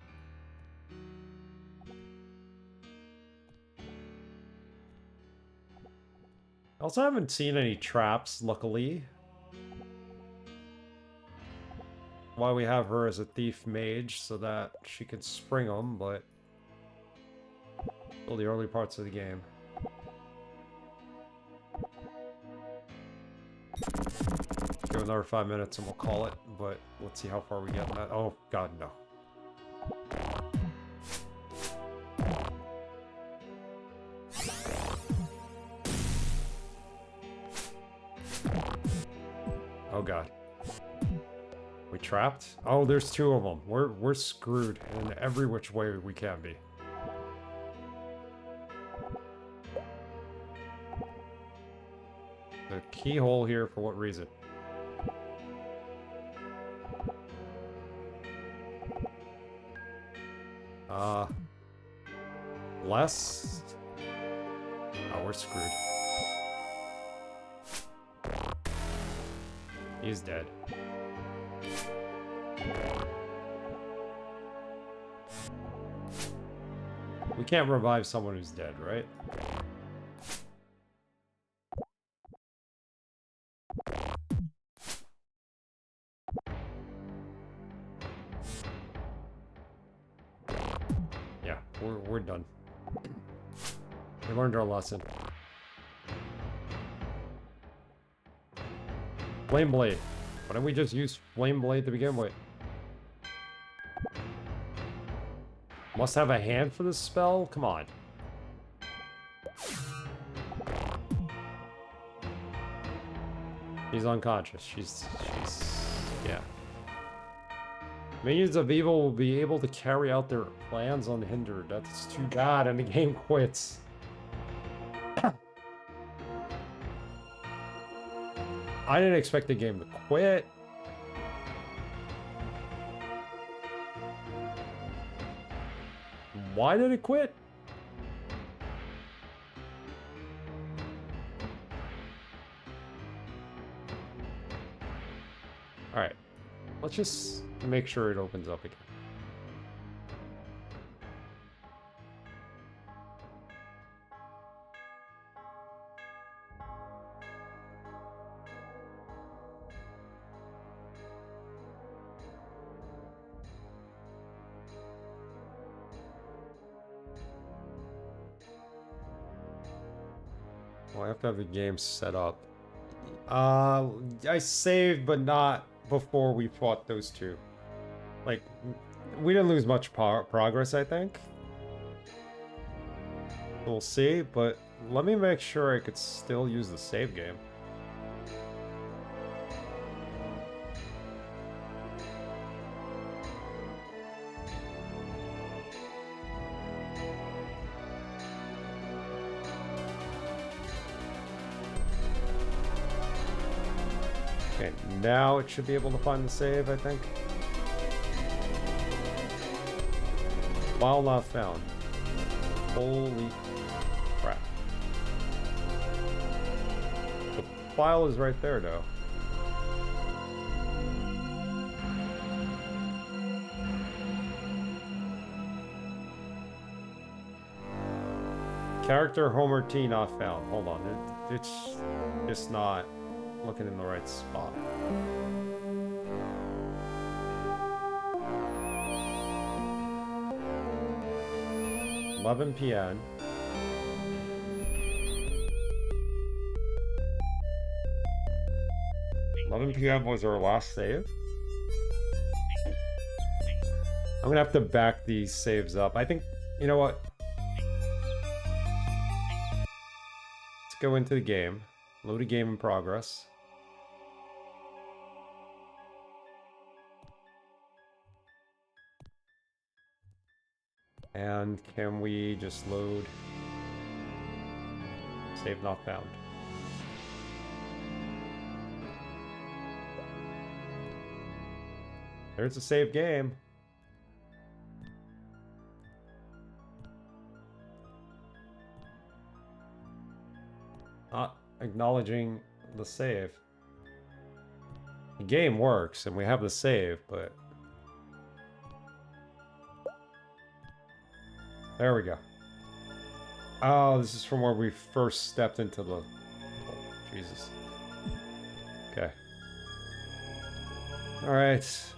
I also haven't seen any traps, luckily. Why we have her as a thief mage, so that she can spring them, but still the early parts of the game. Give it another 5 minutes and we'll call it, but let's see how far we get in that. Oh, God, no. Oh, God. We trapped? Oh, there's two of them. We're screwed in every which way we can be. The keyhole here for what reason? Less? Oh, we're screwed. He's dead. We can't revive someone who's dead, right? Yeah, we're done. We learned our lesson. Flame Blade. Why don't we just use Flame Blade to begin with? Must have a hand for this spell? Come on. She's unconscious. She's yeah. Minions of evil will be able to carry out their plans unhindered. That's too bad, and the game quits. I didn't expect the game to quit. Why did it quit? Alright. Let's just make sure it opens up again. Well, I have to have the game set up. I saved, but not before we fought those two. Like, we didn't lose much progress, I think. We'll see, but let me make sure I could still use the save game. Okay, now it should be able to find the save, I think. File not found. Holy crap. The file is right there, though. Character Homer T not found. Hold on, it's just not looking in the right spot. PM. 11 PM was our last save. I'm gonna have to back these saves up. I think, you know what? Let's go into the game. Load a game in progress. And can we just load save not found? There's a save game. acknowledging the save. The game works, and we have the save, but... There we go. Oh, this is from where we first stepped into the... Oh, Jesus. Okay. Alright.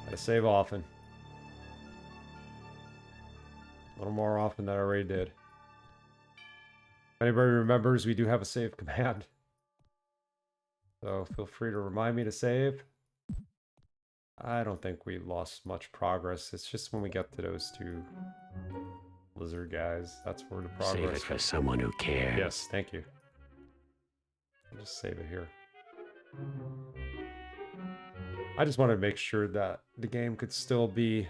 Gotta save often. A little more often than I already did. If anybody remembers, we do have a save command. So feel free to remind me to save. I don't think we lost much progress. It's just when we get to those two lizard guys, that's where the progress... Save it for someone who cares. Yes, thank you. I'll just save it here. I just wanted to make sure that the game could still be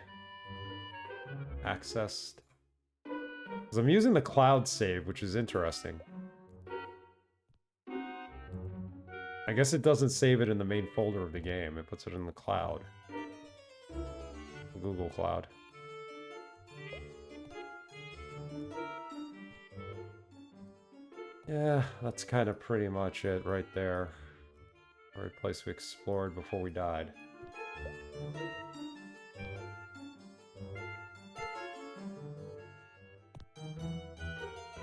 accessed. Because I'm using the cloud save, which is interesting. I guess it doesn't save it in the main folder of the game. It puts it in the cloud. Google Cloud. Yeah, that's kind of pretty much it right there. The right place we explored before we died.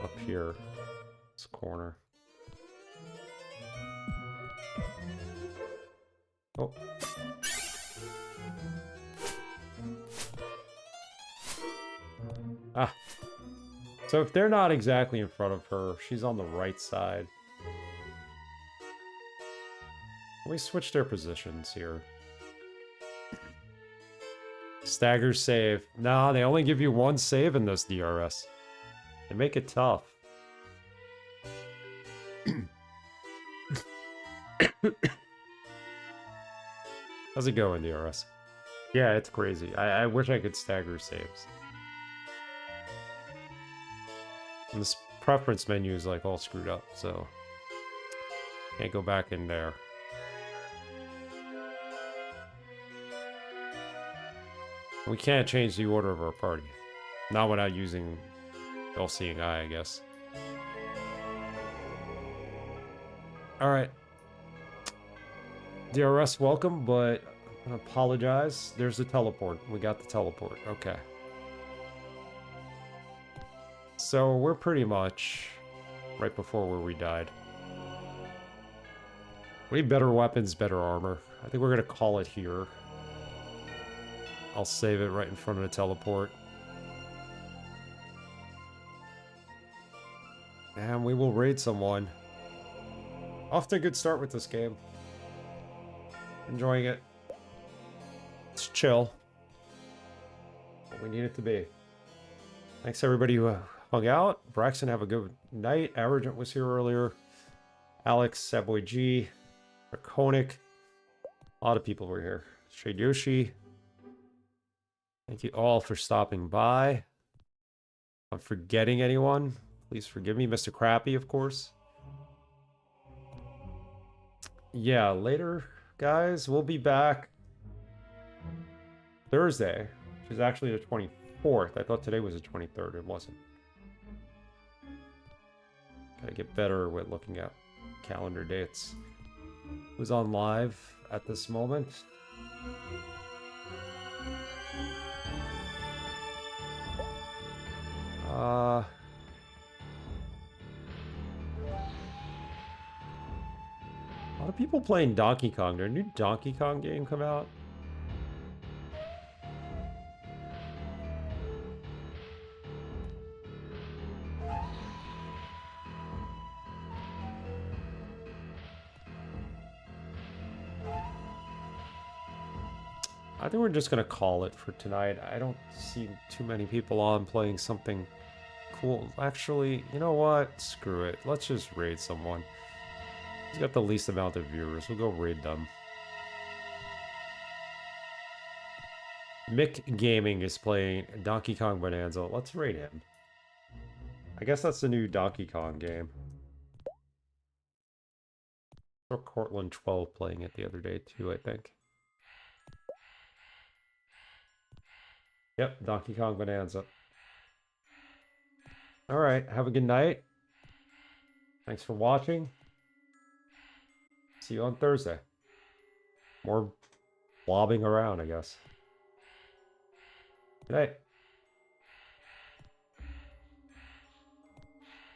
Up here. This corner. Oh. Ah. So if they're not exactly in front of her, she's on the right side. We switch their positions here. Stagger save. Nah, they only give you one save in this DRS. They make it tough. How's it going, DRS? Yeah, it's crazy. I wish I could stagger saves. And this preference menu is like all screwed up, so can't go back in there. We can't change the order of our party. Not without using all-seeing eye, I guess. Alright. DRS, welcome, but I apologize. There's the teleport. We got the teleport. Okay. So we're pretty much right before where we died. We need better weapons, better armor. I think we're going to call it here. I'll save it right in front of the teleport. And we will raid someone. Off to a good start with this game. Enjoying it. It's chill. What we need it to be. Thanks everybody who hung out. Braxton, have a good night. Arrogant was here earlier. Alex, Saboy G, Draconic. A lot of people were here. Shade Yoshi. Thank you all for stopping by. If I'm forgetting anyone, please forgive me. Mr. Crappy, of course. Yeah, later, guys. We'll be back Thursday, which is actually the 24th. I thought today was the 23rd. It wasn't. Gotta get better with looking at calendar dates. Who's on live at this moment? A lot of people playing Donkey Kong. Did a new Donkey Kong game come out? I think we're just gonna call it for tonight. I don't see too many people on playing something cool. Actually, you know what? Screw it. Let's just raid someone. He's got the least amount of viewers. We'll go raid them. Mick Gaming is playing Donkey Kong Bonanza. Let's raid him. I guess that's the new Donkey Kong game. Or Cortland 12 playing it the other day too, I think. Yep, Donkey Kong Bonanza. Alright, have a good night. Thanks for watching. See you on Thursday. More blobbing around, I guess. Good night.